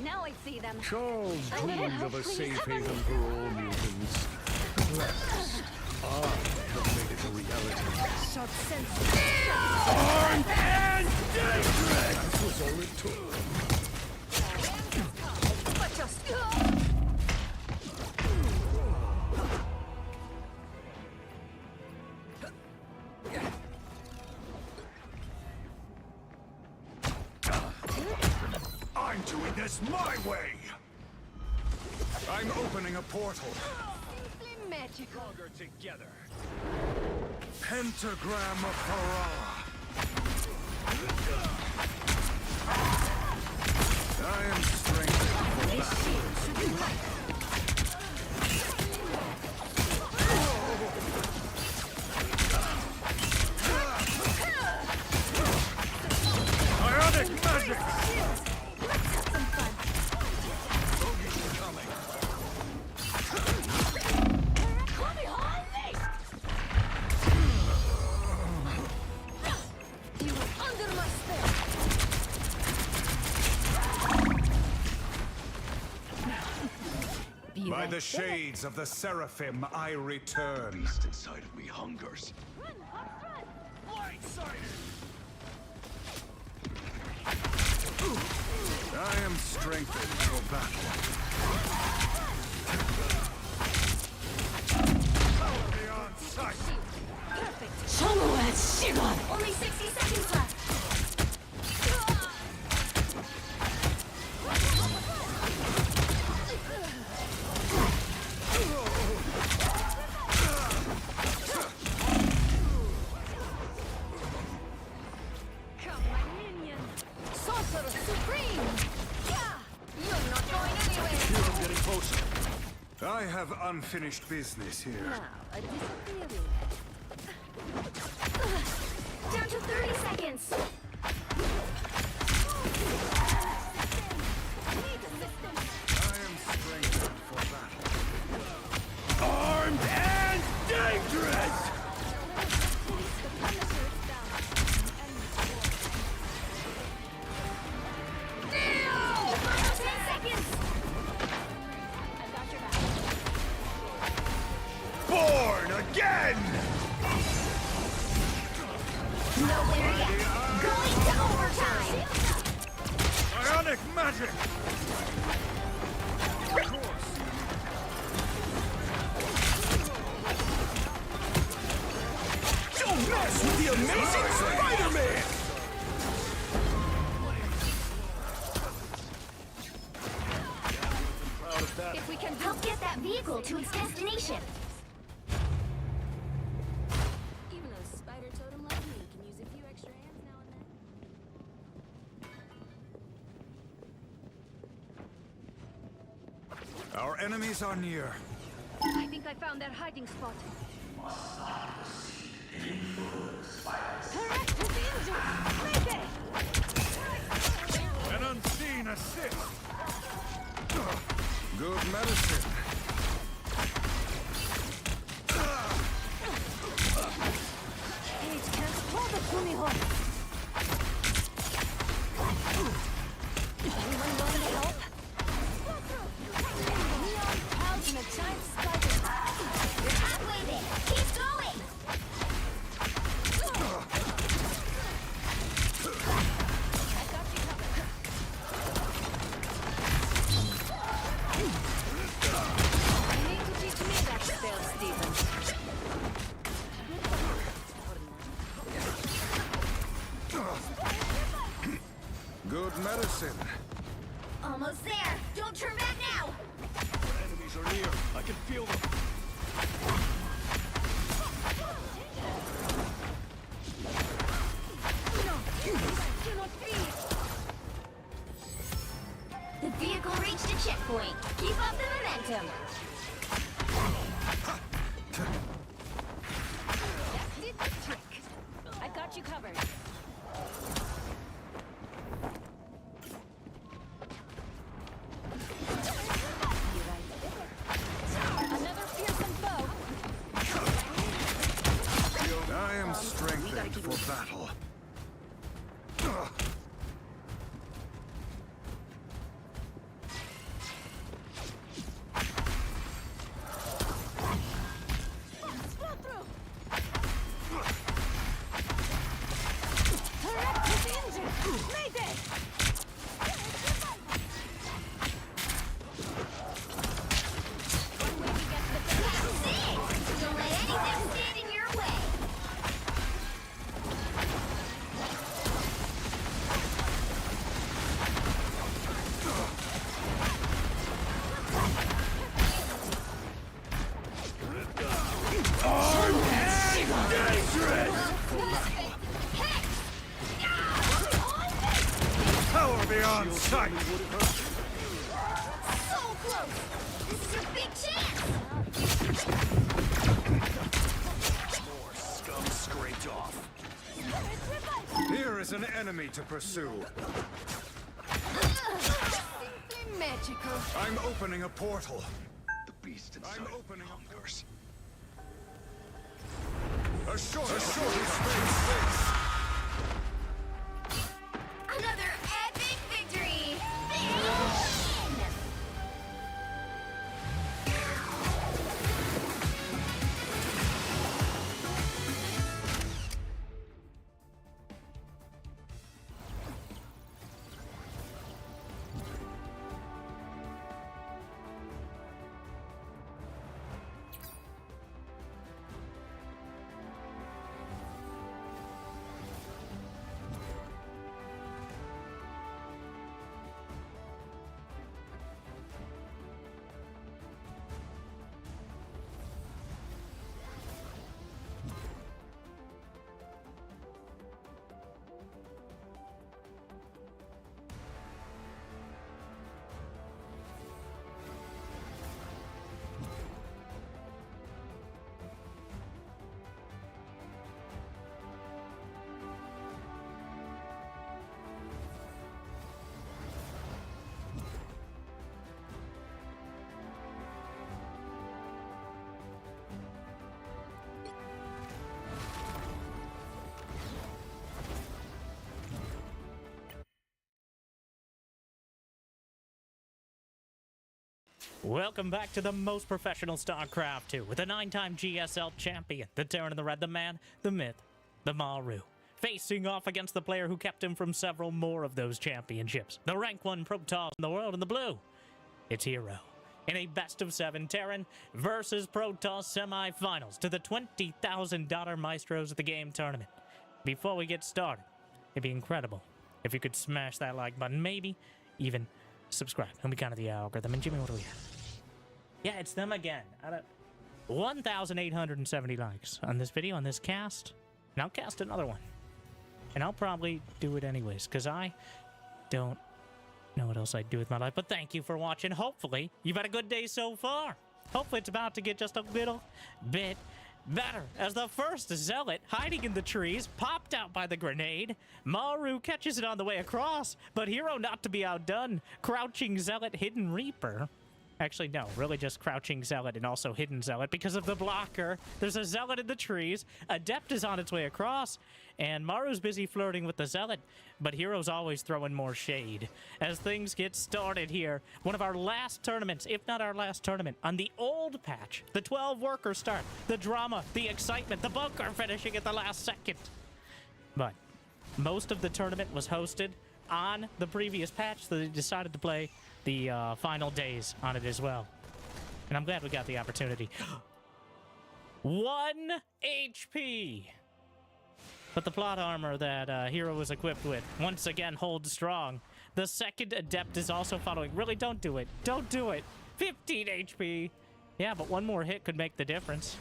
Now I see them. Charles A little dreamed help, of a please. safe haven for all mutants. Blessed. I have made it a reality. Short sense. Armed and dangerous! That was all it took. But just. I'm doing this my way! I'm opening a portal. Simply magical. Stronger together. Pentagram of Hurrah! I am strengthened for battle. Ionic magic! You are under my spell. By the shades of the Seraphim, I return. Beast inside of me hungers. I am strengthened for battle. Beyond sight. Only 60 seconds left. Come, my minion. Sorcerer Supreme. Yeah. You're not going anywhere. Feel them getting closer. I have unfinished business here. Now, a disappearing. Down to 30 seconds. I am strengthened for battle. Armed and dangerous! Final 10 seconds. Born again! Nowhere yet. Going to overtime. Ionic magic! Of course. Don't mess with the amazing Spider-Man! If we can help get that vehicle to its destination. Even a spider totem like me can use a few extra hands now and then. Our enemies are near. I think I found their hiding spot. Correct with the injury. Make it. An unseen assist. Good medicine. Page can't hold the Kunihon. Anyone willing to help? Neon clouds and a giant spider. You're halfway there. Keep going. I got you covered. You need to teach me that spell, Steven. Good medicine. Almost there. Don't turn back now. Enemies are near. I can feel them. No, this cannot be. The vehicle reached a checkpoint. Keep up the momentum. That did the trick. I got you covered. Another fearsome foe. I am strengthened for battle. on sight! So close! This is your big chance! More scum scraped off. Here is an enemy to pursue. Simply magical. I'm opening a portal. The beast inside opening hungers. A short space. Another epic victory! Win! Welcome back to the most professional StarCraft 2 with a 9-time GSL champion, the Terran in the Red, the man, the myth, the Maru, facing off against the player who kept him from several more of those championships, the rank 1 Protoss in the world in the blue. It's Hero in a best-of-7 Terran versus Protoss semifinals to the $20,000 Maestros of the Game tournament. Before we get started, it'd be incredible if you could smash that like button, maybe even subscribe. It'll be kind of the algorithm. And Jimmy, what do we have? Yeah, it's them again. 1,870 likes on this video, on this cast. And I'll cast another one. And I'll probably do it anyways, because I don't know what else I'd do with my life. But thank you for watching. Hopefully, you've had a good day so far. Hopefully, it's about to get just a little bit better, as the first Zealot, hiding in the trees, popped out by the grenade. Maru catches it on the way across, but Hero not to be outdone. Crouching Zealot, Hidden Reaper. Actually, no, really just Crouching Zealot and also Hidden Zealot because of the blocker. There's a Zealot in the trees. Adept is on its way across, and Maru's busy flirting with the Zealot, but Hero's always throwing more shade. As things get started here, one of our last tournaments, if not our last tournament, on the old patch, the 12-worker start, the drama, the excitement, the bunker finishing at the last second. But most of the tournament was hosted on the previous patch, so they decided to play the final days on it as well. And I'm glad we got the opportunity. 1 HP! But the plot armor that Hero was equipped with once again holds strong. The second Adept is also following. Really, don't do it. Don't do it. 15 HP. Yeah, but one more hit could make the difference.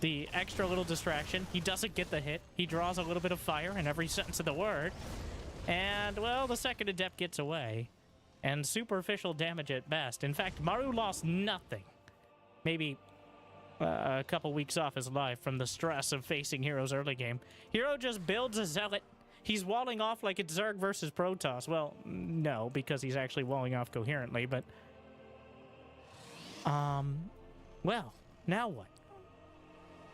The extra little distraction. He doesn't get the hit. He draws a little bit of fire in every sense of the word. And, well, the second Adept gets away. And superficial damage at best. In fact, Maru lost nothing. Maybe a couple weeks off his life from the stress of facing Hero's early game. Hero just builds a Zealot. He's walling off like it's Zerg versus Protoss. Well, no, because he's actually walling off coherently, but... well, now what?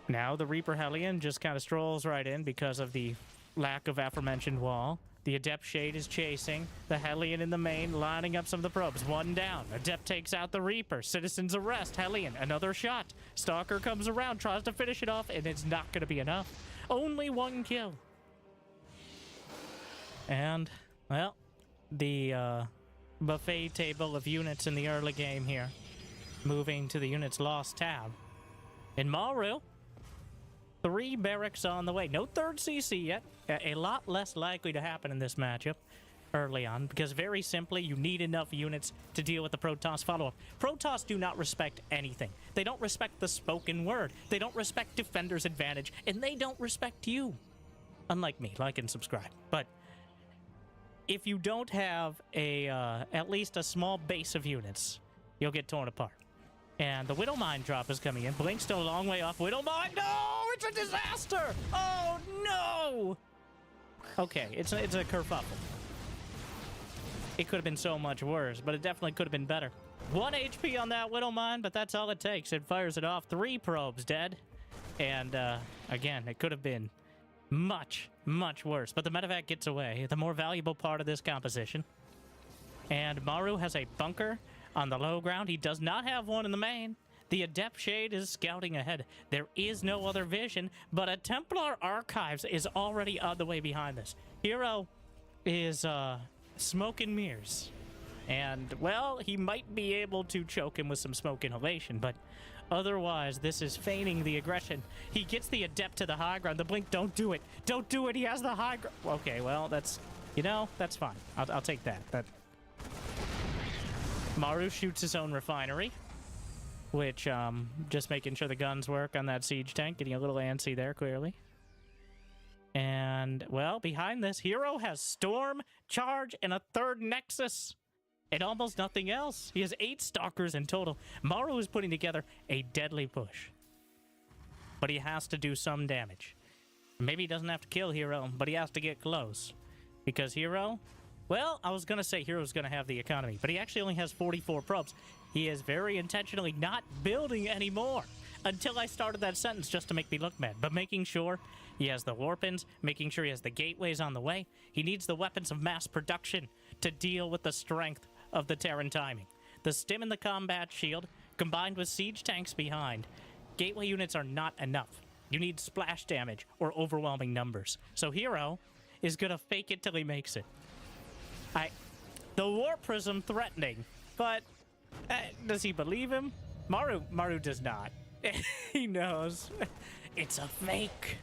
Now the Reaper Hellion just kind of strolls right in because of the lack of aforementioned wall. The Adept Shade is chasing. The Hellion in the main, lining up some of the probes. One down. Adept takes out the Reaper. Citizens arrest Hellion. Another shot. Stalker comes around, tries to finish it off, and it's not going to be enough. Only one kill. And, well, the buffet table of units in the early game here. Moving to the units lost tab. In Maru, 3 barracks on the way. No third CC yet. A lot less likely to happen in this matchup early on, because very simply, you need enough units to deal with the Protoss follow-up. Protoss do not respect anything. They don't respect the spoken word. They don't respect Defender's advantage, and they don't respect you. Unlike me. Like and subscribe. But if you don't have a at least a small base of units, you'll get torn apart. And the Widow Mine drop is coming in. Blink's still a long way off. Widow Mine, no! It's a disaster! Oh, no! Okay, it's a kerfuffle. It could have been so much worse, but it definitely could have been better. 1 HP on that Widow Mine, but that's all it takes. It fires it off. 3 probes dead. And, again, it could have been much, much worse. But the medevac gets away, the more valuable part of this composition. And Maru has a bunker on the low ground. He does not have one in the main. The Adept Shade is scouting ahead. There is no other vision, but a Templar Archives is already on the way behind this. Hero is smoke and mirrors. And, well, he might be able to choke him with some smoke inhalation, but otherwise, this is feigning the aggression. He gets the Adept to the high ground. The Blink, don't do it. Don't do it. He has the high ground. Okay, well, that's, you know, that's fine. I'll take that. Maru shoots his own refinery, which, just making sure the guns work on that siege tank. Getting a little antsy there, clearly. And, well, behind this, Hero has Storm, Charge, and a 3rd Nexus. And almost nothing else. He has 8 Stalkers in total. Maru is putting together a deadly push. But he has to do some damage. Maybe he doesn't have to kill Hero, but he has to get close. Because Hero... Well, I was going to say Hero's going to have the economy, but he actually only has 44 probes. He is very intentionally not building anymore until I started that sentence just to make me look mad. But making sure he has the warpins, making sure he has the gateways on the way. He needs the weapons of mass production to deal with the strength of the Terran timing. The stim and the combat shield, combined with siege tanks behind. Gateway units are not enough. You need splash damage or overwhelming numbers. So Hero is going to fake it till he makes it. The Warp Prism threatening, but does he believe him? Maru does not. He knows. It's a fake.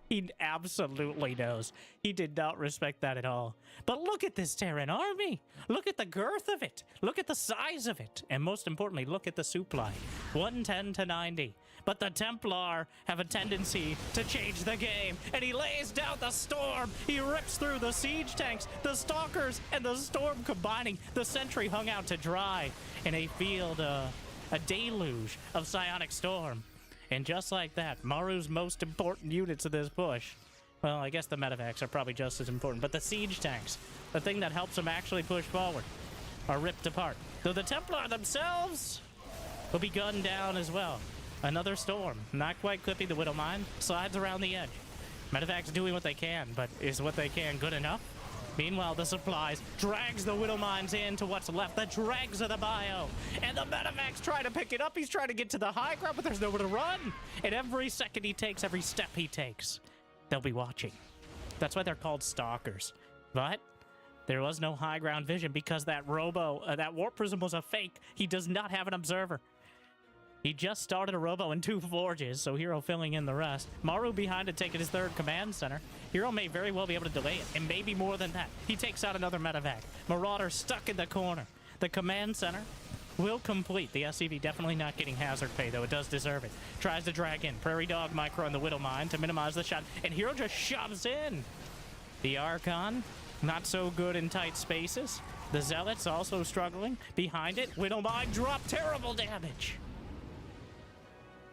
He absolutely knows. He did not respect that at all. But look at this Terran army. Look at the girth of it. Look at the size of it. And most importantly, look at the supply. 110 to 90. But the Templar have a tendency to change the game. And he lays down the Storm. He rips through the siege tanks, the Stalkers, and the Storm combining. The Sentry hung out to dry in a field, a deluge of Psionic Storm. And just like that, Maru's most important units of this push, well, I guess the medevacs are probably just as important, but the siege tanks, the thing that helps them actually push forward, are ripped apart. Though the Templar themselves will be gunned down as well. Another Storm, not quite clipping the Widow Mine, slides around the edge. Medevac's doing what they can, but is what they can good enough? Meanwhile, the supplies drags the Widow Mines into what's left, the dregs of the bio. And the medevac's trying to pick it up. He's trying to get to the high ground, but there's nowhere to run. And every second he takes, every step he takes, they'll be watching. That's why they're called Stalkers. But there was no high ground vision because that that Warp Prism was a fake. He does not have an observer. He just started a Robo and 2 Forges, so Hero filling in the rest. Maru behind it, taking his 3rd command center. Hero may very well be able to delay it, and maybe more than that. He takes out another medevac. Marauder stuck in the corner. The command center will complete. The SCV definitely not getting hazard pay, though it does deserve it. Tries to drag in Prairie Dog Micro and the Widow Mine to minimize the shot, and Hero just shoves in. The Archon, not so good in tight spaces. The Zealots also struggling. Behind it, Widow Mine dropped terrible damage.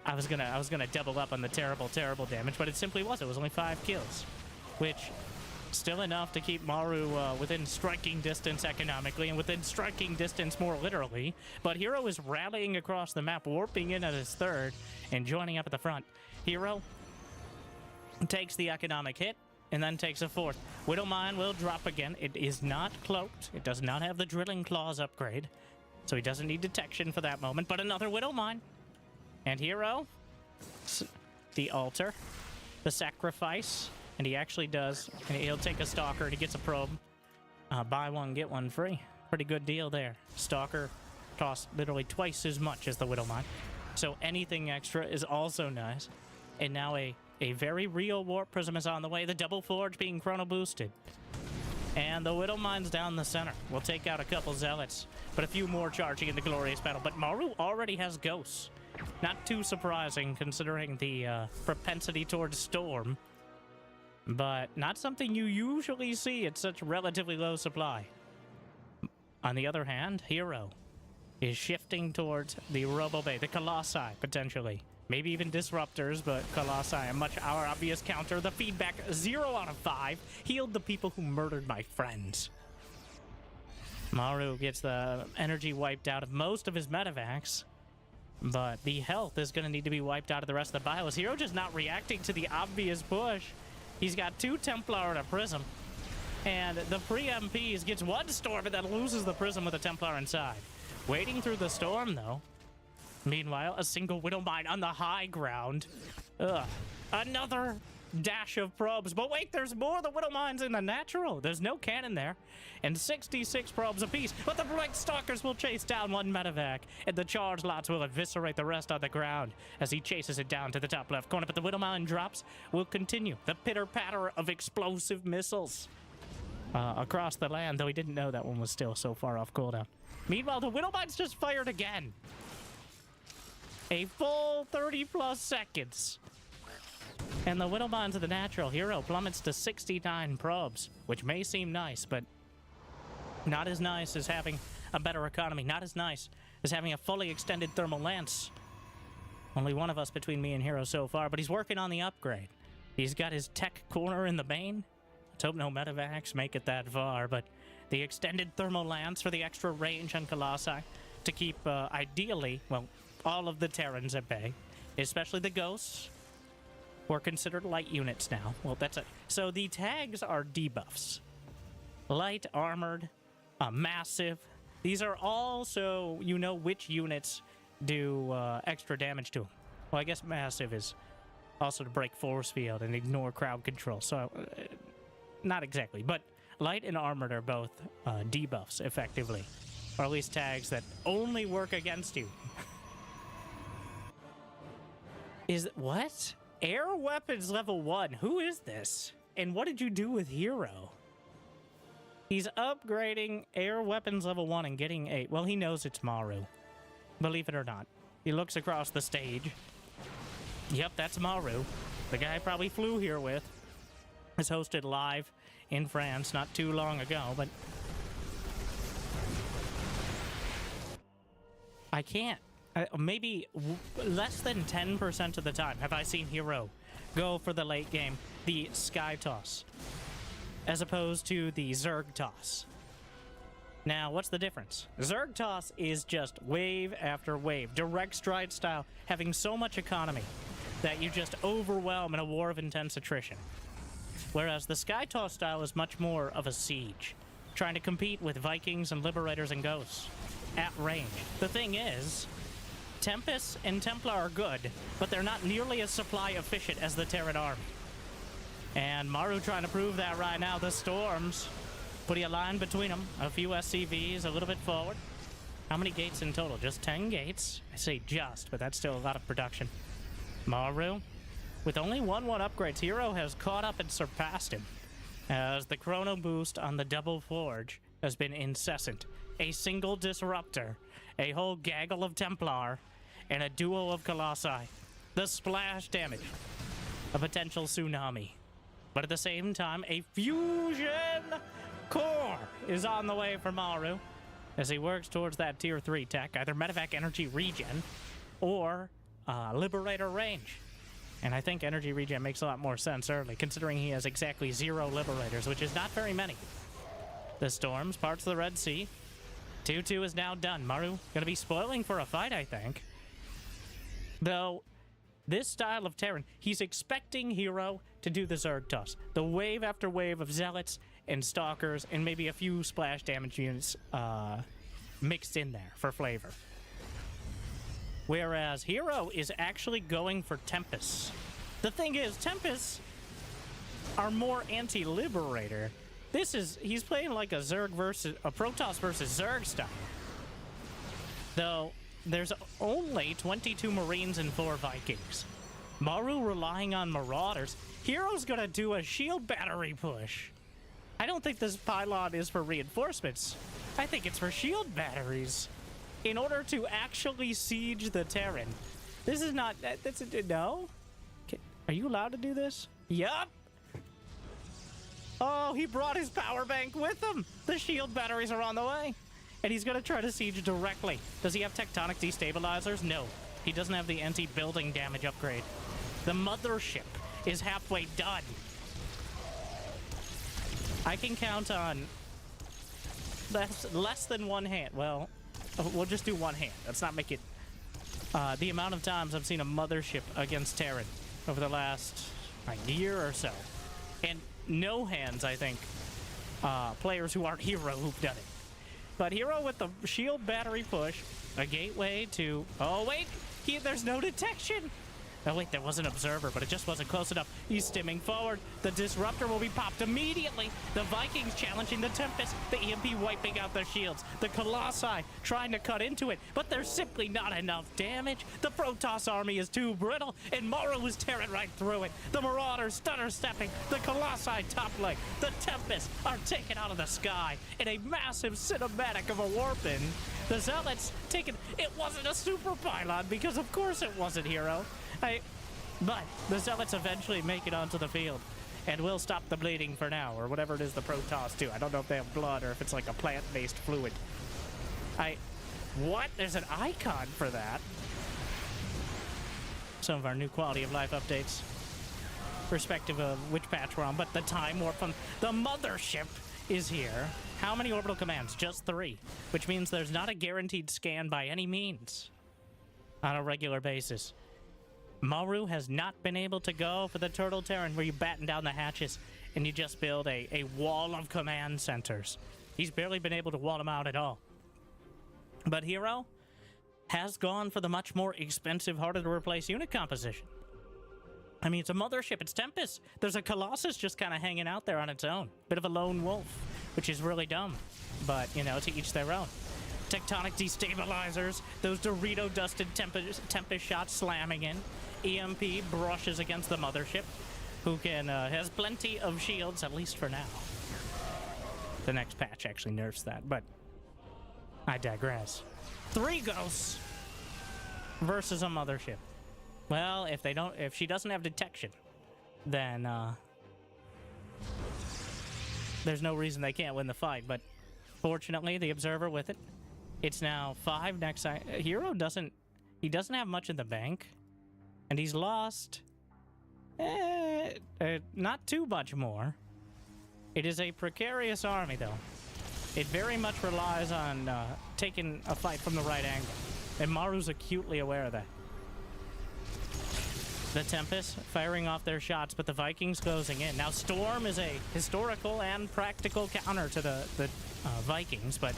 I was gonna double up on the terrible damage, but it simply was. It was only 5 kills, which still enough to keep Maru within striking distance economically and within striking distance more literally. But Hero is rallying across the map, warping in at his 3rd and joining up at the front. Hero takes the economic hit and then takes a 4th. Widow Mine will drop again. It is not cloaked. It does not have the Drilling Claws upgrade, so he doesn't need detection for that moment. But another Widow Mine. And Hero, the altar, the sacrifice, and he actually does, and he'll take a Stalker and he gets a probe. Buy one, get one free. Pretty good deal there. Stalker costs literally twice as much as the Widow Mine. So anything extra is also nice. And now a very real Warp Prism is on the way. The Double Forge being chrono boosted. And the Widow Mine's down the center. We'll take out a couple Zealots, but a few more charging in the glorious battle. But Maru already has Ghosts. Not too surprising, considering the propensity towards Storm. but not something you usually see at such relatively low supply. On the other hand, Hero is shifting towards the Robo Bay, the Colossi, potentially. Maybe even Disruptors, but Colossi, a much our obvious counter. The feedback, 0 out of 5. Healed the people who murdered my friends. Maru gets the energy wiped out of most of his medevacs, but the health is going to need to be wiped out of the rest of the bios. Hero just not reacting to the obvious push. He's got 2 Templar and a Prism, and the pre-MPs gets 1 Storm, but then loses the Prism with a Templar inside. Waiting through the Storm, though. Meanwhile, a single Widowmine on the high ground. Ugh. Another dash of probes. But wait, there's more. The Widowmines in the natural. There's no cannon there. And 66 probes apiece. But the Blight Stalkers will chase down 1 medevac. And the charge lots will eviscerate the rest on the ground as he chases it down to the top left corner. But the Widowmine drops will continue. The pitter-patter of explosive missiles across the land, though he didn't know that one was still so far off cooldown. Meanwhile, the Widowmines just fired again. A full 30+ seconds. And the Widowmines of the natural Hero plummets to 69 probes, which may seem nice, but not as nice as having a better economy. Not as nice as having a fully extended thermal lance. Only one of us between me and Hero so far, but he's working on the upgrade. He's got his tech corner in the main. Let's hope no medevacs make it that far, but the extended thermal lance for the extra range on Colossi to keep, ideally, well, all of the Terrans at bay, especially the Ghosts, who are considered light units now. Well, that's it. So the tags are debuffs. Light, armored, massive. These are all so you know which units do extra damage to them. Well, I guess massive is also to break force field and ignore crowd control. So, not exactly, but light and armored are both debuffs, effectively. Or at least tags that only work against you. What? Air weapons level 1. Who is this? And what did you do with Hero? He's upgrading air weapons level 1 and getting 8. Well, he knows it's Maru. Believe it or not. He looks across the stage. Yep, that's Maru. The guy I probably flew here with. Was hosted live in France not too long ago, but I can't. Maybe less than 10% of the time have I seen Hero go for the late game, the Sky Toss, as opposed to the Zerg Toss. Now, what's the difference? Zerg Toss is just wave after wave, direct stride style, having so much economy that you just overwhelm in a war of intense attrition. Whereas the Sky Toss style is much more of a siege, trying to compete with Vikings and Liberators and Ghosts at range. The thing is, Tempest and Templar are good, but they're not nearly as supply efficient as the Terran army. And Maru trying to prove that right now. The Storms, putting a line between them. A few SCVs, a little bit forward. How many gates in total? Just 10 gates. I say just, but that's still a lot of production. Maru, with only 1/1 upgrades, Hero has caught up and surpassed him, as the chrono boost on the double forge has been incessant. A single disruptor, a whole gaggle of Templar, and a duo of Colossi. The splash damage, a potential tsunami. But at the same time, a fusion core is on the way for Maru as he works towards that tier 3 tech, either medevac energy regen or liberator range. And I think energy regen makes a lot more sense early, considering he has exactly 0 liberators, which is not very many. The Storms, parts of the Red Sea. 2-2 is now done. Maru gonna be spoiling for a fight, I think. Though, this style of Terran, he's expecting Hero to do the Zerg Toss. The wave after wave of Zealots and Stalkers and maybe a few splash damage units mixed in there for flavor. Whereas Hero is actually going for Tempests. The thing is, Tempests are more anti-Liberator. He's playing like a Protoss versus Zerg style. Though, there's only 22 Marines and 4 Vikings. Maru relying on Marauders. Hero's gonna do a shield battery push. I don't think this pylon is for reinforcements. I think it's for shield batteries. In order to actually siege the Terran. This is not... no? Are you allowed to do this? Yup! Oh, he brought his power bank with him. The shield batteries are on the way. And he's going to try to siege directly. Does he have tectonic destabilizers? No. He doesn't have the anti-building damage upgrade. The mothership is halfway done. I can count on less than one hand. Well, we'll just do one hand. Let's not make it... the amount of times I've seen a mothership against Terran over the last year or so. And no hands, I think, players who aren't Hero who've done it. But Hero with the shield battery push, a gateway to... Oh, wait! There's no detection! Oh, wait, there was an observer, but it just wasn't close enough. He's stimming forward. The disruptor will be popped immediately. The Vikings challenging the Tempest. The EMP wiping out their shields. The Colossi trying to cut into it, but there's simply not enough damage. The Protoss army is too brittle, and Maru is tearing right through it. The Marauders stutter stepping. The Colossi toppling. The Tempest are taken out of the sky in a massive cinematic of a warping. The Zealots taken... It wasn't a super pylon, because of course it wasn't, Hero. But the Zealots eventually make it onto the field, and will stop the bleeding for now, or whatever it is the Protoss do. I don't know if they have blood or if it's like a plant-based fluid. What? There's an icon for that. Some of our new quality of life updates, respective of which patch we're on, but the time warp from the mothership is here. How many orbital commands? Just 3, which means there's not a guaranteed scan by any means on a regular basis. Maru has not been able to go for the Turtle Terran where you batten down the hatches and you just build a wall of command centers. He's barely been able to wall them out at all. But Hero has gone for the much more expensive, harder to replace unit composition. I mean, it's a mothership, it's Tempest. There's a Colossus just kind of hanging out there on its own. Bit of a lone wolf, which is really dumb. But, you know, to each their own. Tectonic destabilizers, those Dorito-dusted Tempest shots slamming in. EMP brushes against the mothership, who can has plenty of shields, at least for now. The next patch actually nerfs that, but I digress. 3 ghosts versus a mothership. Well, if she doesn't have detection, then there's no reason they can't win the fight. But fortunately, the Observer with it. It's now 5 next. Hero doesn't have much in the bank. And he's lost not too much more. It is a precarious army, though. It very much relies on taking a fight from the right angle. And Maru's acutely aware of that. The Tempest firing off their shots, but the Vikings closing in. Now, Storm is a historical and practical counter to the Vikings, but...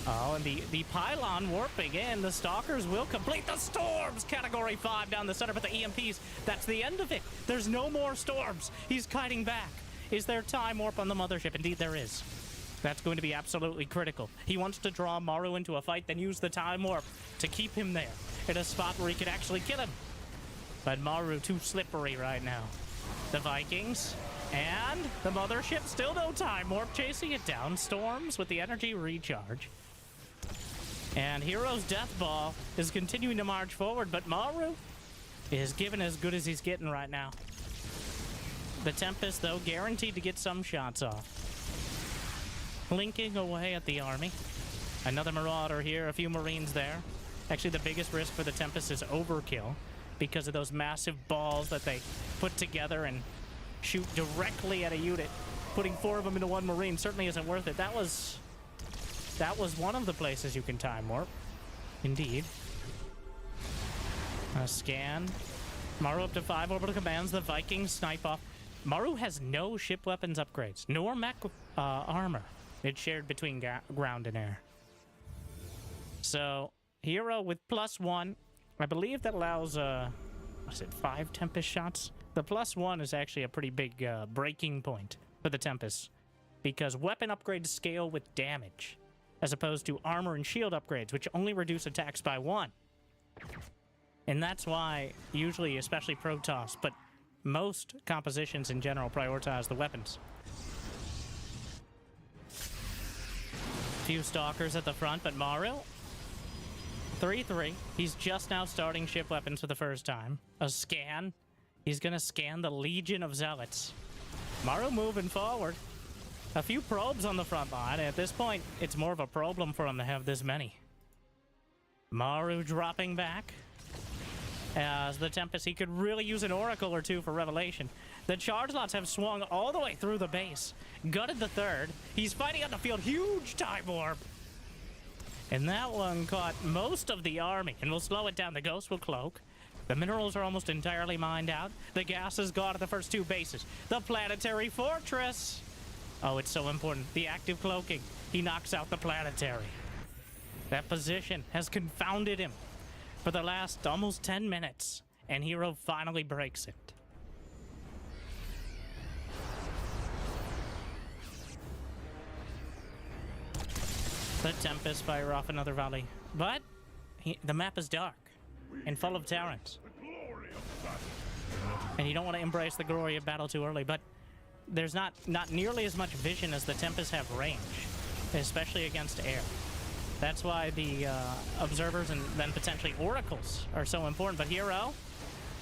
Oh, and the pylon warping in. The Stalkers will complete the Storms! Category 5 down the center, but the EMPs, that's the end of it. There's no more Storms. He's kiting back. Is there time warp on the mothership? Indeed there is. That's going to be absolutely critical. He wants to draw Maru into a fight, then use the time warp to keep him there in a spot where he could actually kill him. But Maru too slippery right now. The Vikings and the mothership, still no time warp, chasing it down. Storms with the energy recharge. And Hero's Death Ball is continuing to march forward, but Maru is given as good as he's getting right now. The Tempest, though, guaranteed to get some shots off. Blinking away at the army. Another Marauder here, a few Marines there. Actually, the biggest risk for the Tempest is overkill because of those massive balls that they put together and shoot directly at a unit. Putting 4 of them into 1 Marine certainly isn't worth it. That was one of the places you can time warp. Indeed. A scan. Maru up to 5 orbital commands. The Vikings snipe off. Maru has no ship weapons upgrades, nor mech armor. It's shared between ground and air. So, Hero with +1. I believe that allows, what's it, 5 Tempest shots? The +1 is actually a pretty big breaking point for the Tempest, because weapon upgrades scale with damage, as opposed to armor and shield upgrades, which only reduce attacks by 1. And that's why, usually, especially Protoss, but most compositions in general prioritize the weapons. Few Stalkers at the front, but Maru, 3-3. He's just now starting ship weapons for the first time. A scan. He's gonna scan the Legion of Zealots. Maru moving forward. A few probes on the front line. At this point, it's more of a problem for him to have this many. Maru dropping back. As the Tempest, he could really use an Oracle or two for Revelation. The charge lots have swung all the way through the base. Gutted the third. He's fighting on the field. Huge Time Warp. And that one caught most of the army and will slow it down. The Ghost will cloak. The minerals are almost entirely mined out. The gas is gone at the first two bases. The Planetary Fortress. Oh, it's so important. The active cloaking. He knocks out the Planetary. That position has confounded him for the last almost 10 minutes, and Hero finally breaks it. The Tempest fire off another volley, but the map is dark and full of Terrans. And you don't want to embrace the glory of battle too early, but there's not nearly as much vision as the Tempests have range, especially against air. That's why the observers and then potentially oracles are so important. But Hero,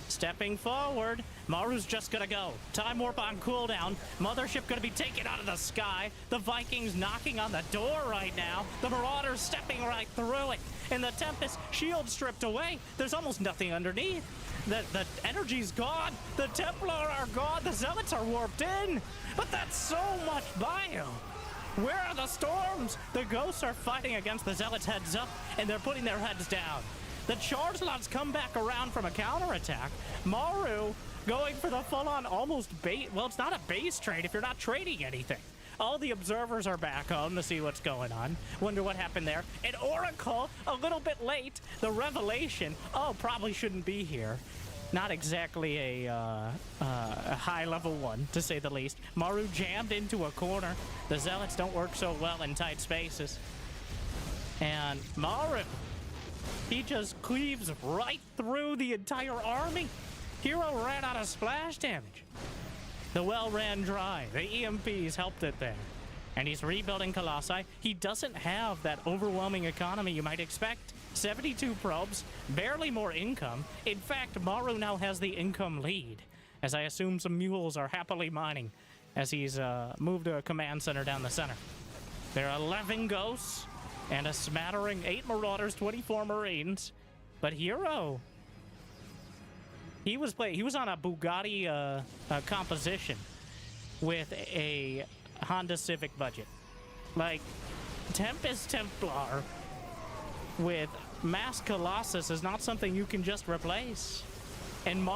stepping forward, Maru's just gonna go. Time warp on cooldown. Mothership gonna be taken out of the sky. The Vikings knocking on the door right now. The Marauders stepping right through it. And the Tempest shield stripped away. There's almost nothing underneath. The energy's gone. The Templar are gone. The Zealots are warped in. But that's so much bio. Where are the storms? The Ghosts are fighting against the Zealots heads up, and they're putting their heads down. The charge lots come back around from a counterattack. Maru going for the full-on almost bait. Well, it's not a base trade if you're not trading anything. All the observers are back home to see what's going on. Wonder what happened there. And Oracle, a little bit late. The Revelation, oh, probably shouldn't be here. Not exactly a high-level one, to say the least. Maru jammed into a corner. The Zealots don't work so well in tight spaces. And Maru, he just cleaves right through the entire army. Hero ran out of splash damage. The well ran dry. The EMPs helped it there. And he's rebuilding Colossi. He doesn't have that overwhelming economy you might expect. 72 probes, barely more income. In fact, Maru now has the income lead, as I assume some mules are happily mining as he's moved a command center down the center. There are 11 Ghosts and a smattering 8 Marauders, 24 Marines. But Hero, he was on a Bugatti composition with a Honda Civic budget. Like, Tempest Templar with Mass Colossus is not something you can just replace. And Maru